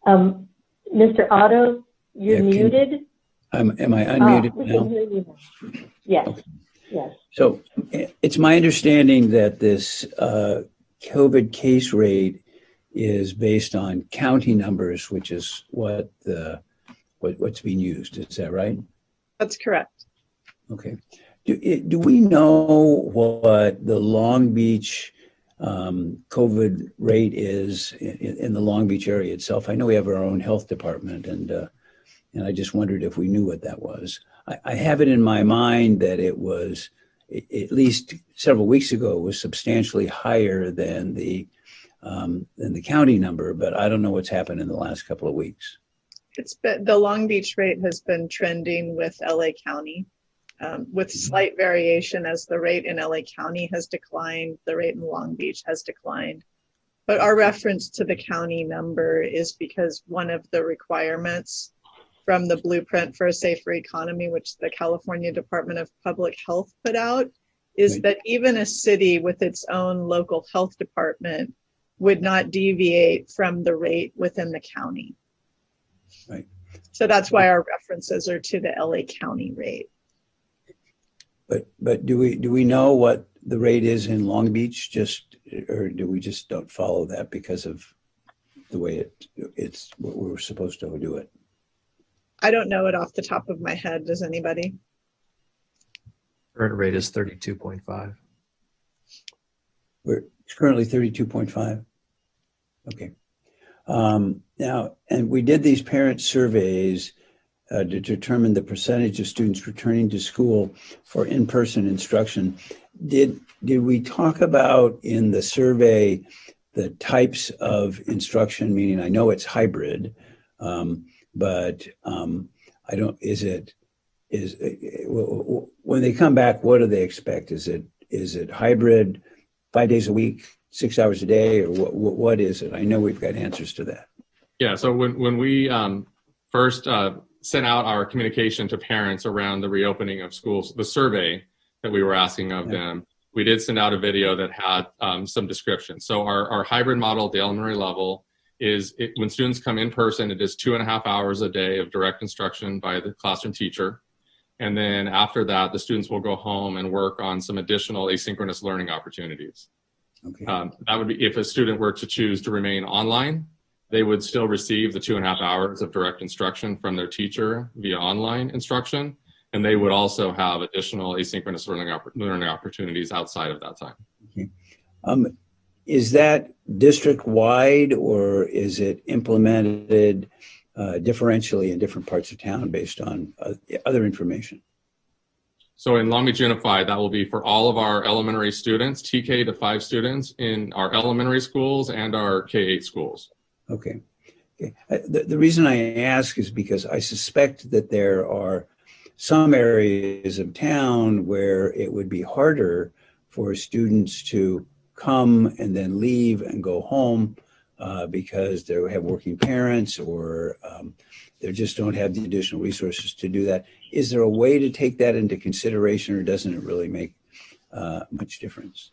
Mr. Otto, you're muted. Am I unmuted we now? can hear you now. Yes. Okay. Yes. So it's my understanding that this COVID case rate is based on county numbers, which is what's being used. Is that right? That's correct. Okay. Do we know what the Long Beach COVID rate is in the Long Beach area itself? I know we have our own health department, and I just wondered if we knew what that was. I have it in my mind that it was, at least several weeks ago, it was substantially higher than the county number, but I don't know what's happened in the last couple of weeks. It's been, the Long Beach rate has been trending with LA County, with slight variation as the rate in LA County has declined, the rate in Long Beach has declined. But our reference to the county number is because one of the requirements from the Blueprint for a Safer Economy, which the California Department of Public Health put out, is that even a city with its own local health department would not deviate from the rate within the county. Right. So that's why our references are to the LA County rate. But do we know what the rate is in Long Beach, or do we just don't follow that because of the way it's what we're supposed to do it? I don't know it off the top of my head. Does anybody? Current rate is 32.5. It's currently 32.5. Okay. Now, and we did these parent surveys to determine the percentage of students returning to school for in-person instruction. Did we talk about in the survey the types of instruction? Meaning, I know it's hybrid, but I don't. When they come back, what do they expect? Is it hybrid, 5 days a week, 6 hours a day, or what is it? I know we've got answers to that. Yeah. So when we first sent out our communication to parents around the reopening of schools, the survey that we were asking of them, we did send out a video that had some description. So our hybrid model at the elementary level is when students come in person, it is 2.5 hours a day of direct instruction by the classroom teacher. And then after that, the students will go home and work on some additional asynchronous learning opportunities. Okay. That would be if a student were to choose to remain online, they would still receive the 2.5 hours of direct instruction from their teacher via online instruction. And they would also have additional asynchronous learning opportunities outside of that time. Okay. Is that district-wide, or is it implemented differentially in different parts of town based on other information? So in Long Beach Unified, that will be for all of our elementary students, TK to 5 students in our elementary schools and our K-8 schools. Okay. The reason I ask is because I suspect that there are some areas of town where it would be harder for students to come and then leave and go home because they have working parents, or they just don't have the additional resources to do that. Is there a way to take that into consideration, or doesn't it really make much difference?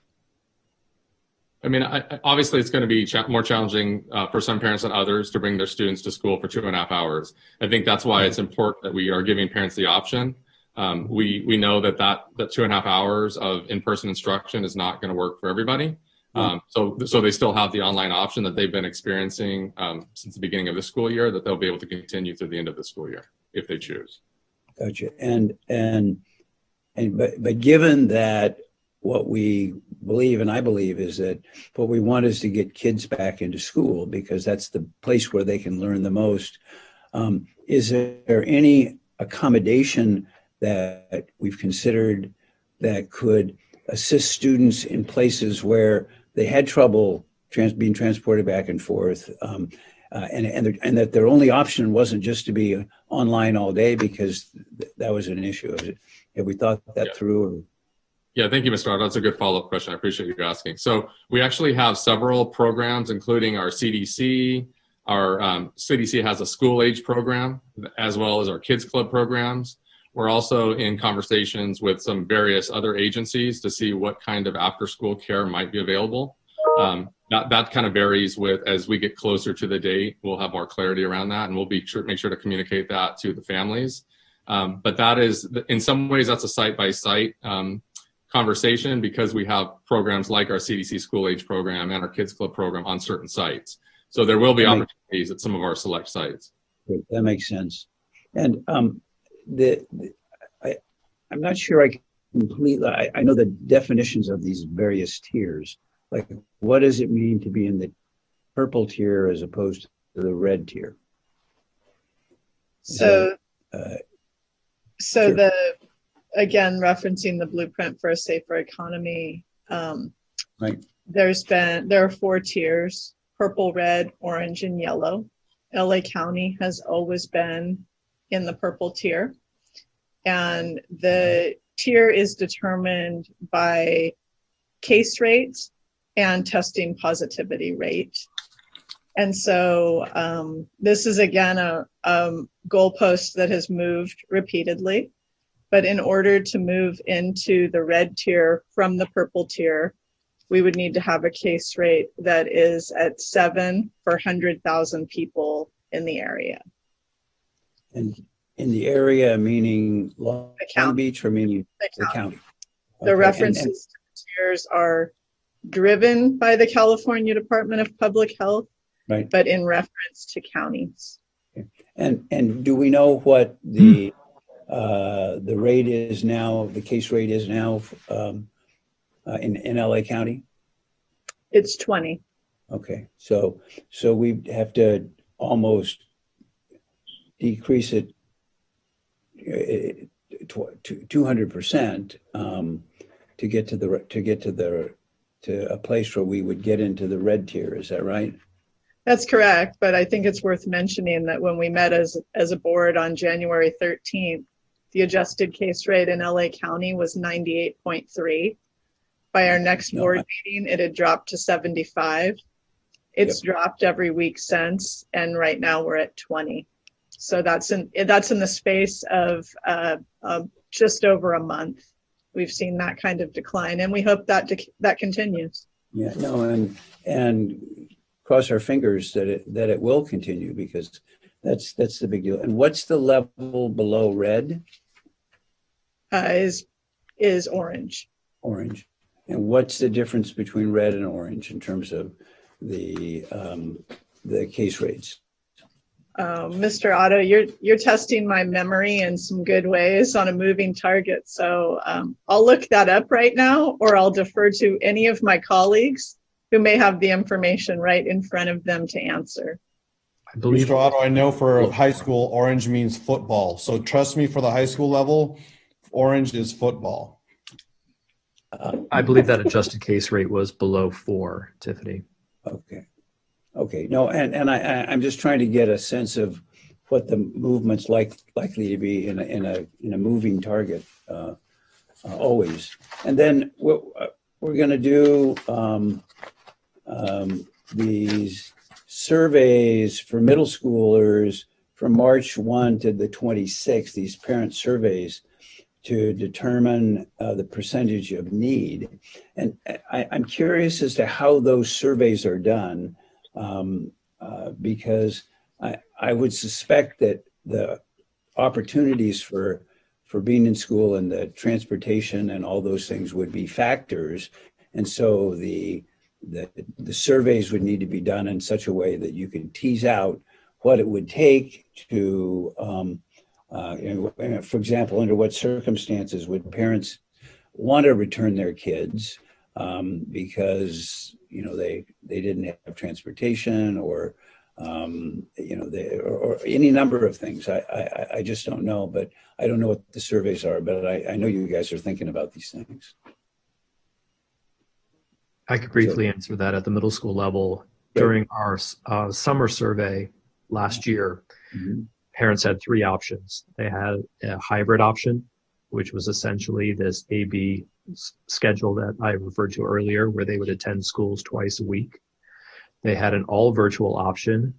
I mean, obviously it's going to be more challenging for some parents than others to bring their students to school for 2.5 hours. I think that's why it's important that we are giving parents the option. We know that 2.5 hours of in-person instruction is not going to work for everybody. So they still have the online option that they've been experiencing since the beginning of the school year, that they'll be able to continue through the end of the school year if they choose. Gotcha. But given that what we believe, and I believe, is that what we want is to get kids back into school because that's the place where they can learn the most. Is there any accommodation that we've considered that could assist students in places where they had trouble being transported back and forth, and that their only option wasn't just to be online all day because that was an issue? Have we thought that through? Or? Yeah, thank you, Mr. Otto. That's a good follow-up question. I appreciate you asking. So we actually have several programs, including our CDC. Our CDC has a school age program, as well as our Kids Club programs. We're also in conversations with some various other agencies to see what kind of after-school care might be available. That kind of varies as we get closer to the date. We'll have more clarity around that, and we'll make sure to communicate that to the families. But that is, in some ways, that's a site-by-site conversation because we have programs like our CDC School Age program and our Kids Club program on certain sites. So there will be opportunities at some of our select sites. Great. That makes sense. And I'm not sure I completely, I know the definitions of these various tiers. Like, what does it mean to be in the purple tier as opposed to the red tier? Again, referencing the Blueprint for a Safer Economy, right. There are 4 tiers: purple, red, orange, and yellow. LA County has always been in the purple tier, and the tier is determined by case rate and testing positivity rate. And so this is, again, a goalpost that has moved repeatedly. But in order to move into the red tier from the purple tier, we would need to have a case rate that is at 7 per 100,000 people in the area. And in the area, meaning Long Beach, or meaning the county? The references to the tiers are driven by the California Department of Public Health, right, but in reference to counties. Okay. And do we know what the rate is now, the case rate is now in LA County? It's 20. Okay, so we have to almost decrease it to 200% to get to a place where we would get into the red tier. Is that right? That's correct, but I think it's worth mentioning that when we met as a board on January 13th, the adjusted case rate in LA County was 98.3. By our next board meeting, it had dropped to 75. It's dropped every week since, and right now we're at 20. So that's in the space of just over a month. We've seen that kind of decline, and we hope that that continues. Yeah, no, and cross our fingers that it will continue, because that's the big deal. And what's the level below red? Is orange. Orange. And what's the difference between red and orange in terms of the case rates? Mr. Otto, you're testing my memory in some good ways on a moving target. So I'll look that up right now, or I'll defer to any of my colleagues who may have the information right in front of them to answer. I believe, Mr. Otto, I know for high school, orange means football. So trust me, for the high school level, orange is football. I believe that adjusted case rate was below 4, Tiffany. Okay. No, and I'm just trying to get a sense of what the movement's likely to be in a moving target always. And then we're going to do these surveys for middle schoolers from March 1 to the 26th, these parent surveys, to determine the percentage of need. And I'm curious as to how those surveys are done, because I would suspect that the opportunities for being in school and the transportation and all those things would be factors. And so the surveys would need to be done in such a way that you can tease out what it would take to, for example, under what circumstances would parents want to return their kids because they didn't have transportation or or any number of things. I just don't know, but I don't know what the surveys are, but I know you guys are thinking about these things. I could briefly answer that at the middle school level. During our summer survey last year, parents had three options. They had a hybrid option, which was essentially this A-B schedule that I referred to earlier, where they would attend schools twice a week. They had an all virtual option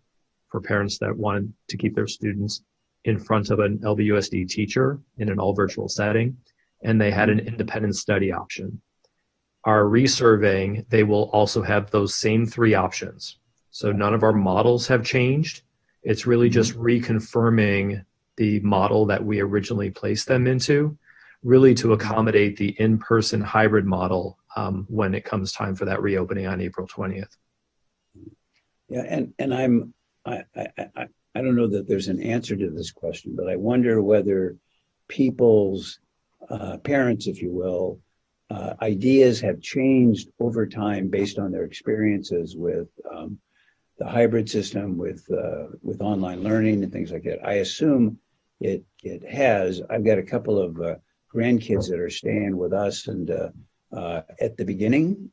for parents that wanted to keep their students in front of an LBUSD teacher in an all virtual setting. And they had an independent study option. Our resurveying, they will also have those same three options. So none of our models have changed. It's really just reconfirming the model that we originally placed them into, really to accommodate the in-person hybrid model when it comes time for that reopening on April 20th. Yeah, and I don't know that there's an answer to this question, but I wonder whether people's parents, if you will, ideas have changed over time based on their experiences with the hybrid system, with online learning and things like that. I assume it has. I've got a couple of grandkids that are staying with us, and at the beginning,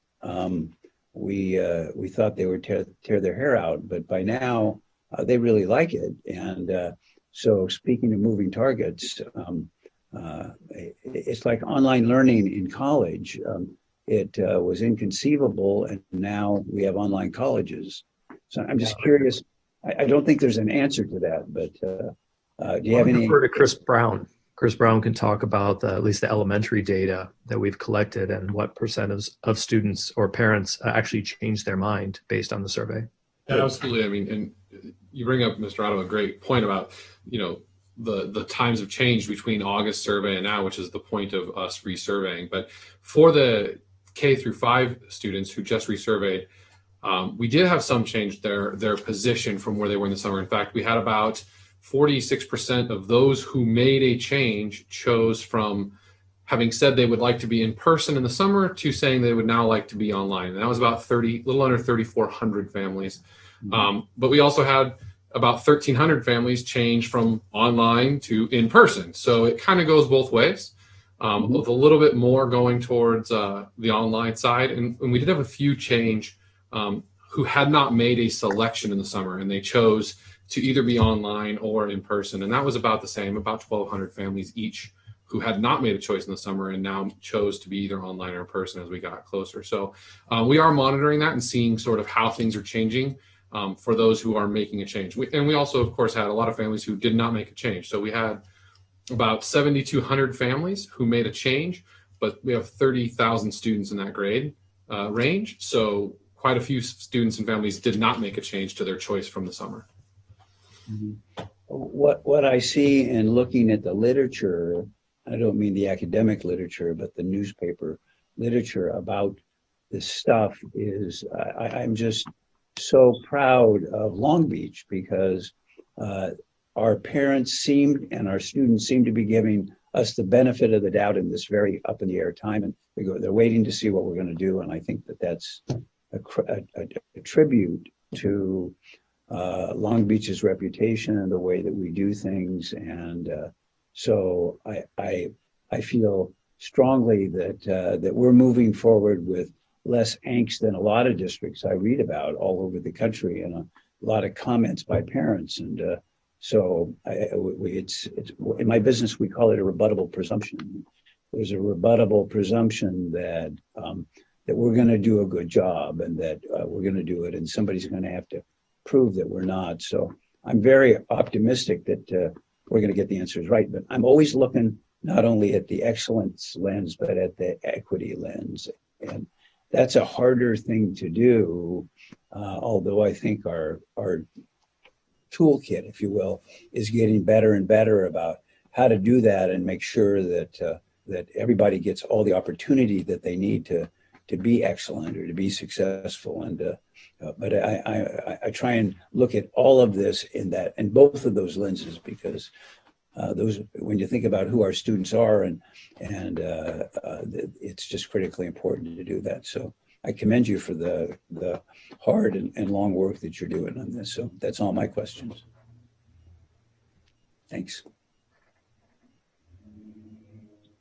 we thought they would tear their hair out, but by now they really like it. And so, speaking of moving targets, it's like online learning in college. It was inconceivable, and now we have online colleges. So I'm just curious. I don't think there's an answer to that, but do you have any? Refer to Chris Brown. Chris Brown can talk about at least the elementary data that we've collected and what percent of students or parents actually change their mind based on the survey. Yeah, absolutely. I mean, and you bring up, Mr. Otto, a great point about, the times have changed between August survey and now, which is the point of us resurveying. But for the K through 5 students who just resurveyed, we did have some change their position from where they were in the summer. In fact, we had about 46% of those who made a change chose from having said they would like to be in person in the summer to saying they would now like to be online. And that was about little under 3,400 families. But we also had about 1,300 families change from online to in person. So it kind of goes both ways, with a little bit more going towards the online side. And we did have a few change who had not made a selection in the summer, and they chose to either be online or in person. And that was about the same, about 1,200 families each who had not made a choice in the summer and now chose to be either online or in person as we got closer. So we are monitoring that and seeing sort of how things are changing for those who are making a change. And we also, of course, had a lot of families who did not make a change. So we had about 7,200 families who made a change, but we have 30,000 students in that grade range. So quite a few students and families did not make a change to their choice from the summer. What I see in looking at the literature, I don't mean the academic literature, but the newspaper literature about this stuff is I'm just so proud of Long Beach because our parents and our students seem to be giving us the benefit of the doubt in this very up in the air time. And they're waiting to see what we're going to do. And I think that's a tribute to Long Beach's reputation and the way that we do things. And so I feel strongly that we're moving forward with less angst than a lot of districts I read about all over the country, and a lot of comments by parents. And so it's in my business, we call it a rebuttable presumption. There's a rebuttable presumption that we're going to do a good job and that we're going to do it, and somebody's going to have to prove that we're not. So I'm very optimistic that we're going to get the answers right, but I'm always looking not only at the excellence lens, but at the equity lens. And that's a harder thing to do, although I think our toolkit, if you will, is getting better and better about how to do that and make sure that that everybody gets all the opportunity that they need to be excellent or to be successful. And but I try and look at all of this in both of those lenses, because those, when you think about who our students are, and it's just critically important to do that. So I commend you for the hard and long work that you're doing on this. So that's all my questions. Thanks.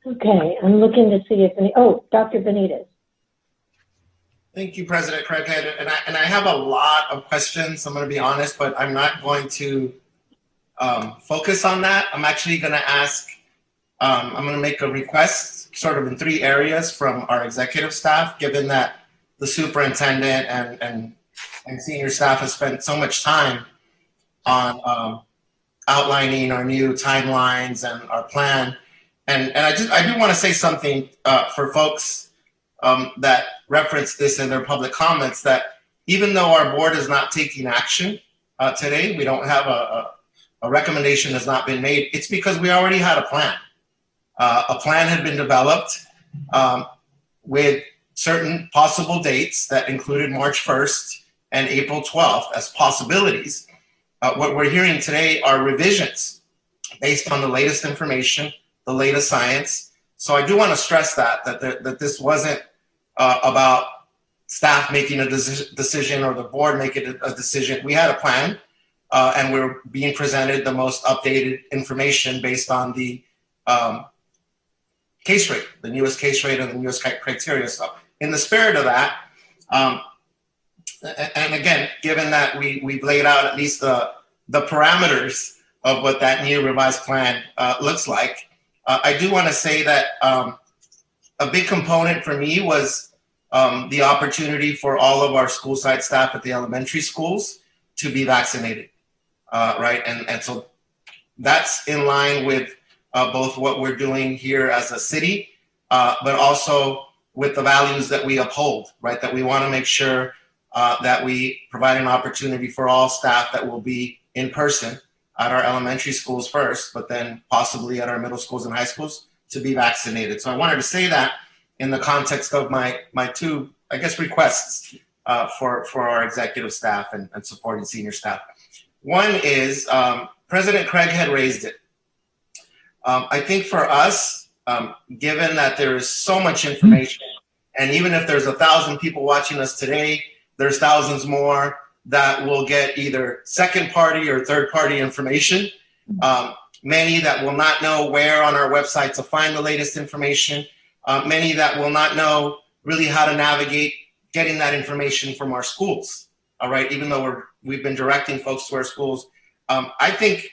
Okay, I'm looking to see if any, Dr. Benitez. Thank you, President Craighead. And I have a lot of questions, I'm going to be honest, but I'm not going to focus on that. I'm actually going to ask, I'm going to make a request sort of in 3 areas from our executive staff, given that the superintendent and senior staff has spent so much time on outlining our new timelines and our plan. And I do want to say something for folks that reference this in their public comments, that even though our board is not taking action today, we don't have a recommendation has not been made, it's because we already had a plan. A plan had been developed with certain possible dates that included March 1st and April 12th as possibilities. What we're hearing today are revisions based on the latest information, the latest science. So I do want to stress that this wasn't about staff making a decision or the board making a decision. We had a plan, and we're being presented the most updated information based on the case rate, the newest case rate and the newest criteria. So in the spirit of that, and again, given that we've laid out at least the parameters of what that new revised plan looks like, I do want to say that a big component for me was the opportunity for all of our school site staff at the elementary schools to be vaccinated, right? And so that's in line with both what we're doing here as a city, but also with the values that we uphold, right? That we want to make sure that we provide an opportunity for all staff that will be in person at our elementary schools first, but then possibly at our middle schools and high schools to be vaccinated. So I wanted to say that in the context of my 2, I guess, requests for our executive staff and supporting senior staff. One is, President Craig had raised it. I think for us, given that there is so much information, and even if there's 1,000 people watching us today, there's thousands more that will get either second party or third party information. Many that will not know where on our website to find the latest information. Many that will not know really how to navigate getting that information from our schools. All right, even though we've been directing folks to our schools, I think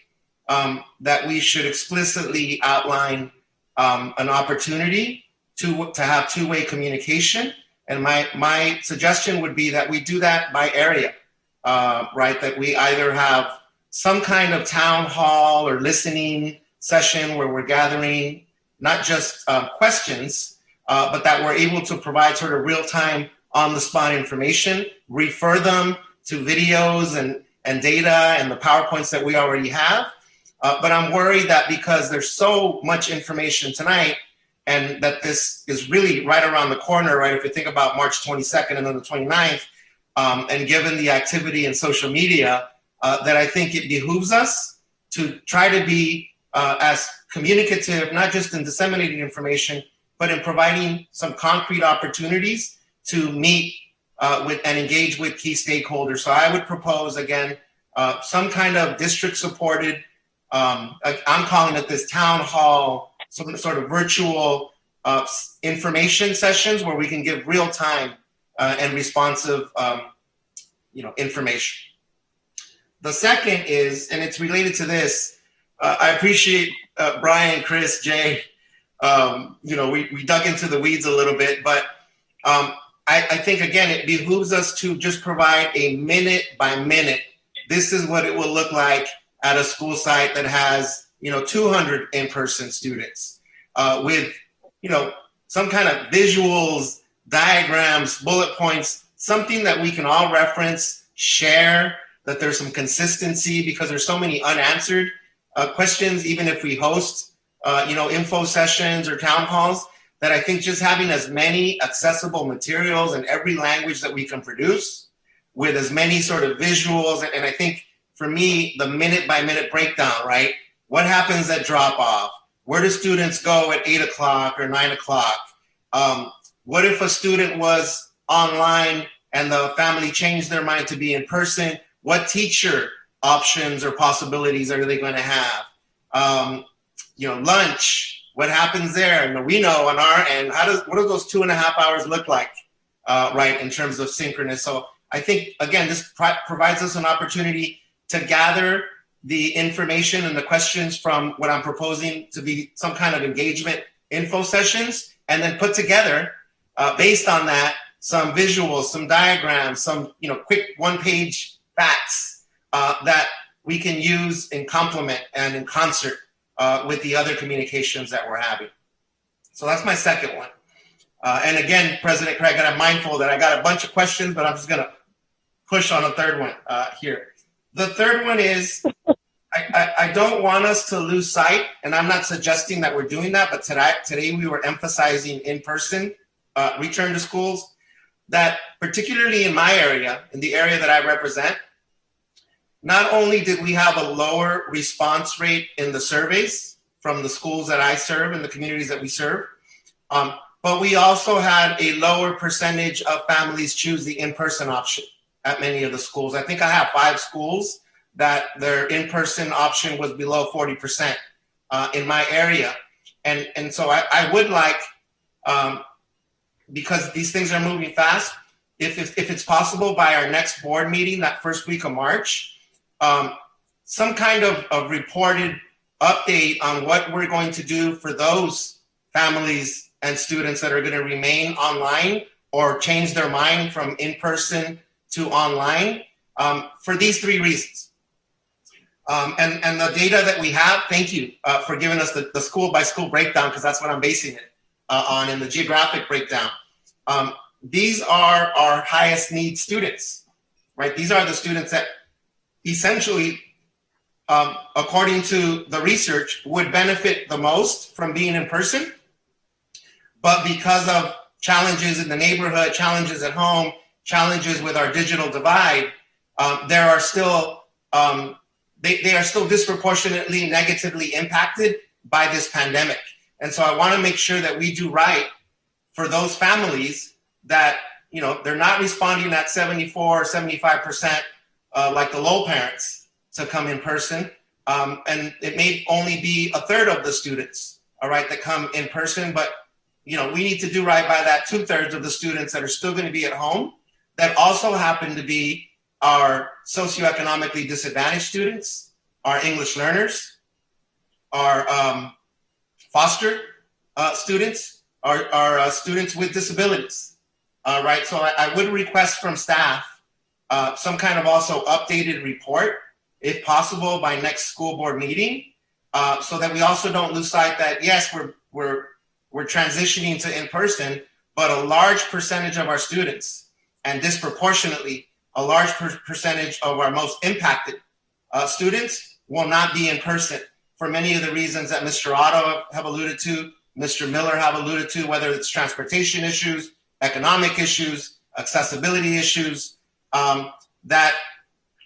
that we should explicitly outline an opportunity to have 2-way communication. And my suggestion would be that we do that by area, right? That we either have some kind of town hall or listening session where we're gathering not just questions, but that we're able to provide sort of real-time, on-the-spot information, refer them to videos and data and the PowerPoints that we already have. But I'm worried that because there's so much information tonight, and that this is really right around the corner, right? If you think about March 22nd and then the 29th, and given the activity in social media, that I think it behooves us to try to be as communicative, not just in disseminating information, but in providing some concrete opportunities to meet with and engage with key stakeholders. So I would propose, again, some kind of district-supported, I'm calling it this town hall, some sort of virtual information sessions where we can give real-time and responsive information. The second is, and it's related to this, I appreciate Brian, Chris, Jay, we dug into the weeds a little bit, but I think, again, it behooves us to just provide a minute by minute. This is what it will look like at a school site that has 200 in-person students. with, some kind of visuals, diagrams, bullet points, something that we can all reference, share, that there's some consistency, because there's so many unanswered questions, even if we host, info sessions or town halls, that I think just having as many accessible materials in every language that we can produce with as many sort of visuals. And I think for me, the minute by minute breakdown, right? What happens at drop off? Where do students go at 8 o'clock or 9 o'clock? What if a student was online and the family changed their mind to be in person? What teacher options or possibilities are they going to have? Lunch, what happens there? And we know on our end, what do those 2.5 hours look like, right, in terms of synchronous? So I think, again, this provides us an opportunity to gather the information and the questions from what I'm proposing to be some kind of engagement info sessions, and then put together, based on that, some visuals, some diagrams, some quick one-page facts that we can use in complement and in concert with the other communications that we're having. So that's my second one. And again, President Craig, I'm mindful that I got a bunch of questions, but I'm just going to push on a third one here. The third one is, I don't want us to lose sight, and I'm not suggesting that we're doing that, but today we were emphasizing in-person return to schools, that particularly in my area, in the area that I represent, not only did we have a lower response rate in the surveys from the schools that I serve and the communities that we serve, but we also had a lower percentage of families choose the in-person option at many of the schools. I think I have 5 schools that their in-person option was below 40% in my area. And so I would like, because these things are moving fast, if it's possible by our next board meeting, that first week of March, some kind of reported update on what we're going to do for those families and students that are going to remain online or change their mind from in-person to online, for these 3 reasons. And the data that we have, thank you for giving us the school by school breakdown, because that's what I'm basing it on, in the geographic breakdown. These are our highest need students, right? These are the students that essentially, according to the research, would benefit the most from being in person. But because of challenges in the neighborhood, challenges at home, challenges with our digital divide, there are still, they are still disproportionately negatively impacted by this pandemic. And so I want to make sure that we do right for those families that, they're not responding at 74 or 75% like the Lowell parents to come in person. And it may only be a third of the students, all right, that come in person. But, we need to do right by that 2/3 of the students that are still going to be at home, that also happen to be our socioeconomically disadvantaged students, our English learners, our foster students, our students with disabilities, right? So I would request from staff some kind of also updated report, if possible, by next school board meeting, so that we also don't lose sight that, yes, we're transitioning to in-person, but a large percentage of our students, and disproportionately a large percentage of our most impacted students, will not be in person for many of the reasons that Mr. Otto have alluded to, Mr. Miller have alluded to, whether it's transportation issues, economic issues, accessibility issues, that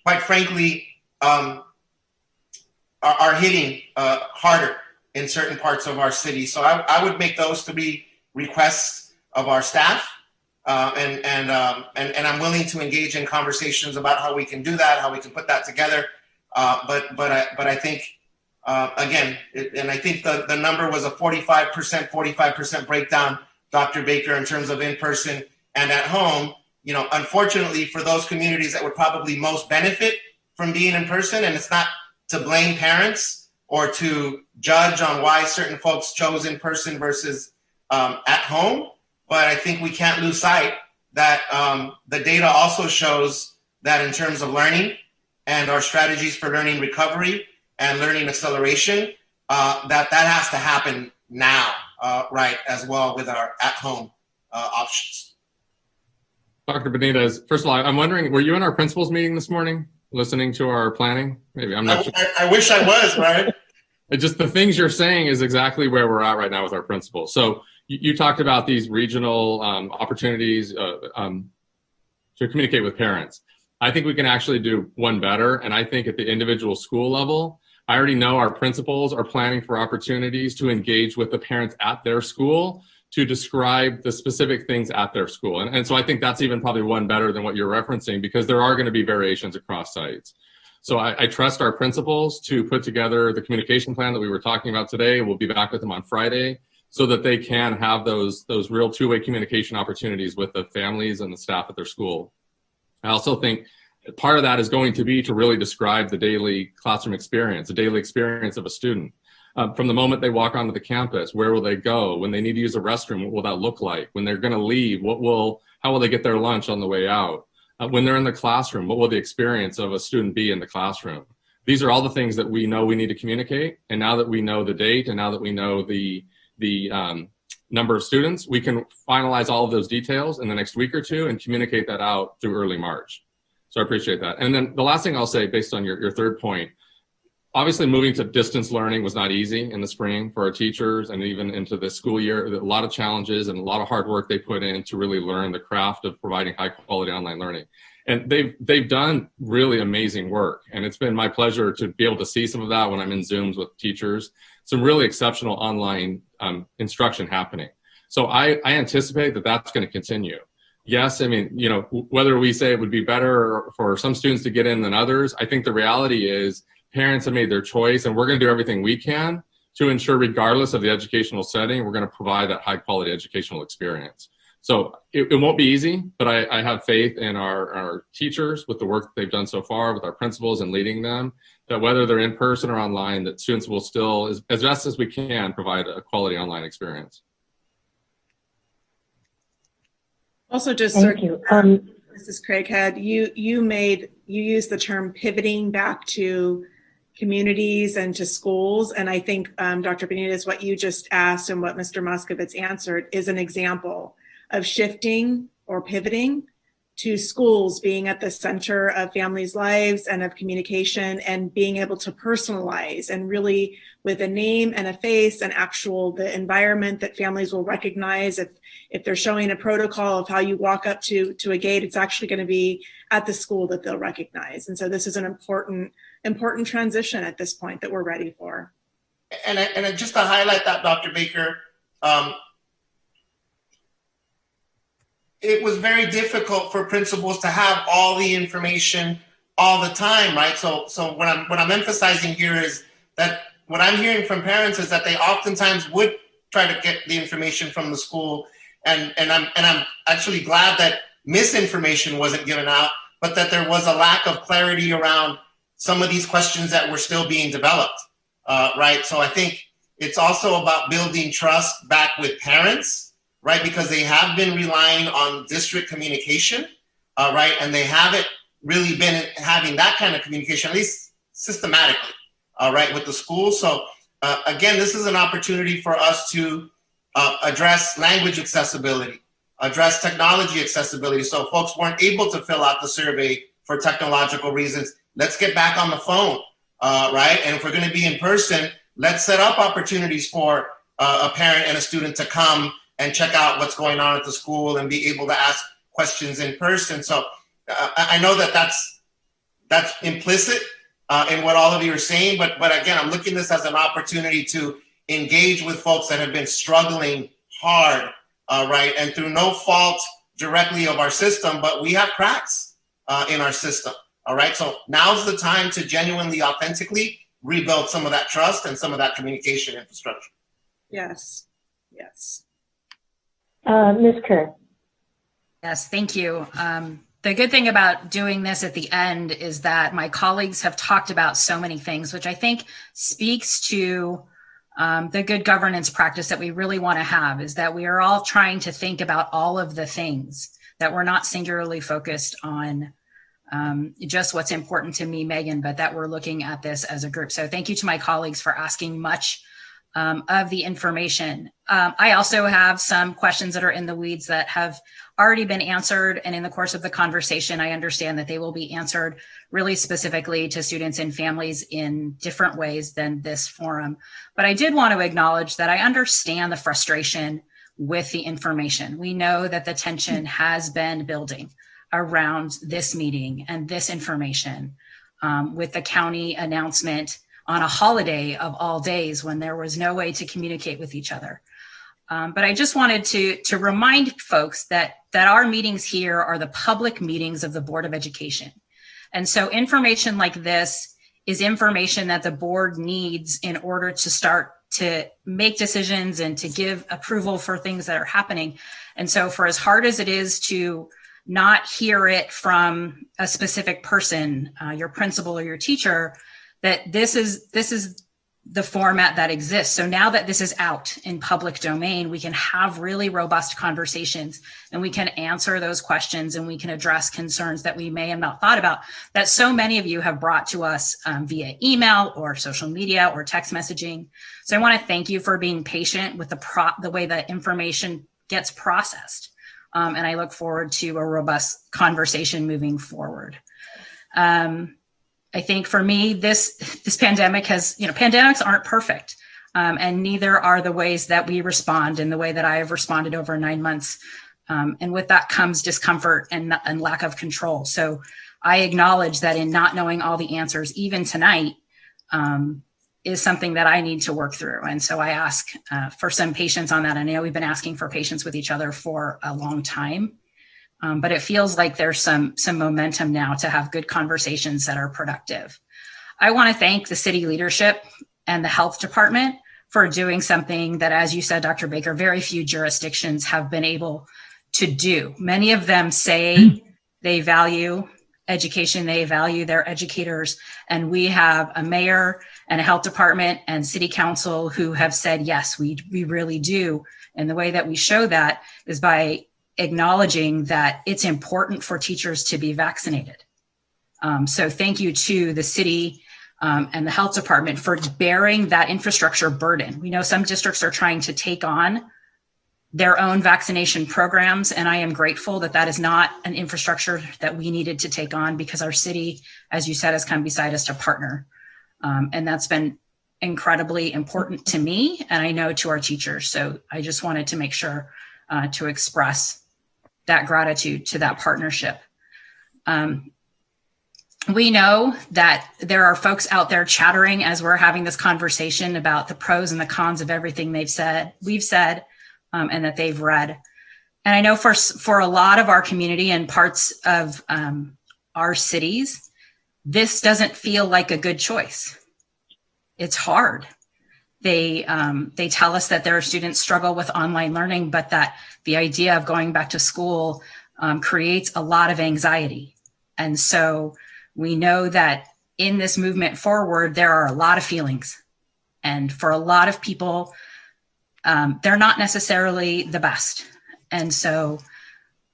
quite frankly are hitting harder in certain parts of our city. So I would make those 3 requests of our staff, and I'm willing to engage in conversations about how we can do that, how we can put that together. But I think again, and I think the number was a 45% breakdown, Dr. Baker, in terms of in-person and at home. Unfortunately, for those communities that would probably most benefit from being in person, and it's not to blame parents or to judge on why certain folks chose in person versus at home, but I think we can't lose sight that the data also shows that in terms of learning and our strategies for learning recovery and learning acceleration, that has to happen now, right, as well with our at-home options. Dr. Benitez, first of all, I'm wondering, were you in our principals meeting this morning, listening to our planning? Maybe, I'm not sure. I wish I was, right? Just the things you're saying is exactly where we're at right now with our principals. So you talked about these regional opportunities to communicate with parents. I think we can actually do one better. And I think at the individual school level, I already know our principals are planning for opportunities to engage with the parents at their school to describe the specific things at their school. And so I think that's even probably one better than what you're referencing, because there are going to be variations across sites. So I trust our principals to put together the communication plan that we were talking about today. We'll be back with them on Friday so that they can have those real two-way communication opportunities with the families and the staff at their school. I also think part of that is going to be to really describe the daily classroom experience, the daily experience of a student. From the moment they walk onto the campus, where will they go? When they need to use a restroom, what will that look like? When they're going to leave, how will they get their lunch on the way out? When they're in the classroom, what will the experience of a student be in the classroom? These are all the things that we know we need to communicate. And now that we know the date, and now that we know the number of students, we can finalize all of those details in the next week or two and communicate that out through early March. So I appreciate that. And then the last thing I'll say, based on your third point, obviously moving to distance learning was not easy in the spring for our teachers, and even into the school year. A lot of challenges and a lot of hard work they put in to really learn the craft of providing high quality online learning. And they've done really amazing work. And it's been my pleasure to be able to see some of that when I'm in Zooms with teachers, some really exceptional online instruction happening. So I anticipate that that's going to continue. Yes, I mean, you know, whether we say it would be better for some students to get in than others, I think the reality is parents have made their choice, and we're going to do everything we can to ensure, regardless of the educational setting, we're going to provide that high quality educational experience. So it won't be easy, but I have faith in our teachers with the work that they've done so far, with our principals and leading them, that whether they're in person or online, that students will still, as best as we can, provide a quality online experience. Also, just thank you. Mrs. Craighead, you used the term pivoting back to communities and to schools, and I think Dr. Benitez, what you just asked and what Mr. Moskovitz answered is an example of shifting or pivoting to schools being at the center of families' lives and of communication, and being able to personalize and really, with a name and a face and the environment that families will recognize. If they're showing a protocol of how you walk up to a gate, it's actually going to be at the school that they'll recognize. And so this is an important transition at this point that we're ready for. And just to highlight that, Dr. Baker, it was very difficult for principals to have all the information all the time, right? So what I'm emphasizing here is that what I'm hearing from parents is that they oftentimes would try to get the information from the school, and I'm actually glad that misinformation wasn't given out, but that there was a lack of clarity around some of these questions that were still being developed, right? So I think it's also about building trust back with parents, right? Because they have been relying on district communication, right? And they haven't really been having that kind of communication, at least systematically, right, with the school. So again, this is an opportunity for us to address language accessibility, address technology accessibility. So folks weren't able to fill out the survey for technological reasons. Let's get back on the phone, right? And if we're going to be in person, let's set up opportunities for a parent and a student to come and check out what's going on at the school and be able to ask questions in person. So I know that that's implicit in what all of you are saying, but again, I'm looking at this as an opportunity to engage with folks that have been struggling hard, right? And through no fault directly of our system, but we have cracks in our system, all right? So now's the time to genuinely, authentically rebuild some of that trust and some of that communication infrastructure. Yes, yes. Ms. Kerr. Yes, thank you. The good thing about doing this at the end is that my colleagues have talked about so many things, which I think speaks to the good governance practice that we really want to have, is that we are all trying to think about all of the things, that we're not singularly focused on just what's important to me, Megan, but that we're looking at this as a group. So thank you to my colleagues for asking much of the information. I also have some questions that are in the weeds that have already been answered. And in the course of the conversation, I understand that they will be answered really specifically to students and families in different ways than this forum. But I did want to acknowledge that I understand the frustration with the information. We know that the tension has been building around this meeting and this information with the county announcement on a holiday of all days when there was no way to communicate with each other. But I just wanted to remind folks that our meetings here are the public meetings of the Board of Education. And so information like this is information that the board needs in order to start to make decisions and to give approval for things that are happening. And so for as hard as it is to not hear it from a specific person, your principal or your teacher, that this is the format that exists. So now that this is out in public domain, we can have really robust conversations and we can answer those questions and we can address concerns that we may have not thought about that so many of you have brought to us via email or social media or text messaging. So I want to thank you for being patient with the way that information gets processed. And I look forward to a robust conversation moving forward. I think for me, this pandemic pandemics aren't perfect, and neither are the ways that we respond in the way that I have responded over 9 months. And with that comes discomfort and lack of control. So I acknowledge that in not knowing all the answers, even tonight, is something that I need to work through. And so I ask for some patience on that. I know we've been asking for patience with each other for a long time. But it feels like there's some momentum now to have good conversations that are productive. I want to thank the city leadership and the health department for doing something that, as you said, Dr. Baker, very few jurisdictions have been able to do. Many of them say they value education, they value their educators, and we have a mayor and a health department and city council who have said, yes, we really do. And the way that we show that is by acknowledging that it's important for teachers to be vaccinated. So thank you to the city and the health department for bearing that infrastructure burden. We know some districts are trying to take on their own vaccination programs, and I am grateful that that is not an infrastructure that we needed to take on because our city, as you said, has come beside us to partner. And that's been incredibly important to me, and I know to our teachers. So I just wanted to make sure to express that gratitude to that partnership. We know that there are folks out there chattering as we're having this conversation about the pros and the cons of everything we've said, and that they've read. And I know for a lot of our community and parts of our cities, this doesn't feel like a good choice. It's hard. They tell us that their students struggle with online learning, but that the idea of going back to school creates a lot of anxiety. And so we know that in this movement forward, there are a lot of feelings. And for a lot of people, they're not necessarily the best. And so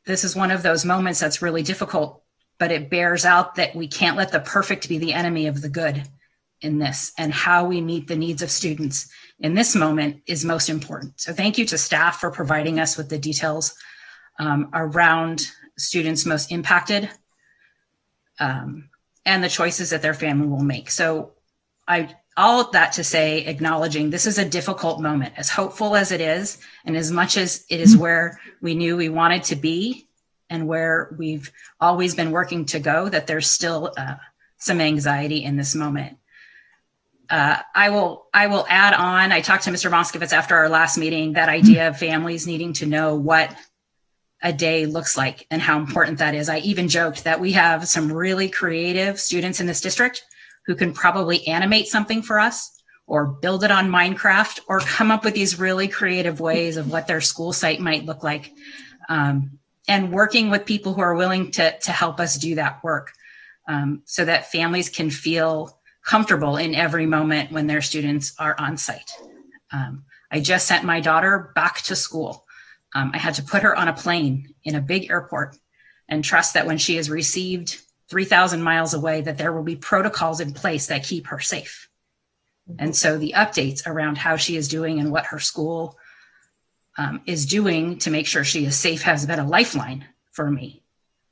this is one of those moments that's really difficult, but it bears out that we can't let the perfect be the enemy of the good in this, and how we meet the needs of students in this moment is most important. So thank you to staff for providing us with the details around students most impacted and the choices that their family will make. So all of that to say, acknowledging this is a difficult moment, as hopeful as it is, and as much as it is where we knew we wanted to be and where we've always been working to go, that there's still some anxiety in this moment. I will add on, I talked to Mr. Moskowitz after our last meeting, that idea of families needing to know what a day looks like and how important that is. I even joked that we have some really creative students in this district who can probably animate something for us or build it on Minecraft or come up with these really creative ways of what their school site might look like. And working with people who are willing to help us do that work so that families can feel comfortable in every moment when their students are on site. I just sent my daughter back to school. I had to put her on a plane in a big airport and trust that when she is received 3,000 miles away, that there will be protocols in place that keep her safe. And so the updates around how she is doing and what her school is doing to make sure she is safe has been a lifeline for me.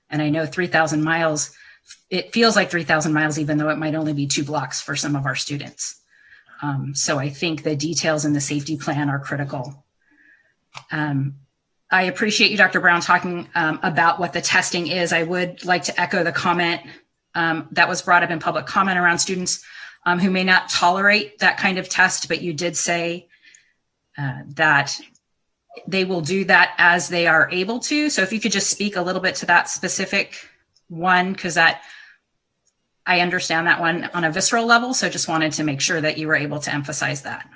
And I know 3,000 miles, it feels like 3,000 miles, even though it might only be 2 blocks for some of our students. So I think the details in the safety plan are critical. I appreciate you, Dr. Brown, talking about what the testing is. I would like to echo the comment that was brought up in public comment around students who may not tolerate that kind of test, but you did say that they will do that as they are able to. So if you could just speak a little bit to that specific one, because that I understand that one on a visceral level. So just wanted to make sure that you were able to emphasize that.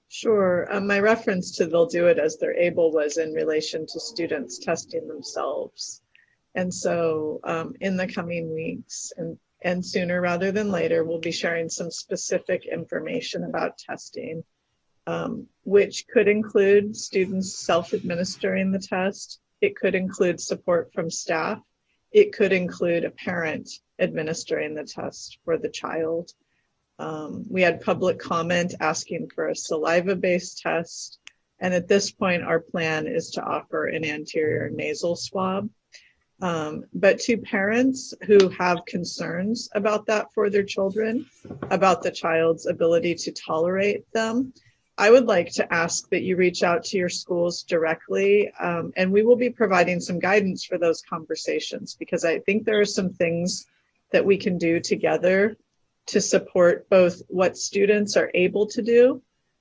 Sure. My reference to they'll do it as they're able was in relation to students testing themselves. And so in the coming weeks and sooner rather than later, we'll be sharing some specific information about testing, which could include students self-administering the test. It could include support from staff. It could include a parent administering the test for the child. We had public comment asking for a saliva-based test. And at this point, our plan is to offer an anterior nasal swab. But to parents who have concerns about that for their children, about the child's ability to tolerate them, I would like to ask that you reach out to your schools directly, and we will be providing some guidance for those conversations, because I think there are some things that we can do together to support both what students are able to do,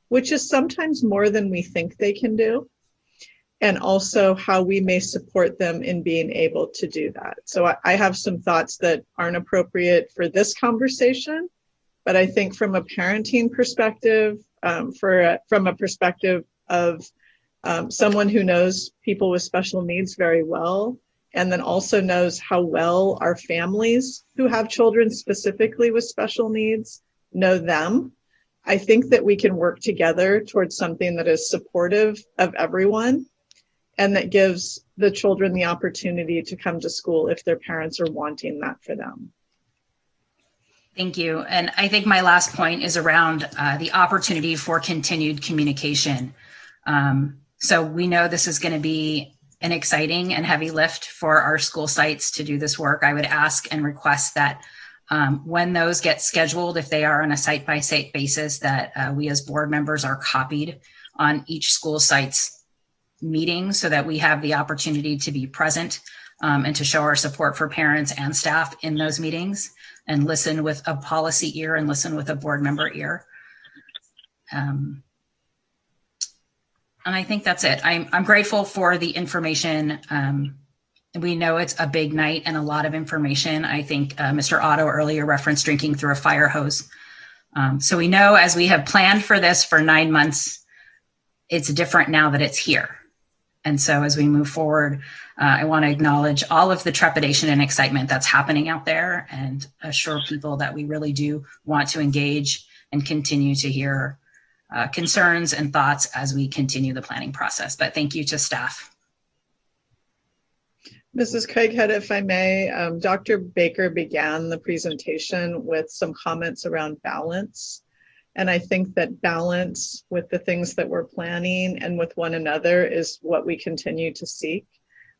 which is sometimes more than we think they can do, and also how we may support them in being able to do that. So I have some thoughts that aren't appropriate for this conversation, but I think from a parenting perspective, from a perspective of someone who knows people with special needs very well, and then also knows how well our families who have children specifically with special needs know them, I think that we can work together towards something that is supportive of everyone and that gives the children the opportunity to come to school if their parents are wanting that for them. Thank you. And I think my last point is around the opportunity for continued communication. So we know this is going to be an exciting and heavy lift for our school sites to do this work. I would ask and request that when those get scheduled, if they are on a site-by-site basis, that we as board members are copied on each school site's meeting so that we have the opportunity to be present and to show our support for parents and staff in those meetings and listen with a policy ear and listen with a board member ear. And I think that's it. I'm grateful for the information. We know it's a big night and a lot of information. I think Mr. Otto earlier referenced drinking through a fire hose. So we know as we have planned for this for 9 months, it's different now that it's here. And so as we move forward, I want to acknowledge all of the trepidation and excitement that's happening out there and assure people that we really do want to engage and continue to hear concerns and thoughts as we continue the planning process. But thank you to staff. Mrs. Craighead, if I may, Dr. Baker began the presentation with some comments around balance. And I think that balance with the things that we're planning and with one another is what we continue to seek.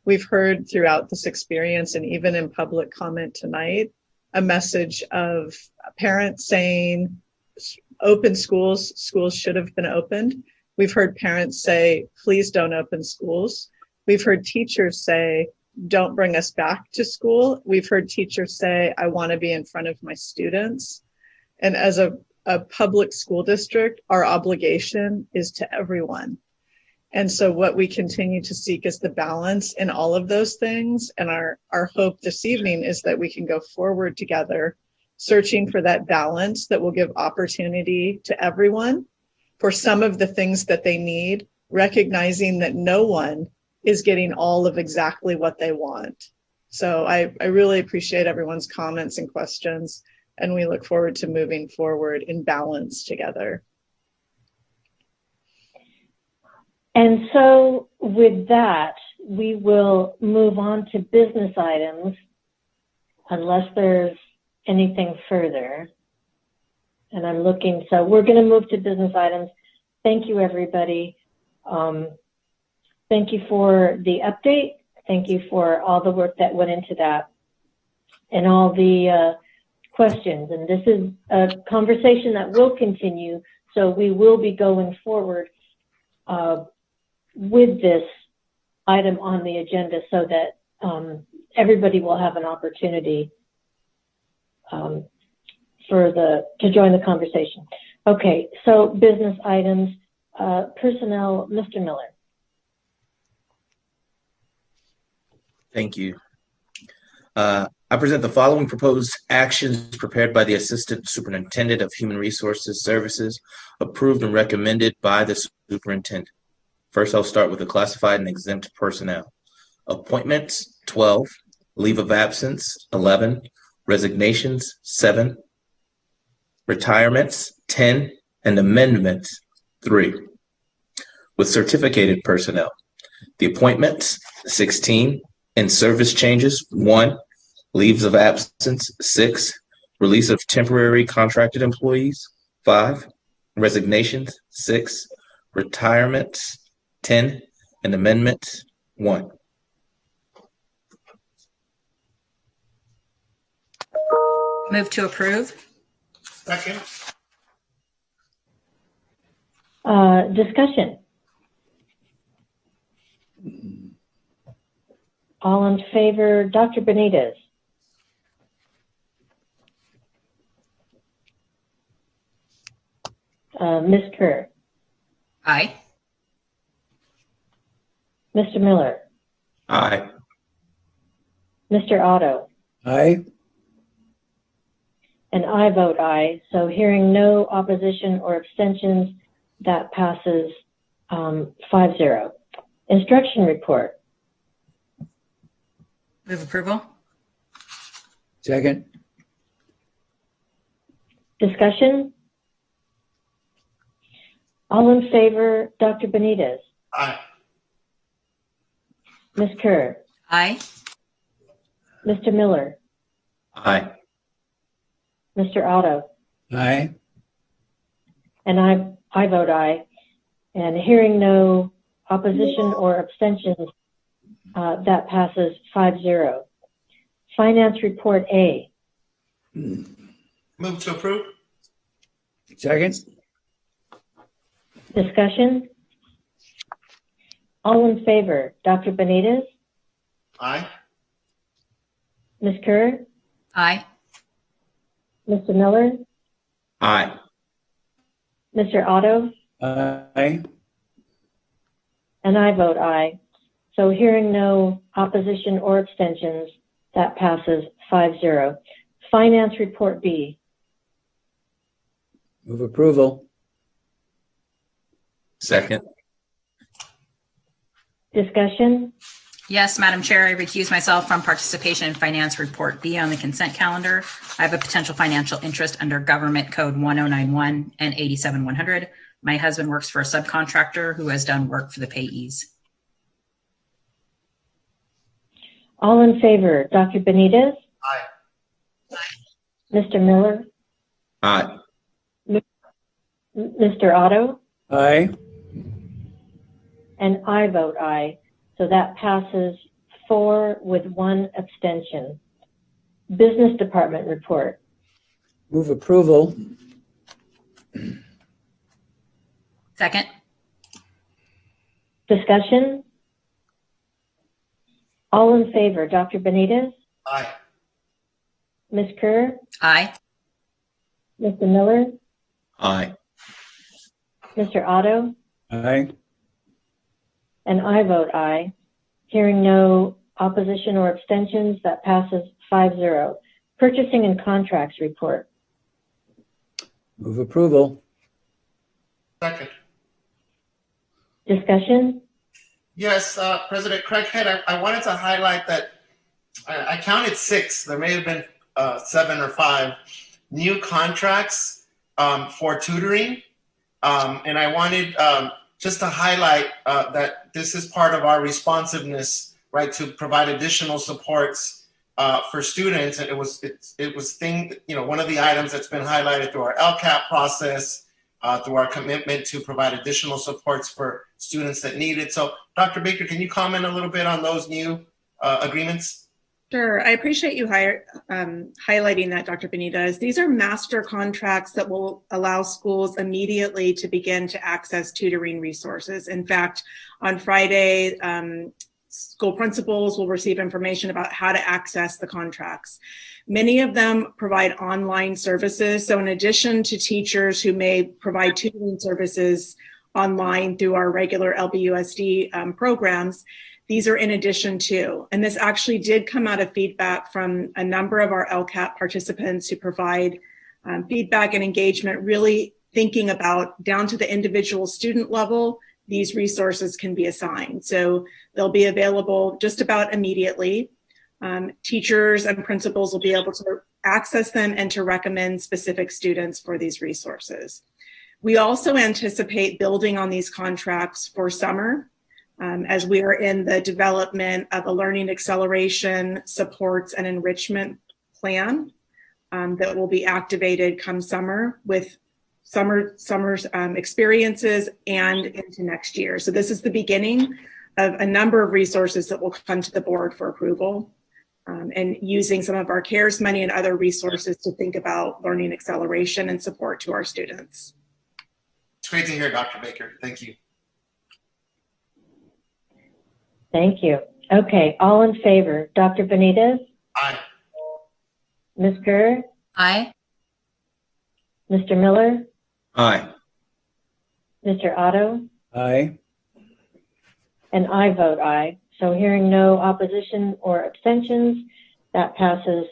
We've heard throughout this experience and even in public comment tonight, a message of parents saying, open schools, schools should have been opened. We've heard parents say, please don't open schools. We've heard teachers say, don't bring us back to school. We've heard teachers say, I want to be in front of my students. And as a public school district, our obligation is to everyone. And so what we continue to seek is the balance in all of those things. And our hope this evening is that we can go forward together, searching for that balance that will give opportunity to everyone for some of the things that they need, recognizing that no one is getting all of exactly what they want. So I really appreciate everyone's comments and questions, and we look forward to moving forward in balance together. And so with that, we will move on to business items unless there's anything further. And I'm looking, so we're going to move to business items. Thank you, everybody. Thank you for the update. Thank you for all the work that went into that and all the questions. And this is a conversation that will continue, so we will be going forward with this item on the agenda so that everybody will have an opportunity to join the conversation. Okay, so business items, personnel, Mr. Miller. Thank you. I present the following proposed actions prepared by the Assistant Superintendent of Human Resources Services, approved and recommended by the Superintendent. First, I'll start with the classified and exempt personnel. Appointments, 12. Leave of absence, 11. Resignations, 7. Retirements, 10. And amendments, 3. With certificated personnel, the appointments, 16. And service changes, 1. Leaves of absence, 6. Release of temporary contracted employees, 5. Resignations, 6. Retirements, 10. And amendments, 1. Move to approve. Second. Discussion. All in favor, Dr. Benitez. Ms. Kerr. Aye. Mr. Miller. Aye. Mr. Otto. Aye. And I vote aye. So hearing no opposition or abstentions, that passes 5-0. Instruction report. Move approval. Second. Discussion. All in favor, Dr. Benitez. Aye. Ms. Kerr. Aye. Mr. Miller. Aye. Mr. Otto. Aye. And I vote aye. And hearing no opposition or abstentions, that passes 5-0. Finance report A. Move to approve. Second. Discussion. All in favor, Dr. Benitez. Aye. Ms. Kerr. Aye. Mr. Miller. Aye. Mr. Otto. Aye. And I vote aye. So hearing no opposition or abstentions, that passes 5-0. Finance report B. Move approval. Second. Discussion. Yes, Madam Chair, I recuse myself from participation in Finance Report B on the consent calendar. I have a potential financial interest under Government Code 1091 and 87100. My husband works for a subcontractor who has done work for the payees. All in favor, Dr. Benitez. Aye. Mr. Miller. Aye. Mr. Otto. Aye. And I vote aye. So that passes 4 with 1 abstention. Business Department report. Move approval. Second. Discussion. All in favor, Dr. Benitez. Aye. Ms. Kerr. Aye. Mr. Miller. Aye. Mr. Otto. Aye. And I vote aye. Hearing no opposition or abstentions, that passes 5-0. Purchasing and contracts report. Move approval. Second. Discussion. Yes, President Craighead, I wanted to highlight that I counted 6. There may have been 7 or 5 new contracts for tutoring. And I wanted just to highlight that this is part of our responsiveness, right, to provide additional supports for students, and it was one of the items that's been highlighted through our LCAP process, through our commitment to provide additional supports for students that need it. So, Dr. Baker, can you comment a little bit on those new agreements? Sure. I appreciate you highlighting that, Dr. Benitez. These are master contracts that will allow schools immediately to begin to access tutoring resources. In fact, on Friday, school principals will receive information about how to access the contracts. Many of them provide online services. So in addition to teachers who may provide tutoring services online through our regular LBUSD programs, these are in addition to, and this actually did come out of feedback from a number of our LCAP participants who provide feedback and engagement, really thinking about down to the individual student level, these resources can be assigned. So they'll be available just about immediately. Teachers and principals will be able to access them and to recommend specific students for these resources. We also anticipate building on these contracts for summer, as we are in the development of a learning acceleration, supports, and enrichment plan that will be activated come summer with summer's experiences and into next year. So this is the beginning of a number of resources that will come to the board for approval, and using some of our CARES money and other resources to think about learning acceleration and support to our students. It's great to hear, Dr. Baker. Thank you. Thank you. Okay, all in favor. Dr. Benitez? Aye. Ms. Kerr? Aye. Mr. Miller? Aye. Mr. Otto? Aye. And I vote aye. So hearing no opposition or abstentions, that passes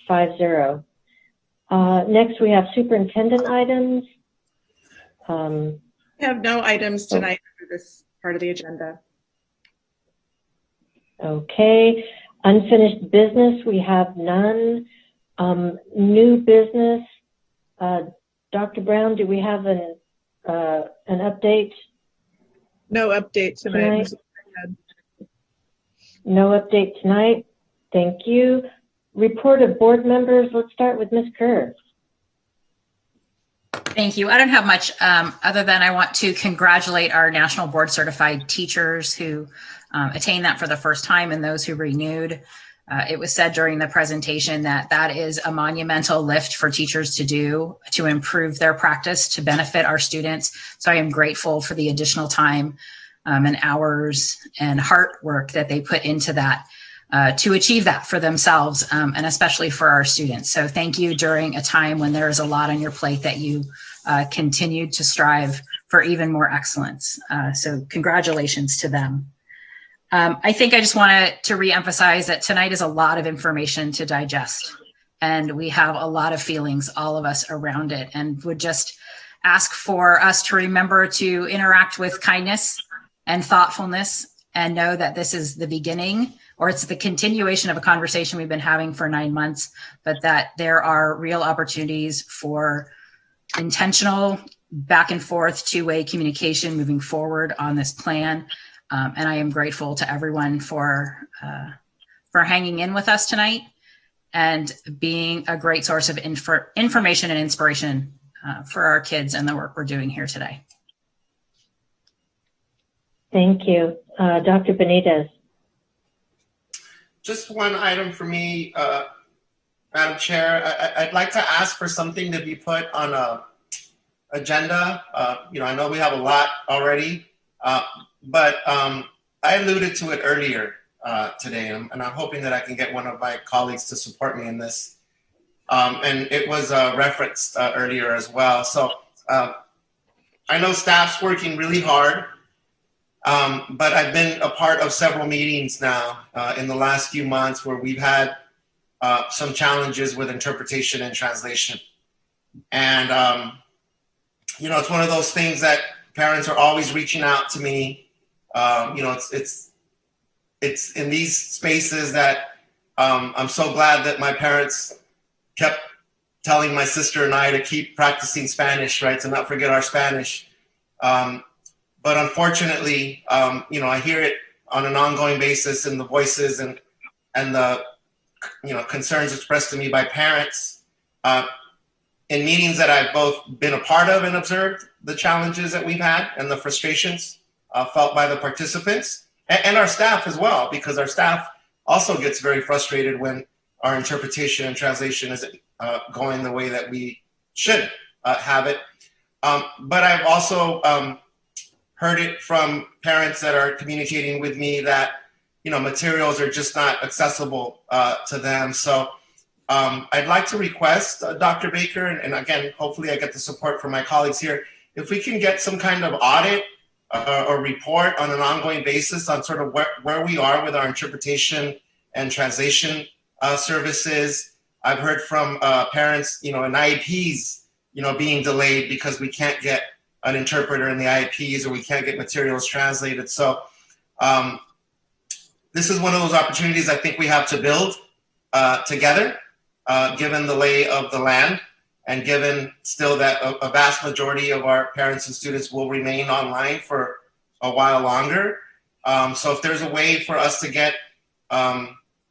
5-0. Next, we have superintendent items. We have no items tonight for this part of the agenda. Okay, unfinished business, we have none. New business, Dr. Brown, do we have an update? No update tonight. No update tonight. Thank you. Report of board members. Let's start with Ms. Kerr. Thank you. I don't have much other than I want to congratulate our national board certified teachers who attained that for the first time and those who renewed. It was said during the presentation that that is a monumental lift for teachers to do to improve their practice to benefit our students. So I am grateful for the additional time and hours and hard work that they put into that to achieve that for themselves and especially for our students. So thank you during a time when there is a lot on your plate that you continued to strive for even more excellence. So congratulations to them. I think I just wanted to reemphasize that tonight is a lot of information to digest, and we have a lot of feelings, all of us, around it, and would just ask for us to remember to interact with kindness and thoughtfulness and know that this is the beginning, or it's the continuation of a conversation we've been having for 9 months, but that there are real opportunities for intentional back and forth two-way communication moving forward on this plan. And I am grateful to everyone for hanging in with us tonight and being a great source of information and inspiration for our kids and the work we're doing here today. Thank you. Dr. Benitez. Just one item for me, Madam Chair. I'd like to ask for something to be put on a agenda. I know we have a lot already, but I alluded to it earlier today, and I'm hoping that I can get one of my colleagues to support me in this. And it was referenced earlier as well. So I know staff's working really hard, but I've been a part of several meetings now in the last few months where we've had some challenges with interpretation and translation. And, it's one of those things that parents are always reaching out to me. It's in these spaces that I'm so glad that my parents kept telling my sister and I to keep practicing Spanish, right? To not forget our Spanish. But unfortunately, I hear it on an ongoing basis in the voices and the concerns expressed to me by parents. In meetings that I've both been a part of and observed the challenges that we've had and the frustrations felt by the participants and our staff as well, because our staff also gets very frustrated when our interpretation and translation isn't going the way that we should have it. But I've also heard it from parents that are communicating with me that, materials are just not accessible to them. So I'd like to request, Dr. Baker, and again, hopefully I get the support from my colleagues here, if we can get some kind of audit or report on an ongoing basis on sort of where we are with our interpretation and translation services. I've heard from parents, in IEPs, being delayed because we can't get an interpreter in the IEPs or we can't get materials translated. So this is one of those opportunities I think we have to build together. Given the lay of the land and given still that a vast majority of our parents and students will remain online for a while longer. So if there's a way for us to get,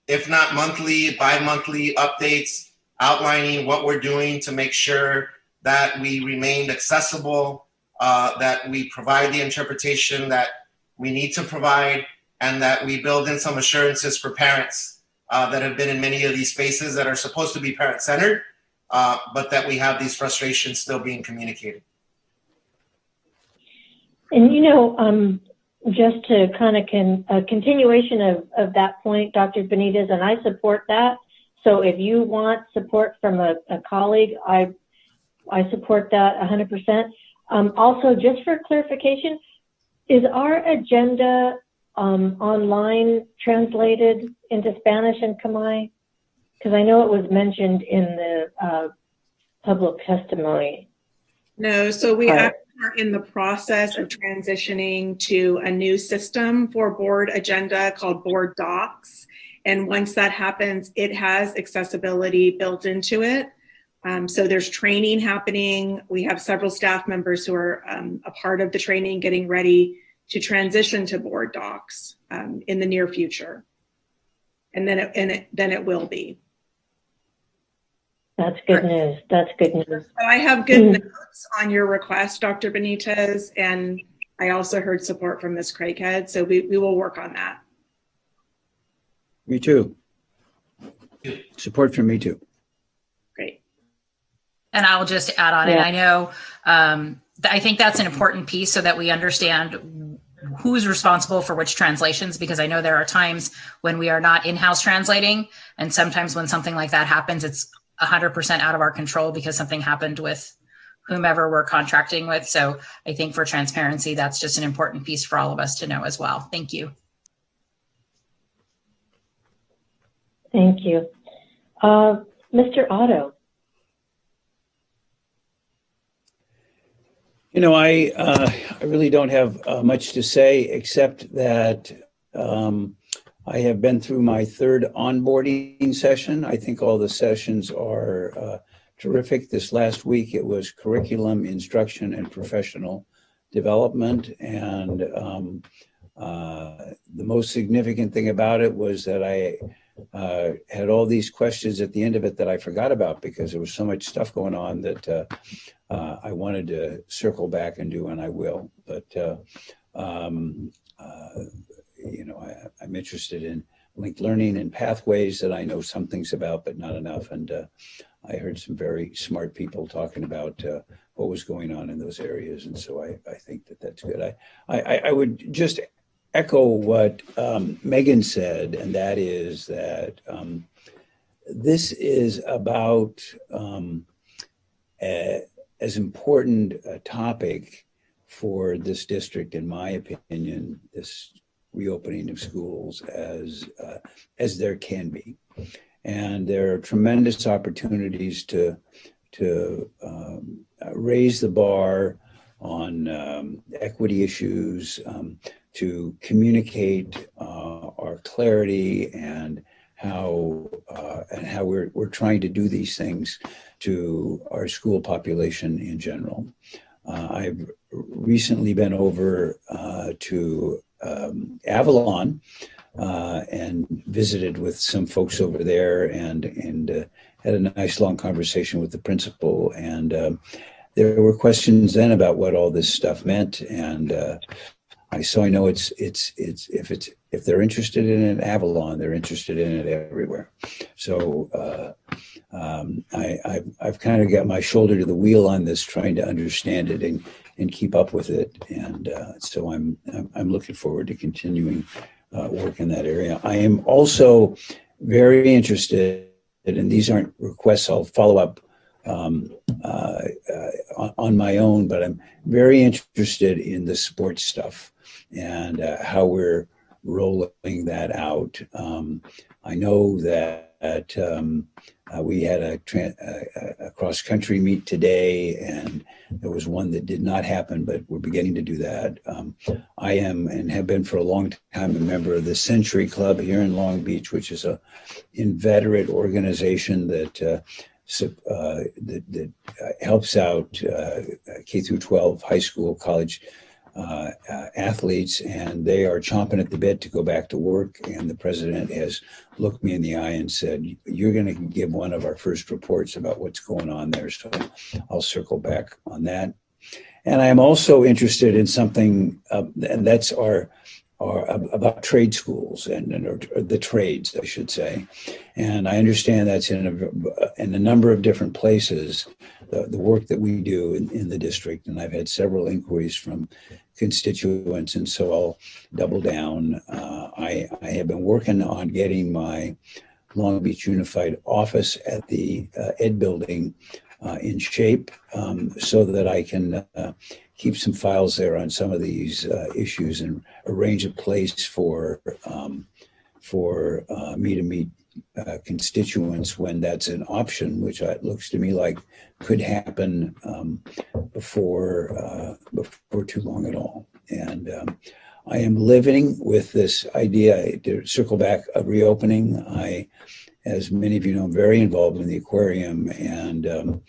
if not monthly, bi-monthly updates outlining what we're doing to make sure that we remain accessible, that we provide the interpretation that we need to provide, and that we build in some assurances for parents that have been in many of these spaces that are supposed to be parent-centered, but that we have these frustrations still being communicated. And, just to kind of a continuation of that point, Dr. Benitez, and I support that. So if you want support from a colleague, I support that 100%. Also, just for clarification, is our agenda online translated into Spanish and Khmer? Because I know it was mentioned in the public testimony. No, so we are in the process of transitioning to a new system for board agenda called Board Docs. And once that happens, it has accessibility built into it. So there's training happening. We have several staff members who are a part of the training getting ready to transition to Board Docs in the near future. And then it will be. That's good news. That's good news. So I have good notes on your request, Dr. Benitez, and I also heard support from Ms. Craighead, so we will work on that. Me too. Support from me too. Great. And I'll just add on it. I know, I think that's an important piece so that we understand who's responsible for which translations, because I know there are times when we are not in-house translating, and sometimes when something like that happens, it's 100% out of our control because something happened with whomever we're contracting with. So I think for transparency, that's just an important piece for all of us to know as well. Thank you. Thank you. Mr. Otto. I really don't have much to say except that I have been through my third onboarding session. I think all the sessions are terrific. This last week, it was curriculum, instruction, and professional development. And the most significant thing about it was that I had all these questions at the end of it that I forgot about because there was so much stuff going on that I wanted to circle back and do, and I will. But I'm interested in linked learning and pathways that I know some things about, but not enough. And I heard some very smart people talking about what was going on in those areas. And so I think that that's good. I would just echo what Megan said, and that is that this is about as important a topic for this district, in my opinion, this reopening of schools as there can be. And there are tremendous opportunities to raise the bar on equity issues, to communicate our clarity and how we're trying to do these things to our school population in general. I've recently been over to Avalon and visited with some folks over there and had a nice long conversation with the principal. And there were questions then about what all this stuff meant. And I know if they're interested in it, Avalon, they're interested in it everywhere. So I've kind of got my shoulder to the wheel on this, trying to understand it and keep up with it. And so I'm looking forward to continuing work in that area. I am also very interested, and these aren't requests, I'll follow up on my own, but I'm very interested in the sports stuff and how we're rolling that out. I know that we had a cross-country meet today, and there was one that did not happen, but we're beginning to do that. I am and have been for a long time a member of the Century Club here in Long Beach, which is a inveterate organization that helps out K through 12 high school, college athletes, and they are chomping at the bit to go back to work. And the president has looked me in the eye and said, "You're going to give one of our first reports about what's going on there." So I'll circle back on that. And I am also interested in something, and that's about trade schools or the trades, I should say. And I understand that's in a number of different places, the work that we do in the district. And I've had several inquiries from constituents, and so I'll double down. I have been working on getting my Long Beach Unified office at the Ed building in shape so that I can keep some files there on some of these issues and arrange a place for me to meet constituents when that's an option, which it looks to me like could happen before too long at all. And I am living with this idea to circle back of reopening. As many of you know, I'm very involved in the aquarium, and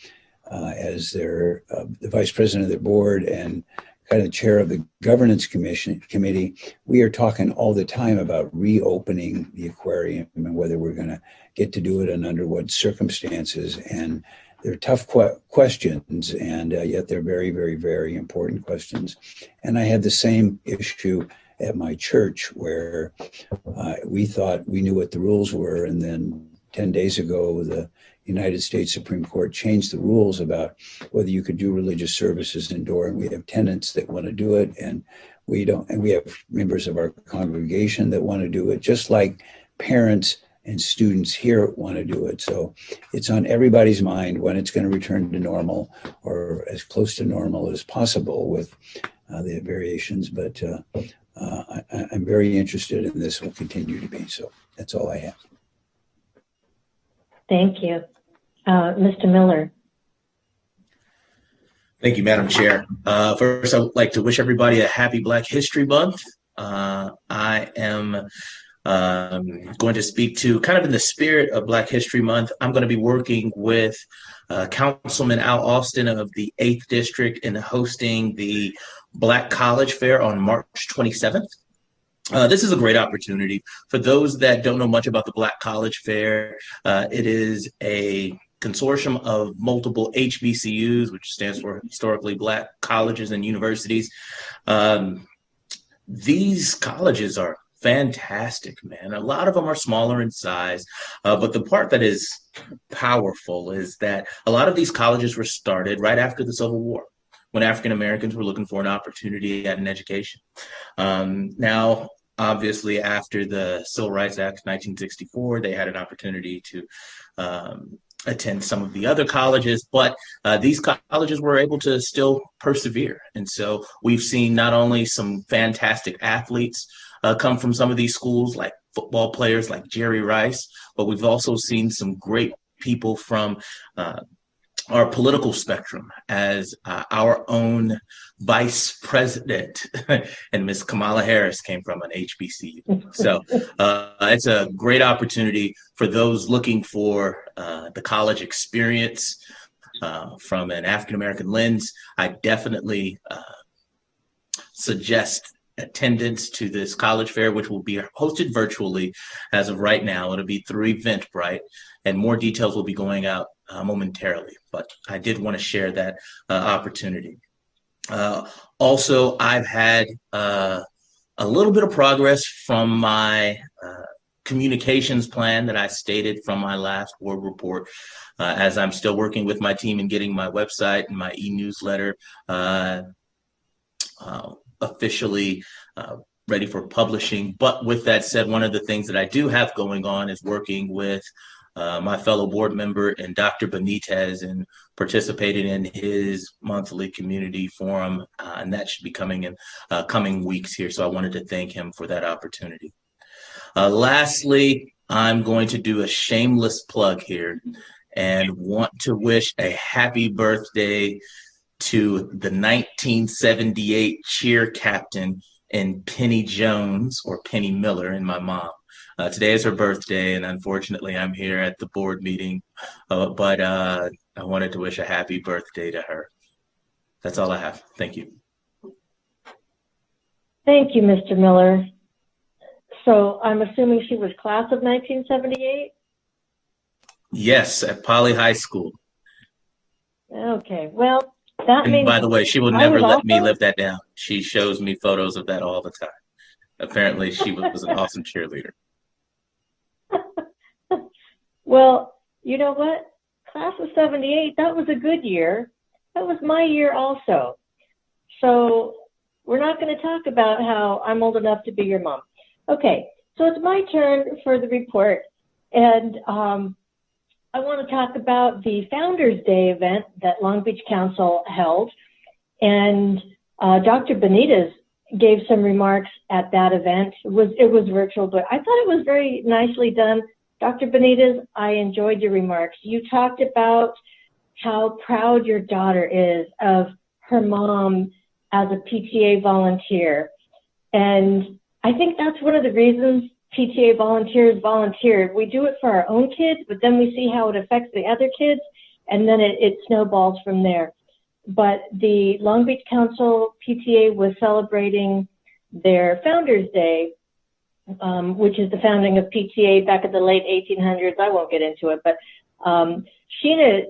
as the vice president of their board and kind of chair of the governance committee, we are talking all the time about reopening the aquarium and whether we're going to get to do it and under what circumstances. And they're tough questions, and yet they're very, very, very important questions. And I had the same issue at my church where we thought we knew what the rules were, and then 10 days ago, the United States Supreme Court changed the rules about whether you could do religious services indoor, and we have tenants that want to do it, and we don't, and we have members of our congregation that want to do it, just like parents and students here want to do it. So it's on everybody's mind when it's going to return to normal, or as close to normal as possible with the variations. But I'm very interested in this, will continue to be. So that's all I have. Thank you. Mr. Miller. Thank you, Madam Chair. First, I would like to wish everybody a happy Black History Month. I am going to speak to, kind of in the spirit of Black History Month, I'm going to be working with Councilman Al Austin of the 8th District in hosting the Black College Fair on March 27th. This is a great opportunity. For those that don't know much about the Black College Fair, it is a consortium of multiple HBCUs, which stands for Historically Black Colleges and Universities. These colleges are fantastic, man. A lot of them are smaller in size, but the part that is powerful is that a lot of these colleges were started right after the Civil War, when African Americans were looking for an opportunity at an education. Now, obviously, after the Civil Rights Act of 1964, they had an opportunity to attend some of the other colleges, but these colleges were able to still persevere. And so we've seen not only some fantastic athletes come from some of these schools, like football players like Jerry Rice, but we've also seen some great people from our political spectrum, as our own vice president and Miss Kamala Harris came from an HBCU. So it's a great opportunity for those looking for the college experience from an African-American lens. I definitely suggest attendance to this college fair, which will be hosted virtually as of right now. It'll be through Eventbrite, and more details will be going out momentarily. But I did want to share that opportunity. Also, I've had a little bit of progress from my communications plan that I stated from my last board report, as I'm still working with my team and getting my website and my e-newsletter officially ready for publishing. But with that said, one of the things that I do have going on is working with my fellow board member and Dr. Benitez and participating in his monthly community forum, and that should be coming in coming weeks here. So I wanted to thank him for that opportunity. Lastly, I'm going to do a shameless plug here and want to wish a happy birthday to the 1978 cheer captain in Penny Jones, or Penny Miller, and my mom. Today is her birthday, and unfortunately I'm here at the board meeting, but I wanted to wish a happy birthday to her. That's all I have. Thank you. Thank you, Mr. Miller. So I'm assuming she was class of 1978? Yes, at Poly High School. Okay, well, that means... And by the way, she will never let me live that down. She shows me photos of that all the time. Apparently, she was an awesome cheerleader. Well, you know what? Class of 78, that was a good year. That was my year also. So we're not going to talk about how I'm old enough to be your mom. Okay, so it's my turn for the report. And I want to talk about the Founders Day event that Long Beach Council held. And Dr. Benitez gave some remarks at that event. It was virtual, but I thought it was very nicely done. Dr. Benitez, I enjoyed your remarks. You talked about how proud your daughter is of her mom as a PTA volunteer. And I think that's one of the reasons PTA volunteers volunteer. We do it for our own kids, but then we see how it affects the other kids, and then it snowballs from there. But the Long Beach Council PTA was celebrating their Founders Day, which is the founding of PTA back in the late 1800s. I won't get into it, but Sheena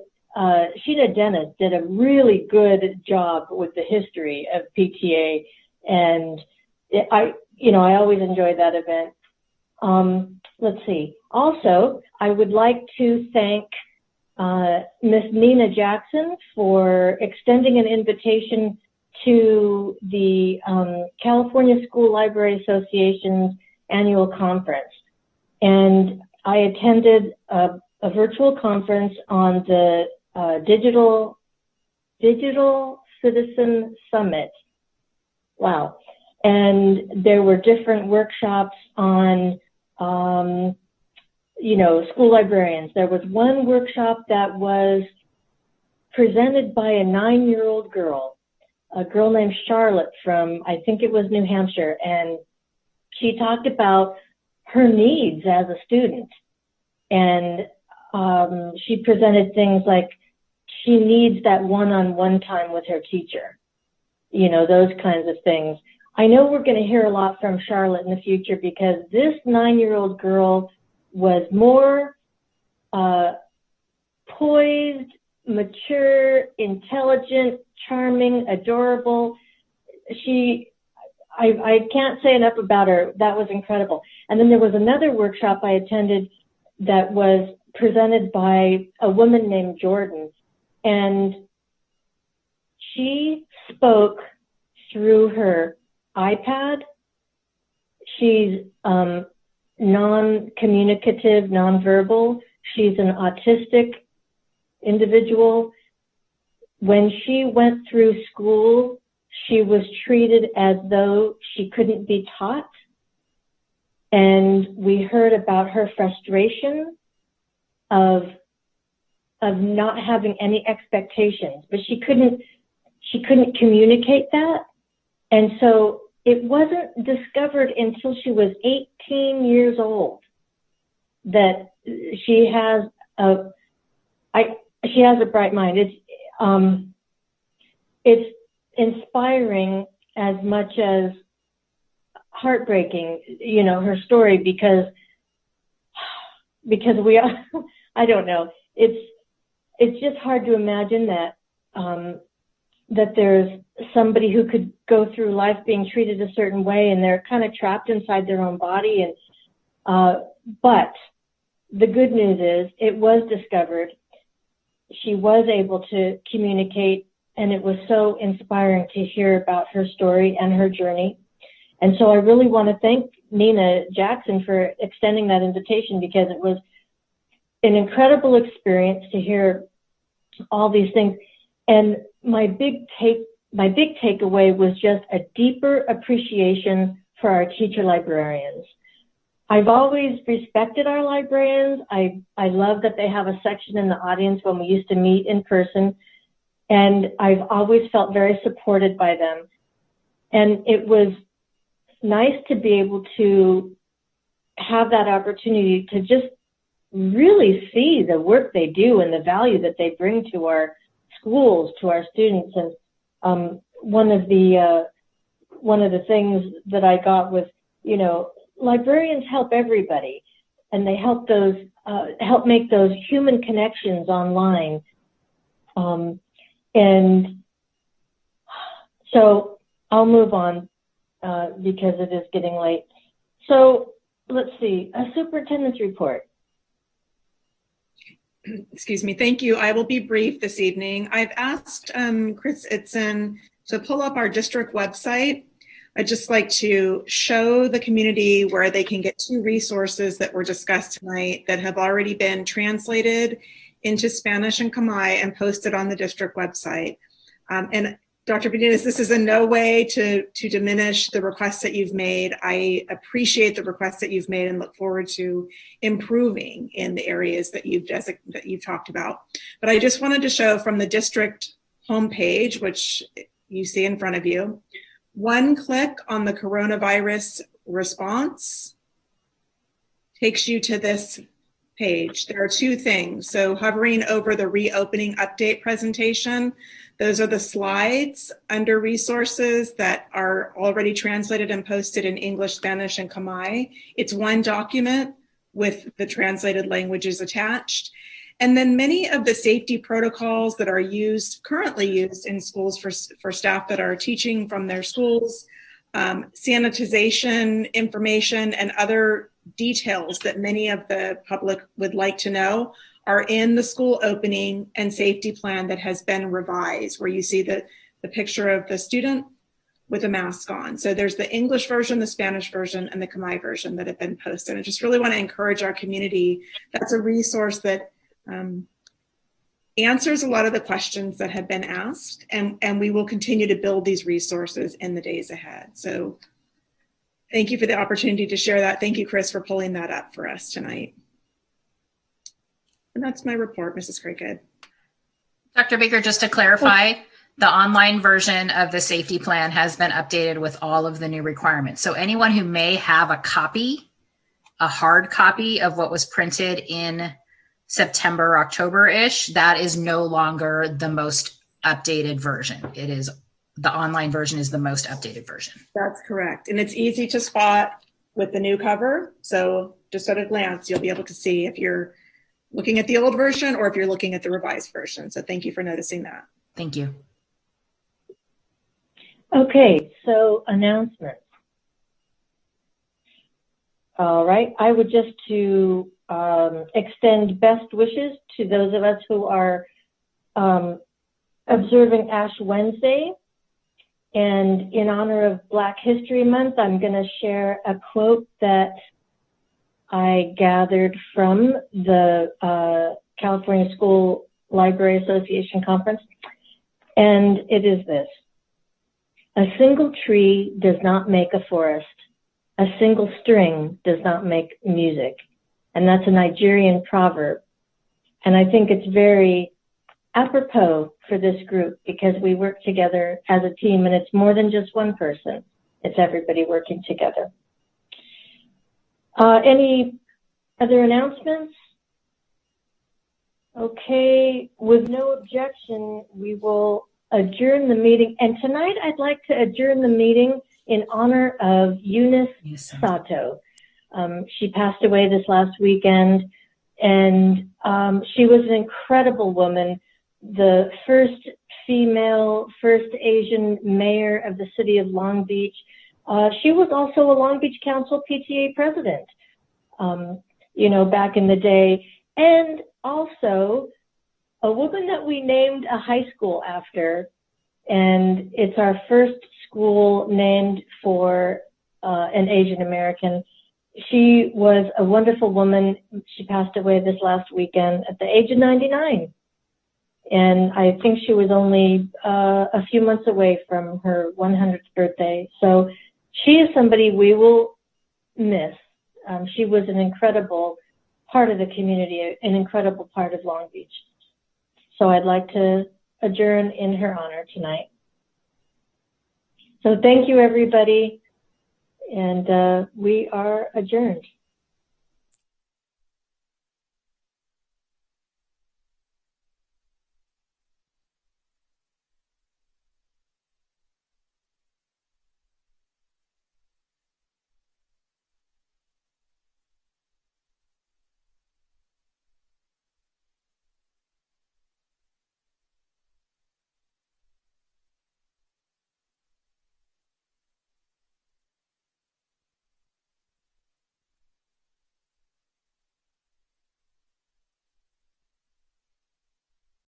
Dennis did a really good job with the history of PTA, and I always enjoy that event. Let's see. Also, I would like to thank Miss Nina Jackson for extending an invitation to the California School Library Association's annual conference. And I attended a virtual conference on the Digital Citizen Summit. Wow. And there were different workshops on, school librarians. There was one workshop that was presented by a 9-year-old girl, a girl named Charlotte from, I think it was New Hampshire. And she talked about her needs as a student. And she presented things like she needs that one-on-one time with her teacher, those kinds of things. I know we're going to hear a lot from Charlotte in the future because this 9-year-old girl was more poised, mature, intelligent, charming, adorable. I can't say enough about her. That was incredible. And then there was another workshop I attended that was presented by a woman named Jordan. And she spoke through her iPad. She's non-communicative, non-verbal. She's an autistic individual. When she went through school, she was treated as though she couldn't be taught. And we heard about her frustration of not having any expectations, but she couldn't communicate that. And so it wasn't discovered until she was 18 years old that she has a bright mind. It's inspiring as much as heartbreaking, you know, her story, because we are, I don't know, it's just hard to imagine that that there's somebody who could go through life being treated a certain way and they're kind of trapped inside their own body. And but the good news is it was discovered. She was able to communicate, and it was so inspiring to hear about her story and her journey. And so I really want to thank Nina Jackson for extending that invitation, because it was an incredible experience to hear all these things. And my big takeaway was just a deeper appreciation for our teacher librarians. I've always respected our librarians. I love that they have a section in the audience when we used to meet in person. And I've always felt very supported by them. And it was nice to be able to have that opportunity to just really see the work they do and the value that they bring to our schools, to our students. And one of the things that I got was, you know, librarians help everybody, and they help make those human connections online. And so I'll move on because it is getting late. So let's see, a superintendent's report. Excuse me. Thank you. I will be brief this evening. I've asked Chris Itzen to pull up our district website. I'd just like to show the community where they can get two resources that were discussed tonight that have already been translated into Spanish and Khmer and posted on the district website. And Dr. Benitez, this is in no way to diminish the requests that you've made. I appreciate the requests that you've made and look forward to improving in the areas that you've talked about. But I just wanted to show from the district homepage, which you see in front of you, one click on the coronavirus response takes you to this page. There are two things. So hovering over the reopening update presentation, those are the slides under resources that are already translated and posted in English, Spanish, and Khmer. It's one document with the translated languages attached. And then many of the safety protocols that are currently used in schools for staff that are teaching from their schools, sanitization information, and other details that many of the public would like to know are in the school opening and safety plan that has been revised, where you see the picture of the student with a mask on. So there's the English version, the Spanish version, and the Khmer version that have been posted. I just really want to encourage our community. That's a resource that answers a lot of the questions that have been asked, and we will continue to build these resources in the days ahead. So thank you for the opportunity to share that. Thank you, Chris, for pulling that up for us tonight. And that's my report, Mrs. Cricket. Dr. Baker, just to clarify, the online version of the safety plan has been updated with all of the new requirements. So anyone who may have a hard copy of what was printed in September, October-ish, that is no longer the most updated version. It is, the online version is the most updated version. That's correct. And it's easy to spot with the new cover. So just at a glance, you'll be able to see if you're looking at the old version or if you're looking at the revised version. So thank you for noticing that. Thank you. Okay, so announcements. All right, I would just to extend best wishes to those of us who are observing Ash Wednesday. And in honor of Black History Month, I'm going to share a quote that I gathered from the California School Library Association conference. And it is this: a single tree does not make a forest. A single string does not make music. And that's a Nigerian proverb. And I think it's very apropos for this group because we work together as a team, and it's more than just one person. It's everybody working together. Any other announcements? Okay, with no objection, we will adjourn the meeting. And tonight I'd like to adjourn the meeting in honor of Eunice Sato. She passed away this last weekend, and she was an incredible woman, the first female, first Asian mayor of the city of Long Beach. She was also a Long Beach Council PTA president, you know, back in the day, and also a woman that we named a high school after, and it's our first school named for an Asian American. She was a wonderful woman. She passed away this last weekend at the age of 99. And I think she was only a few months away from her 100th birthday. So she is somebody we will miss. She was an incredible part of the community, an incredible part of Long Beach. So I'd like to adjourn in her honor tonight. So thank you, everybody. And we are adjourned.